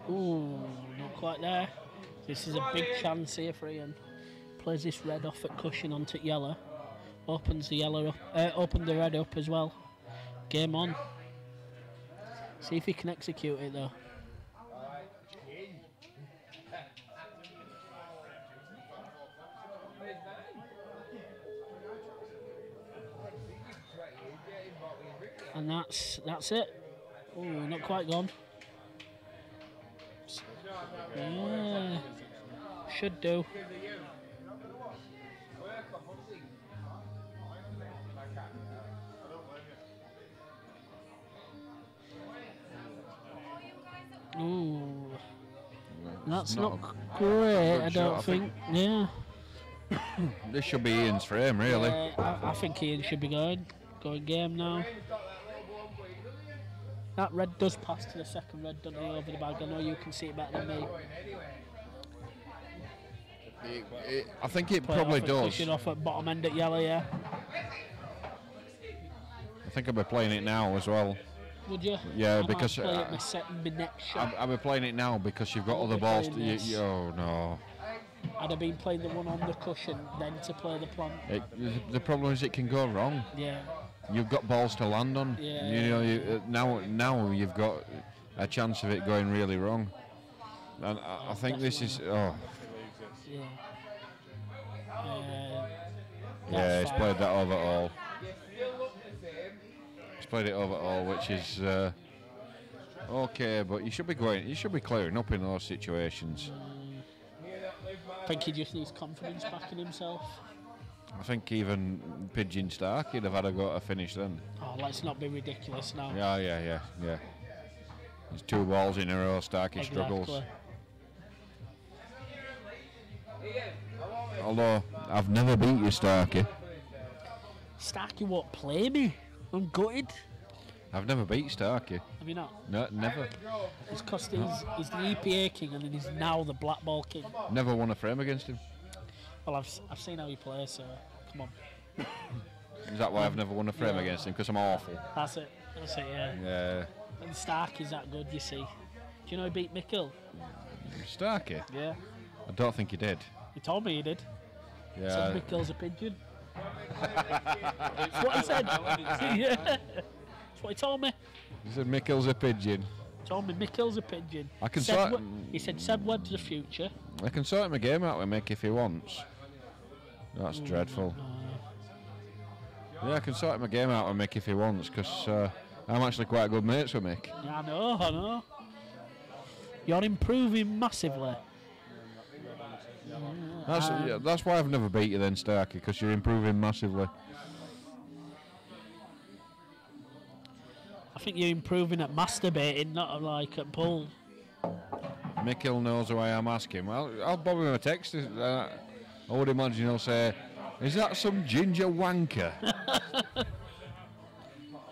Ooh, not quite there. This is a big chance here for Ian. Plays this red off at cushion onto yellow. Opens the yellow up, opened the red up as well. Game on. See if he can execute it though. And that's it. Ooh, not quite gone. Yeah, should do. Ooh, that's not great. I don't think. Yeah. This should be Ian's frame, really. I think Ian should be going game now. That red does pass to the second red, doesn't he, over the bag? I know you can see it better than me. I think it Play probably off does. Pushing off at bottom end at yellow, yeah. I think I'll be playing it now as well. Would you? Yeah, I might because play it my next shot. I'll be playing it now because you've got won't other be balls. playing this. Oh no! I'd have been playing the one on the cushion, then to play the plant. The problem is it can go wrong. Yeah. You've got balls to land on. Yeah. You know, now you've got a chance of it going really wrong. And I think this is. Oh. Yeah. Yeah, he's played that over all. He's played it over all, which is okay, but you should be clearing up in those situations. I think he just needs confidence back in himself. I think even Pigeon Stark he'd have had a go at a finish then. Oh, let's not be ridiculous now. Yeah. There's 2 balls in a row, Starkey struggles. Although, I've never beat you, Starkey. Starkey won't play me. I'm gutted. I've never beat Starkey. Have you not? No, never. It's because he's the EPA king and then he's now the black ball king. Never won a frame against him. Well, I've seen how he plays, so come on. Is that why I've never won a frame against him? Because I'm awful. That's it, yeah. Yeah. And Starkey's that good, you see. Do you know he beat Mikkel? Starkey? Yeah. I don't think he did. He told me he did. Yeah. Said Mikkel's a pigeon. That's what he said. Yeah. That's what he told me. He said Mikkel's a pigeon. Told me Mikkel's a pigeon. I can He said Seb Webb's the future. I can sort him a game out with Mick if he wants. That's dreadful. Yeah, I can sort him a game out with Mick if he wants, because I'm actually quite good mates with Mick. Yeah, I know. You're improving massively. That's why I've never beat you then, Starkey, because you're improving massively. I think you're improving at masturbating, not like at pool. Mikkel knows who I am, ask him. I'll bob him a text. I would imagine he'll say, "Is that some ginger wanker?"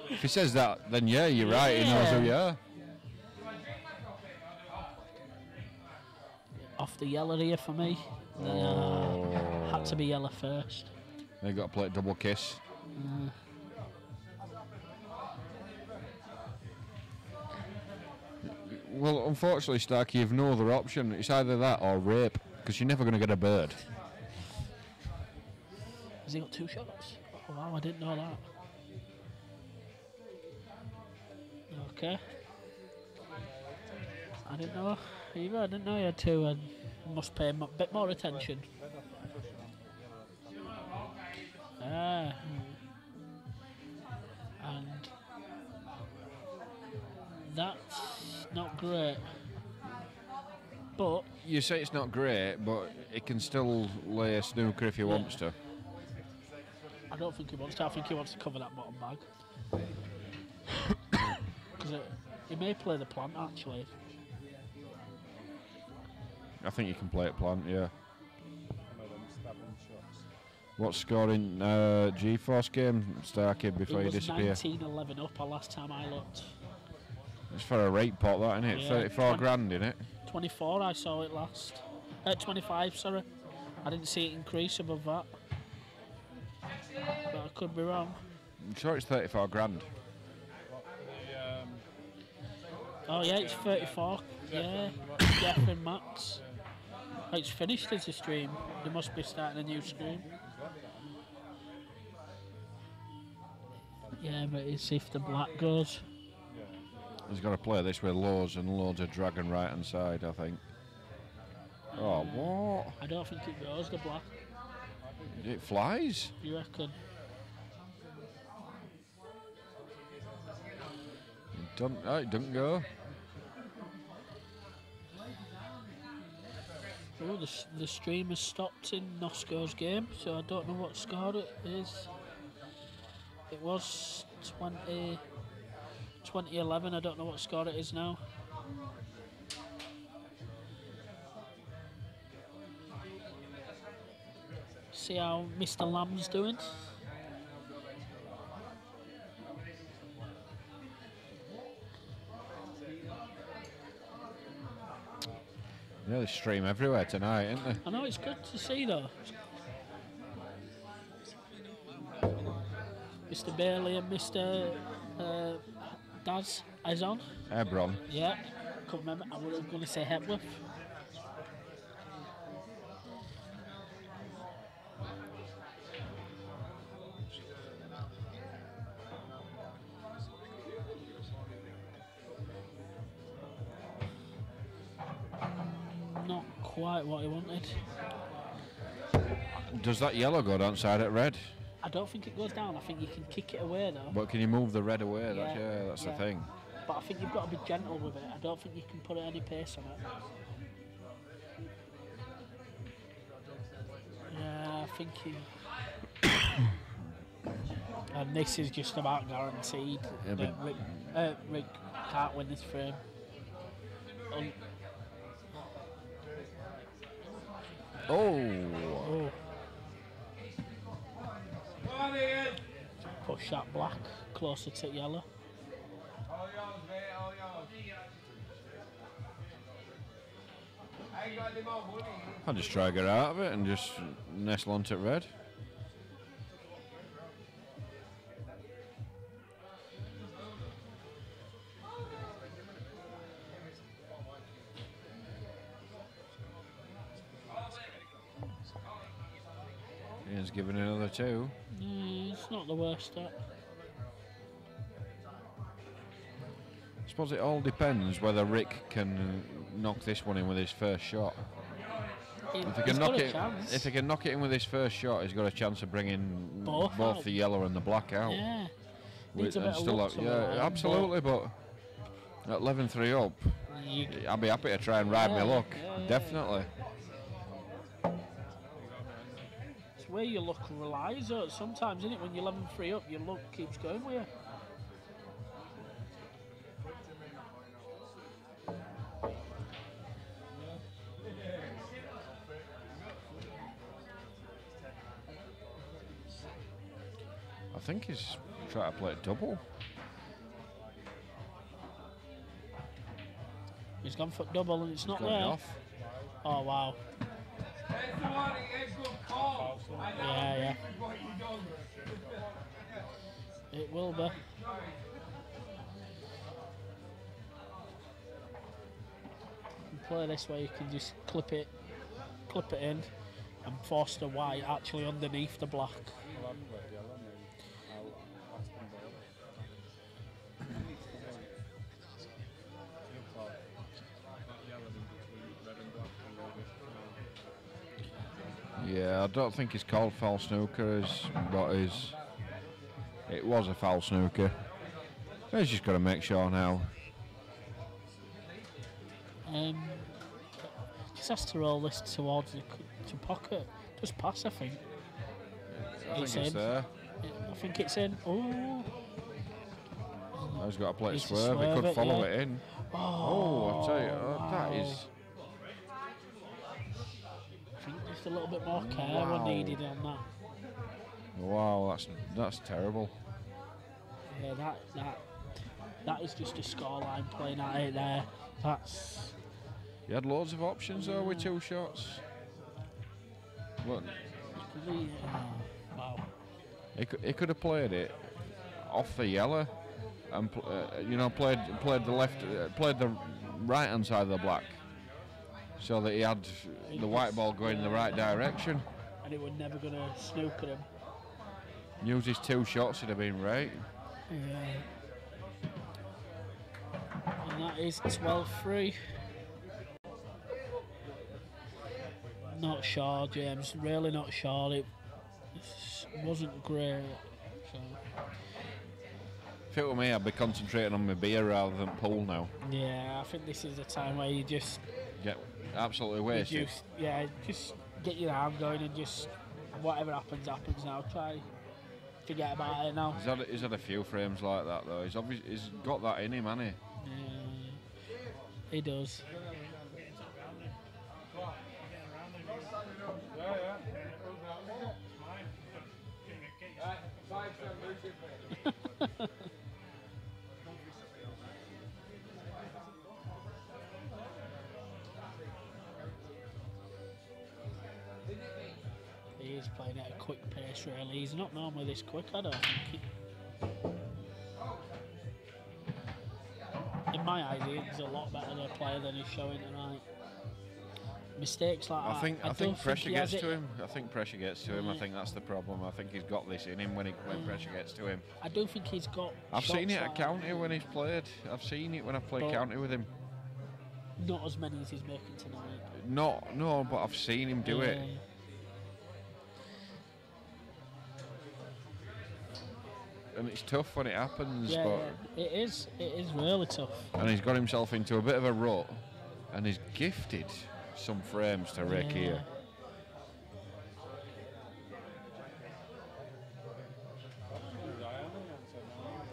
If he says that, then yeah, you're right, he knows who you are. Off the yellow here for me. Had to be yellow first. They got to play double kiss. Well, unfortunately, Starkey, you've no other option. It's either that or rape, because you're never going to get a bird. Has he got 2 shots? Oh, wow, I didn't know that. Okay. I didn't know either. I didn't know he had 2, and must pay a bit more attention. And that's not great. But You say it's not great, but it can still lay a snooker if he wants to. I don't think he wants to. I think he wants to cover that bottom bag. Because he may play the plant, actually. I think you can play it plant, yeah. What's scoring G-Force game, Starkid, before you disappear? It was 19-11 up last time I looked. It's for a rate pot, that, isn't it? Yeah, 34 grand, innit? 24 I saw it last. 25, sorry. I didn't see it increase above that. But I could be wrong. I'm sure it's 34 grand. Oh yeah, it's 34. Yeah, Jeff and Max. Oh, it's finished as a stream. They must be starting a new stream. Yeah, but it's if the black goes. He's got to play this with loads and loads of dragon right hand side, I think. Oh, what? I don't think it goes, the black. It flies? You reckon? It doesn't go. Oh, the stream has stopped in Nosco's game, so I don't know what score it is. It was 2011, I don't know what score it is now. See how Mr. Lamb's doing. Yeah, they stream everywhere tonight, isn't they? I know, it's good to see though. Mr. Bailey and Mr. Daz is on. Hebron. Yeah, can't remember. I was going to say Hepworth. Not quite what he wanted. Does that yellow go downside at red? I don't think it goes down. I think you can kick it away though. But can you move the red away? Yeah, That's the thing. But I think you've got to be gentle with it. I don't think you can put any pace on it. Yeah, I think you... And this is just about guaranteed that Rick can't win this frame. Oh! Push that black closer to yellow. All yours, mate, all yours. I ain't got any more money. I'll just try to get out of it and just nestle onto red. Ian's giving another two. It's not the worst start. I suppose it all depends whether Rick can knock this one in with his first shot. If he can knock it in with his first shot, he's got a chance of bringing both the yellow and the black out. Yeah. Needs a bit of luck absolutely, but at 11-3 up, I'd be happy to try and ride my luck. Definitely. It's where your luck relies on. Sometimes, isn't it? When you're 11-3 up, your luck keeps going with you. I think he's trying to play it double. He's gone for double and it's not Got there. it off. Oh wow. Yeah. It will be. You can play this way, you can just clip it in and force the white actually underneath the black. Yeah, I don't think it's called foul snooker, but it was a foul snooker. He's just got to make sure now. Just has to roll this towards the pocket. Just pass, I think. I think it's there. I think it's in. Oh. He's got to play it Needs to swerve. He swerve could it, follow yeah. it in. Oh, I'll tell you, that wow. is. I think just a little bit more care Wow. were needed on that. Wow, that's terrible. Yeah, that is just a scoreline playing at it there. That's. He had loads of options though with 2 shots. Look, Wow. he could have played it off the yellow, and played the right hand side of the black, so that he had the white ball going in the right direction. And it was never going to snook at him. Use his 2 shots, it'd have been right. Yeah. And that is 12-3. Not sure, James. Really not sure. It wasn't great. So. If it were me, I'd be concentrating on my beer rather than pool now. Yeah, I think this is the time where you just Get absolutely wasted. just get your arm going and just whatever happens now. Try forget about it now. He's had a few frames like that though. He's got that in him, hasn't he? Yeah, he does. He is playing at a quick pace, really. He's not normally this quick, I don't think. In my eyes, he's a lot better a player than he's showing tonight. Mistakes like that. I think pressure he gets has to it. him. I think pressure gets to him. I think that's the problem. I think he's got this in him when pressure gets to him. I do think he's got. I've seen it shots at like county that. when he's played. I've seen it when I've played But- county with him. Not as many as he's making tonight. No, but I've seen him do it. And it's tough when it happens, Yeah, but it is. It is really tough. and he's got himself into a bit of a rut, and he's gifted some frames to Rick Yeah. here.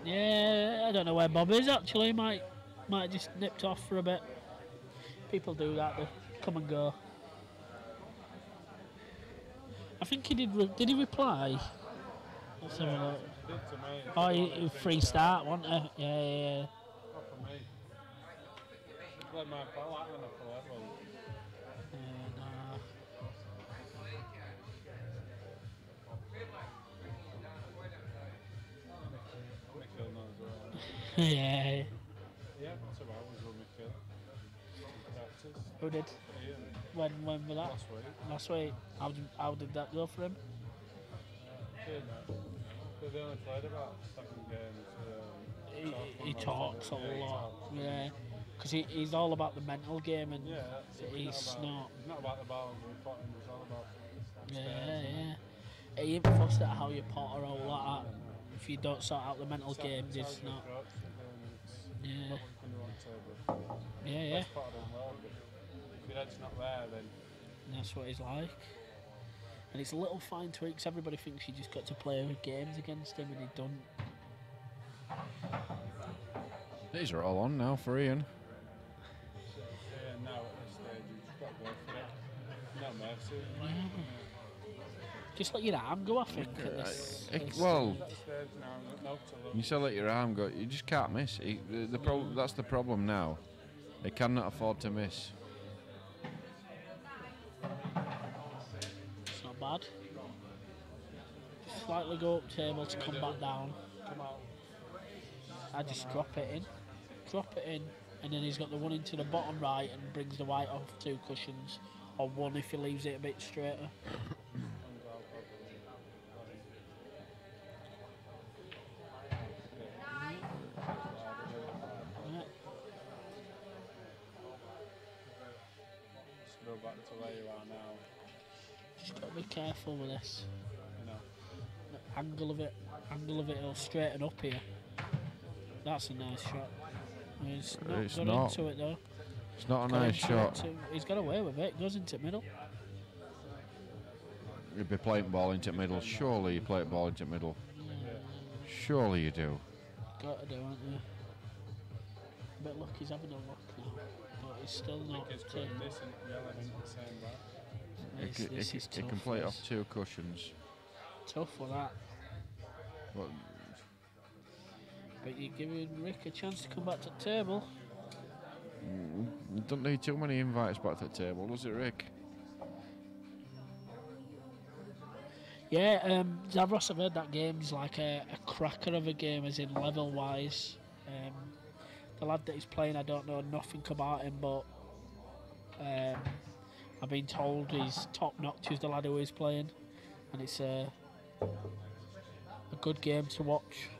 Yeah, I don't know where Bob is actually. Might have just nipped off for a bit. People do that. They come and go. I think he did. Did he reply? Let's have a look. Oh, he free start, wasn't it? Yeah. Not for me. Let my pal out when I pull that one. Nah. Michael knows well. Yeah. Yeah, that's about was with Michael. Practice. Who did? Ian. When was that? Last week. Last week. How did that go for him? Good. But they only played about 7 games. He talks a lot. Yeah. Because he's all about the mental game, and Yeah, he's not. It's not about the ball and the potting, it's all about Yeah. He ain't fussed at how you pot or all that. If you don't sort out the mental games, it's not. Yeah. Yeah. If your head's not there, then And that's what he's like. And it's a little fine tweaks. Everybody thinks you just got to play games against him, and he don't. These are all on now for Ian. yeah, now at this stage, you've just got to go for it. No mercy. Just let your arm go, I think. At this, Well, That stage now, no to look. you still let your arm go. You just can't miss. That's the problem now. They cannot afford to miss. It's not bad. Just slightly go up table to come back down. Come out. I just drop it in, and then he's got the one into the bottom right and brings the white off 2 cushions, or 1 if he leaves it a bit straighter. Yeah. Just go back to where you are now. Just got to be careful with this. You know. The angle of it, will straighten up here. That's a nice shot. He's not It's got not. into it though. It's not a Got nice into it shot. he's got away with it. Goes into middle. You'd be playing ball into middle. Surely you play ball into middle. Surely you do. Got to do, aren't you? But look, he's having a look now, but he's still not. It's quite decent, yelling into the same back. This is He tough. can play it this. off 2 cushions. Tough for that. But But you're giving Rick a chance to come back to the table. you don't need too many invites back to the table, does it, Rick? Yeah, Zavros, I've heard that game's like a cracker of a game, as in level-wise. The lad that he's playing, I don't know nothing about him, but I've been told he's top-notch, who's the lad who is playing, and it's a good game to watch.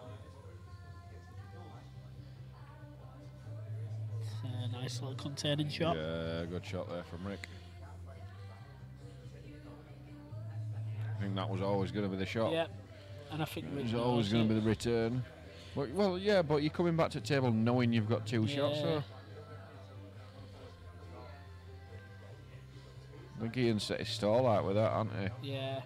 It's a nice little containing shot. Yeah, good shot there from Rick. I think that was always going to be the shot. Yeah, and I think It was always going to be the return. Well, yeah, but you're coming back to the table knowing you've got 2 shots, so. I think Ian set his stall out with that, hasn't he? Yeah.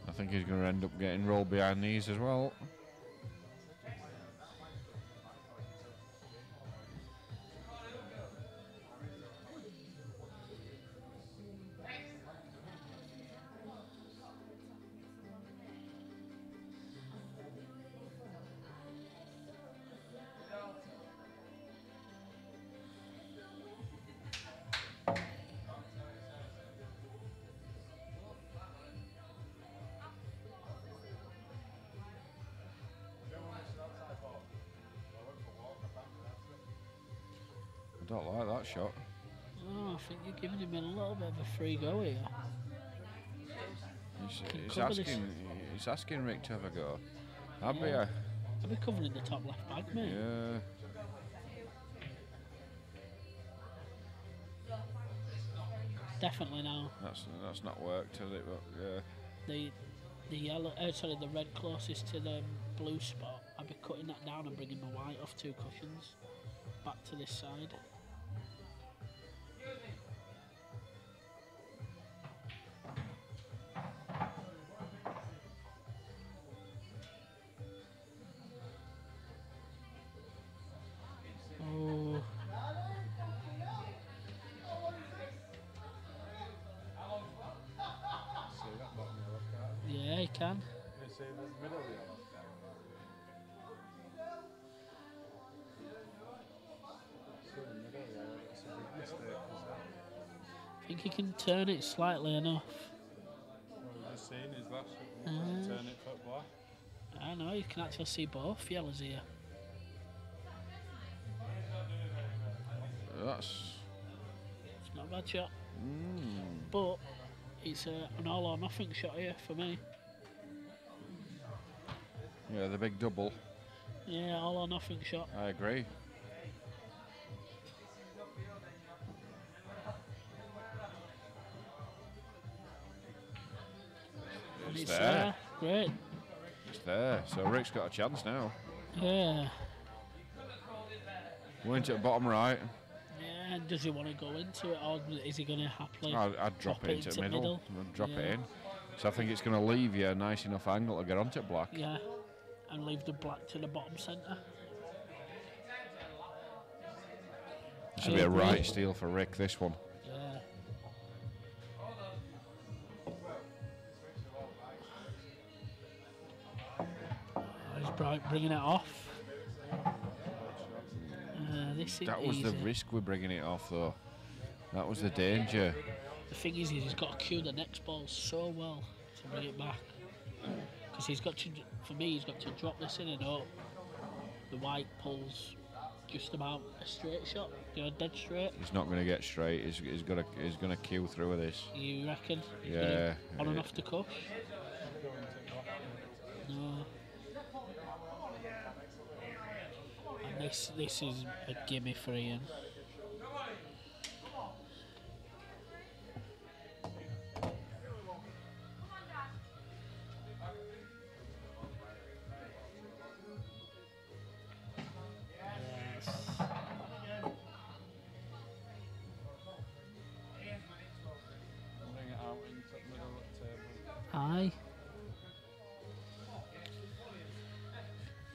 I think he's going to end up getting rolled behind these as well. I don't like that shot. Oh, I think you're giving him a little bit of a free go here. He's asking Rick to have a go. I'd be covering the top left bag, mate. Yeah. Definitely now. That's not worked, has it? But yeah. The red closest to the blue spot. I'd be cutting that down and bringing my white off 2 cushions back to this side. Oh. See that bottom you look at? Yeah, he can. You see the middle you look at? See the middle, yeah, it's a big mistake, isn't it? I think he can turn it slightly enough. Well, we've just seen his last shot, turn it foot black. I know, you can actually see both yellows here. It's not a bad shot. But it's an all or nothing shot here for me. Yeah, the big double. Yeah, all or nothing shot. I agree. And It's there. Great. It's there. So Rick's got a chance now. Yeah. Went to the bottom right. Yeah, and does he want to go into it, or is he going to happily I'd drop it into the middle. I'd drop it in. So I think it's going to leave you a nice enough angle to get onto black. Yeah, and leave the black to the bottom centre. This will be a right steal for Rick, this one. Yeah. He's bringing it off. That was easy. the risk with bringing it off, though. That was the danger. The thing is, he's got to cue the next ball so well to bring it back. Because he's got to, for me, he's got to drop this in and hope the white pulls just about a straight shot, dead straight. He's not going to get straight. He's going to cue through with this. You reckon? Yeah. On and off the cush? No. And this is a gimme for Ian. Bring it out into the middle of the table.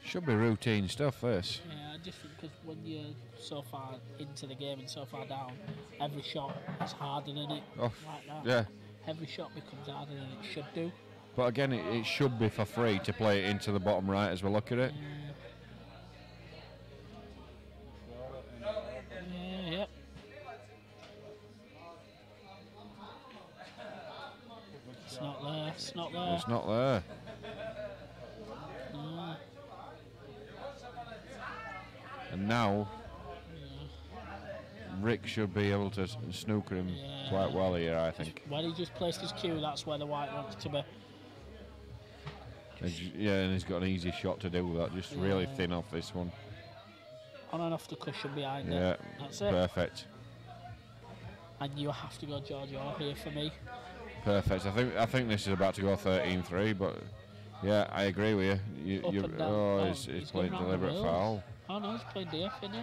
Should be routine stuff, this. Yeah, I just think because when you're so far into the game and so far down, every shot is harder than it. Oh, like that. yeah. Every shot becomes harder than it should do. But again, it should be for free to play it into the bottom right as we look at it. Yep. It's not there. It's not there. It's not there. No. And now, Rick should be able to snooker him quite well here, I think. When he just placed his cue, that's where the white wants to be. Yeah, and he's got an easy shot to do that. Just really thin off this one. On and off the cushion behind Yeah, it. That's it. Perfect. And you have to go Giorgio here for me. Perfect. I think this is about to go 13-3, but yeah, I agree with you. He's playing deliberate foul. Oh no, he's playing DF, isn't he?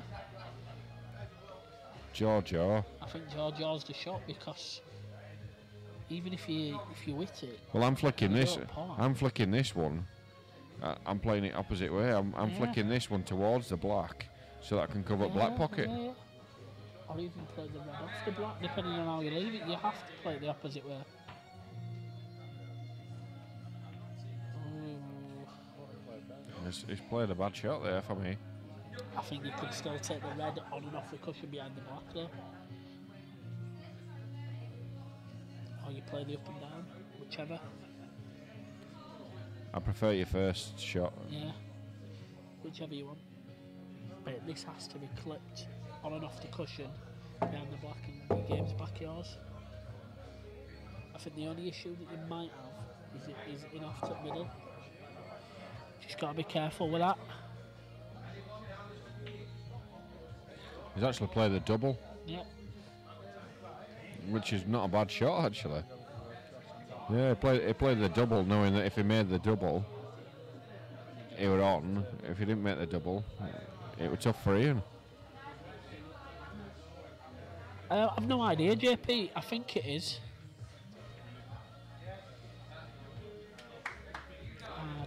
Giorgio. I think Giorgio's the shot because even if you hit it. Well, I'm flicking this. I'm flicking this one. I'm playing it opposite way. I'm flicking this one towards the black so that I can cover up black pocket. Yeah. Or even play the red off the black, depending on how you leave it. You have to play it the opposite way. He's played a bad shot there for me. I think you could still take the red on and off the cushion behind the black though. Or you play the up and down, whichever. I prefer your first shot. Yeah, whichever you want. But this has to be clipped on and off the cushion behind the black and the game's back yours. I think the only issue that you might have is in off to the middle. Just got to be careful with that. He's actually played the double. Yep. Which is not a bad shot, actually. Yeah, he played the double, knowing that if he made the double, he were on. If he didn't make the double, it was tough for Ian. I've no idea, JP. I think it is.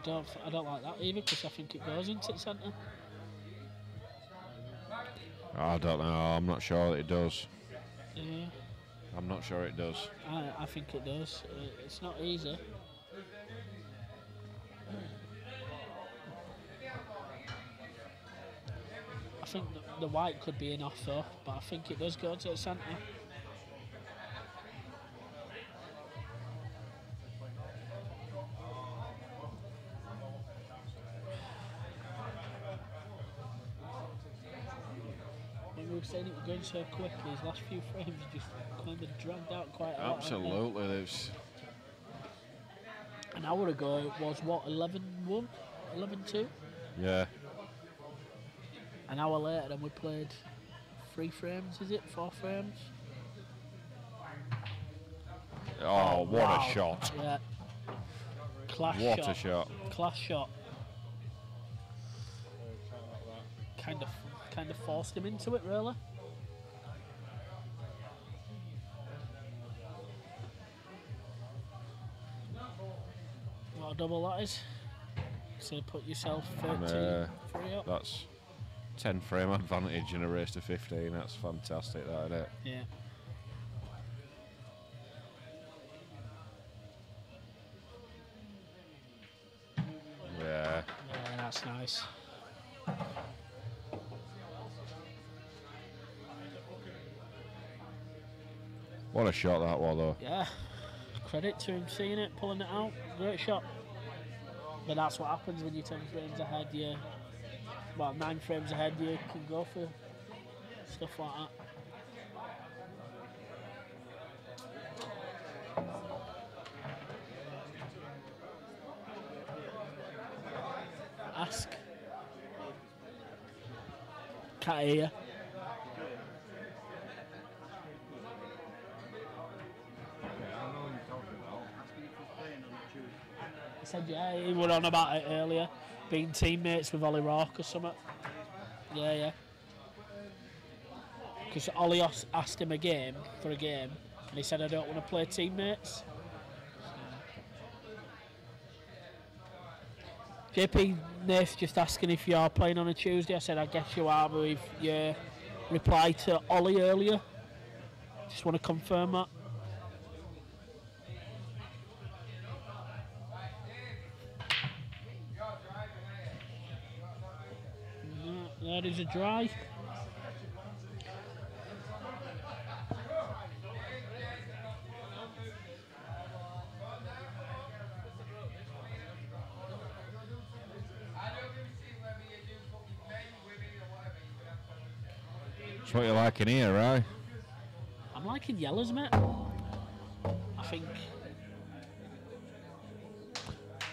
I don't like that either because I think it goes into the centre. I don't know. I'm not sure that it does. Yeah. I'm not sure it does. I think it does. It's not easy. I think the white could be enough though, but I think it does go to the centre. We were saying it was going so quickly, his last few frames just kind of dragged out quite a lot. Absolutely, there's. An hour ago it was what, 11-1? 11-2? Yeah. An hour later and we played 3 frames, is it? 4 frames? Oh, what wow. a shot. Yeah. Class what shot. A shot. Class shot. Kind of forced him into it, really. What a double that is. So put yourself 13-3 up. That's 10 frame advantage in a race to 15. That's fantastic, that, isn't it? Yeah. Yeah. Yeah, that's nice. What a shot that was, though. Yeah. Credit to him seeing it, pulling it out. Great shot. But that's what happens when you're 10 frames ahead. 9 frames ahead, you can go for stuff like that. Ask. Can't hear you. He said, yeah, he were on about it earlier, being teammates with Ollie Rourke or something. Yeah. Because Ollie asked him for a game, and he said, I don't want to play teammates. JP Nath just asking if you are playing on a Tuesday. I said I guess you are, but if you replied to Ollie earlier, just want to confirm that. That is a dry. That's what you like in here, right? I'm liking yellows, mate. I think.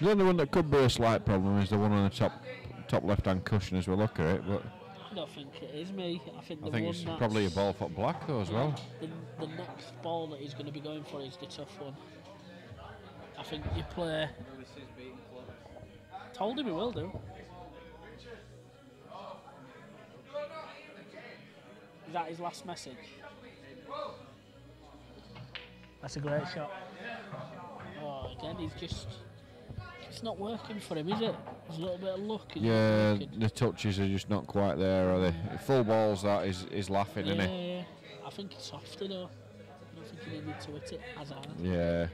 The only one that could be a slight problem is the one on the top left-hand cushion as we look at it, but I don't think it is me. I think it's probably a ball foot black though as well. The next ball that he's going to be going for is the tough one. I think you play. Told him he will do. Is that his last message? That's a great shot. Oh, again, he's just. It's not working for him, is it? There's a little bit of luck. Yeah, the touches are just not quite there, are they? Full balls, that is laughing, isn't he? Yeah. I think it's softer though. I don't think he needed to hit it as hard. Yeah.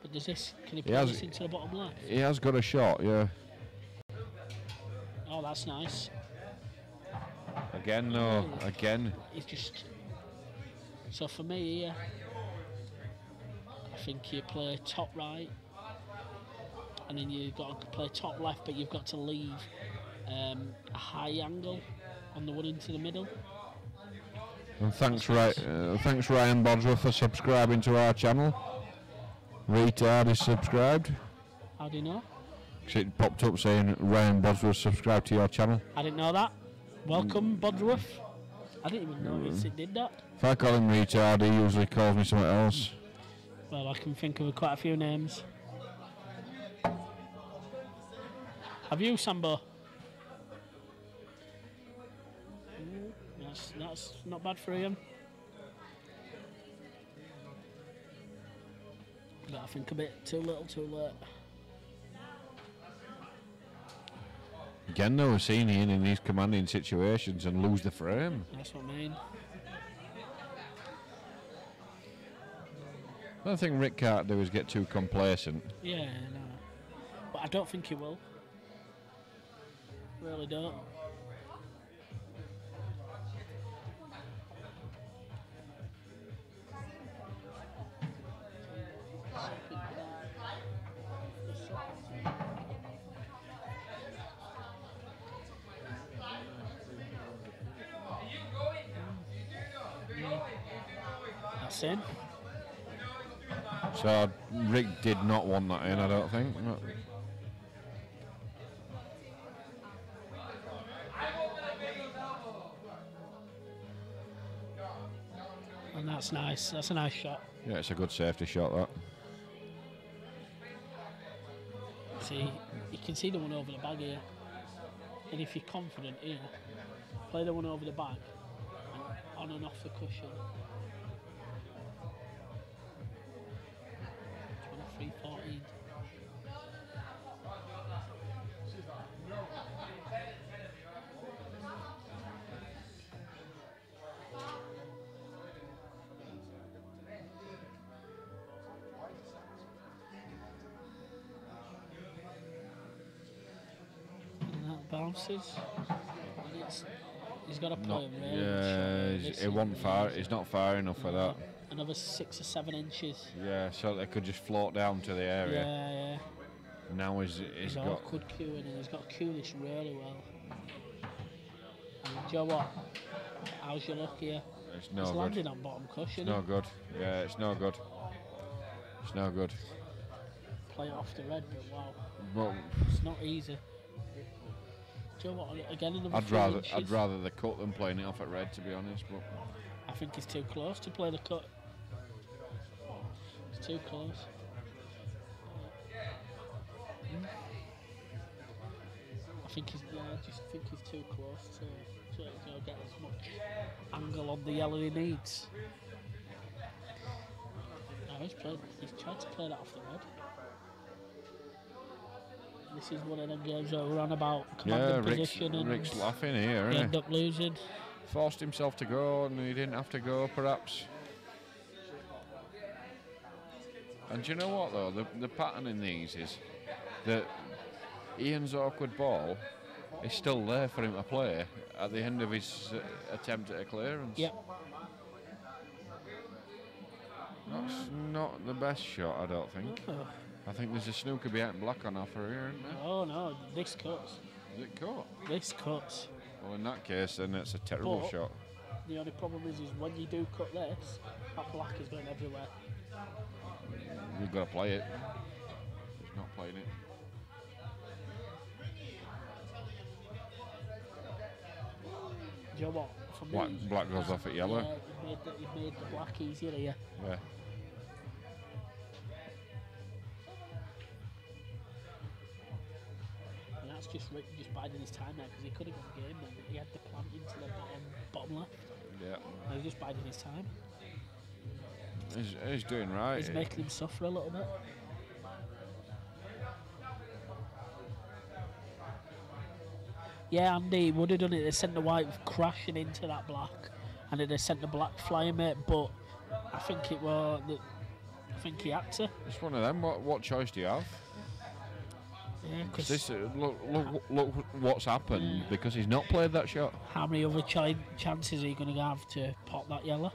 But does this? Can he play this into the bottom left? He has got a shot, yeah. Oh, that's nice. Again, no. Again. He's just. So for me here, I think you play top right. And then you've got to play top left, but you've got to leave a high angle on the one into the middle. And thanks Ryan Bodsworth for subscribing to our channel. Retard is subscribed. How do you know? Because it popped up saying Ryan Bodsworth subscribed to your channel. I didn't know that. Welcome, Bodsworth. I didn't even notice it did that. If I call him retard, he usually calls me something else. Well, I can think of quite a few names. Have you, Sambo? That's not bad for Ian. But I think a bit too little, too late. Again, though, we've seen Ian in these commanding situations and lose the frame. That's what I mean. The only thing Rick can't do is get too complacent. Yeah, no. But I don't think he will. Really don't. That's in. So Rick did not want that in, I don't think. No. And that's nice. That's a nice shot. Yeah, it's a good safety shot, that. See, you can see the one over the bag here. And if you're confident here, play the one over the bag and on and off the cushion. 23-14. Bounces. He's got to play him really. Yeah, it wasn't far. He's not far enough for that. Another 6 or 7 inches. Yeah, so they could just float down to the area. Yeah, yeah. Now he's got awkward cueing, and he's got to cue this really well. And do you know what? How's your luck here? It's no he's good. landing on bottom cushion. It's no good. Yeah, it's no good. It's no good. Play it off the red, but wow. Well, it's not easy. Do you know what? Again, another I'd rather the cut than playing it off at red, to be honest. But I think he's too close to play the cut. It's too close. I just think he's too close to get as much angle on the yellow he needs. No, he's tried to play that off the red. this is one of them games where we're on about commanding position and Rick's laughing here, end up losing. Forced himself to go and he didn't have to go, perhaps. And do you know what, though? The pattern in these is that Ian's awkward ball is still there for him to play at the end of his attempt at a clearance. Yep. That's not the best shot, I don't think. Oh. I think there's a snooker behind black on offer here, isn't there? Oh no, this cuts. Is it caught? This cuts. Well, in that case, then it's a terrible But shot. the only problem is when you do cut this, that black is going everywhere. You've got to play it. He's not playing it. Do you know what? For me, Black goes off at yellow. Yeah, it made the black easier here. Yeah. And that's just Rick just biding his time there because he could have gone game then. He had the plant into the bottom left. Yeah. And he's just biding his time. He's doing right. He's making him suffer a little bit. Yeah, Andy would have done it. They sent the white crashing into that black, and then they sent the black flying, mate. But I think it was. I think he had to. It's one of them. What choice do you have? Yeah, Because this look what's happened because he's not played that shot. How many other chances are you going to have to pop that yellow?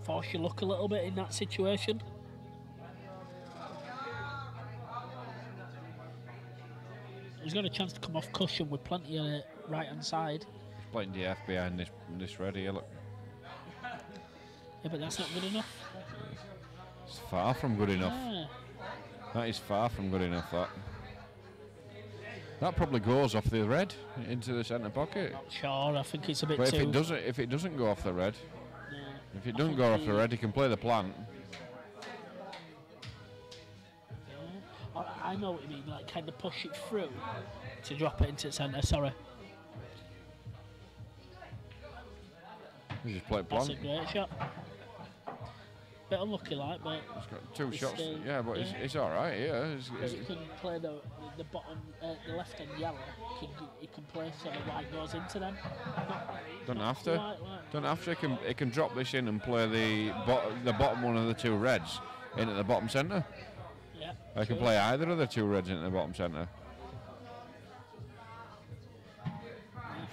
Force your luck a little bit in that situation. He's got a chance to come off cushion with plenty of it right hand side. He's playing DF behind this red here, look. Yeah, but that's not good enough. It's far from good enough. Yeah. That is far from good enough, that probably goes off the red into the centre pocket. Not sure, I think it's a bit But too... if it doesn't go off the red, Yeah. if it doesn't go off the red, he can play the plant. Yeah. I know what you mean, like kind of push it through to drop it into the centre, sorry. He just played That's plant. a great shot. Bit unlucky like, but... He's got two shots. still- Yeah, but yeah. It's all right. Yeah, He can play the bottom, the left hand yellow. He can play so the white goes into them. don't have to. Right. Don't have to. He can drop this in and play the bottom one of the two reds into the bottom centre. Yeah. I can true. play either of the two reds into the bottom centre.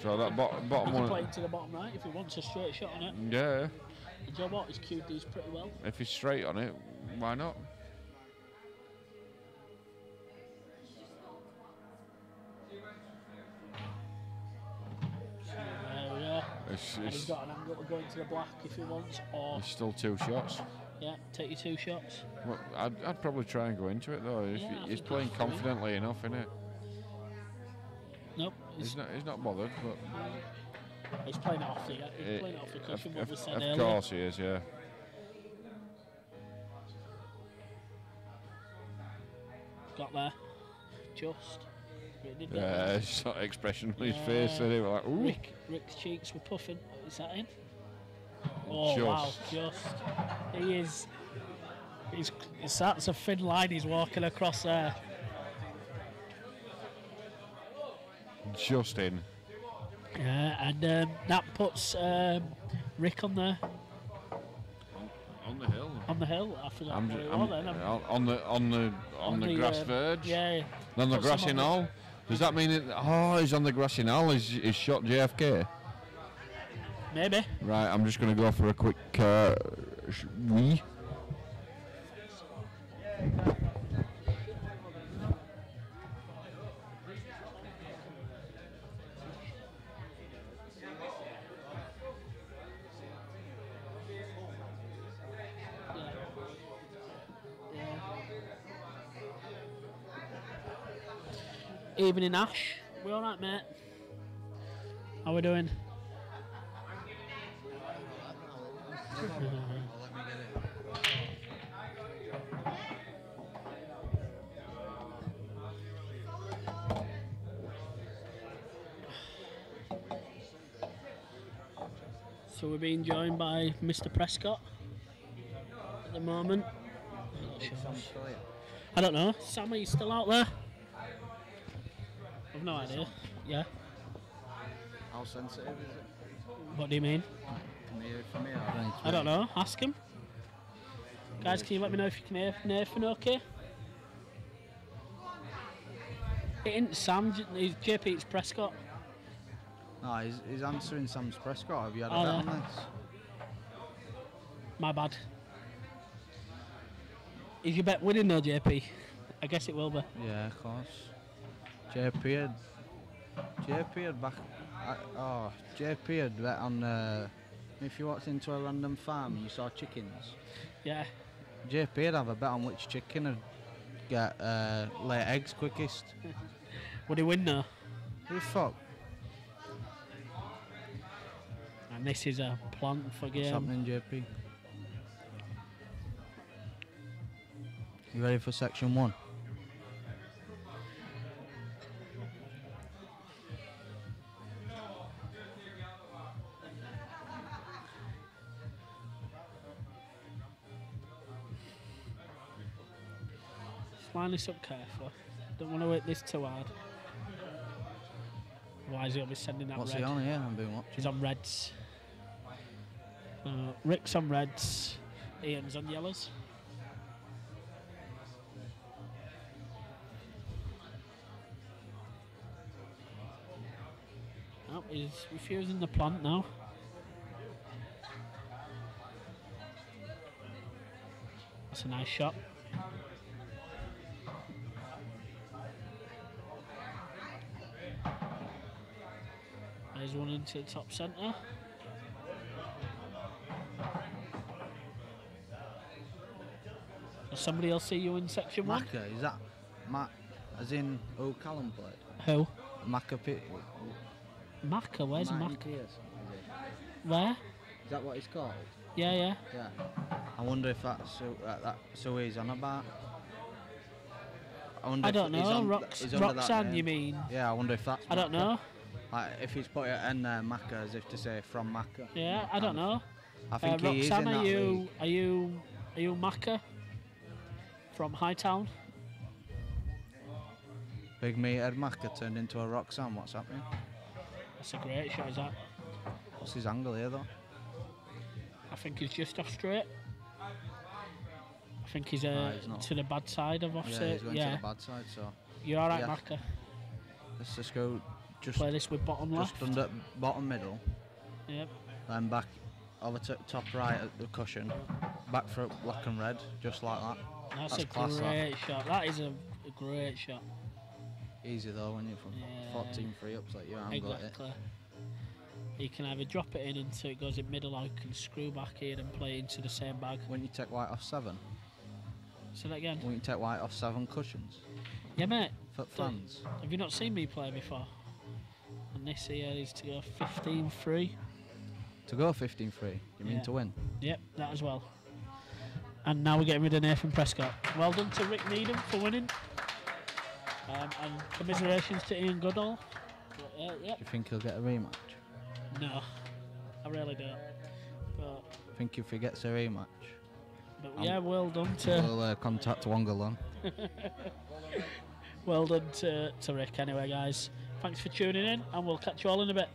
So that He bottom can play one. into the bottom right if he wants a straight shot on it. Yeah, And do you know what? He's cued these pretty well. if he's straight on it, why not? Yeah. It's, And he's it's, got an angle to go into the black if he wants, or it's still two shots. yeah, take your two shots. Well, I'd probably try and go into it though. Yeah, I He's think playing that's fine. confidently enough, innit? Nope, He's not bothered, but he's playing it off the cushion. What we said of earlier. course he is, yeah. Got there, just. But it did get Yeah, there. it's sort of expression on his Yeah. face, and he was like, ooh. Rick's cheeks were puffing. Is that in? Oh wow, just. He is. That's a thin line he's walking across there. Just in. Yeah, and that puts Rick on the On the hill. on the hill. I forgot what it was then. On the grass verge. Yeah. On the Put grassy some on knoll. Does that mean he's on the grassy knoll? He's shot JFK? Maybe. Right, I'm just going to go for a quick wee. Evening, Ash. We all right, mate? How we doing? So we're being joined by Mr. Prescott at the moment. I don't know. Sam, are you still out there? I've no idea. Yeah. How sensitive is it? What do you mean? Can you hear it from here? I don't know. Ask him. Guys, can you let me know if you can hear Nathan okay? It ain't Sam, it's JP, it's Prescott. No, he's answering Sam's Prescott. Have you had a bet on this? My bad. Is your bet winning though, JP? I guess it will be. Yeah, of course. JP had back. JP had bet on. If you walked into a random farm and you saw chickens. Yeah. JP would have a bet on which chicken would get lay eggs quickest. Would he win though? Who fuck? And this is a plant for game. What's happening, JP? You ready for section 1? Line this up carefully. Don't want to hit this too hard. Otherwise he'll be sending that What's red. he on here? I've been watching. He's on reds. Rick's on reds. Ian's on yellows. Oh, he's refusing the plant now. That's a nice shot. There's one into the top centre. Does somebody else see you in section 1? Macca, is that Mac as in who Callum played? Who? Macca Pitt. Macca, where's Martin Macca? Pierce, is it? Where? Is that what he's called? Yeah, yeah. Yeah. I wonder if that's who he's on about. I don't know. Roxanne, you mean? Yeah, I wonder if that's. I don't know. Like if he's put it in there, Macca, as if to say from Macca. Yeah, I don't know. I think he is in Roxanne, that league. are you Macca from Hightown? Big meathead Macca turned into a Roxanne. What's happening? That's a great shot, is that? What's his angle here though? I think he's just off straight. I think he's not. to the bad side of offset. Yeah, he's going to the bad side. So you're all right, yeah. Macca. Let's just go. Just play this with bottom left. Just under bottom middle. Yep. Then back over to top right at the cushion. Back for black and red, just like that. That's a class, great shot. That is a great shot. Easy though when you're from 14 free ups like you. Exactly. You can either drop it in until it goes in middle, or you can screw back in and play into the same bag. When you take white off 7. Say that again. When you take white off 7 cushions. Yeah, mate. For fans. Have you not seen me play before? And this here is to go 15 free. To go 15 free? You mean to win? Yep, that as well. And now we're getting rid of Nathan Prescott. Well done to Rick Needham for winning. And commiserations to Ian Goodall. Yep. Do you think he'll get a rematch? No, I really don't. But I think if he gets a rematch. But yeah, well done to. We'll contact Wongalon. Well done to Rick anyway, guys. Thanks for tuning in, and we'll catch you all in a bit.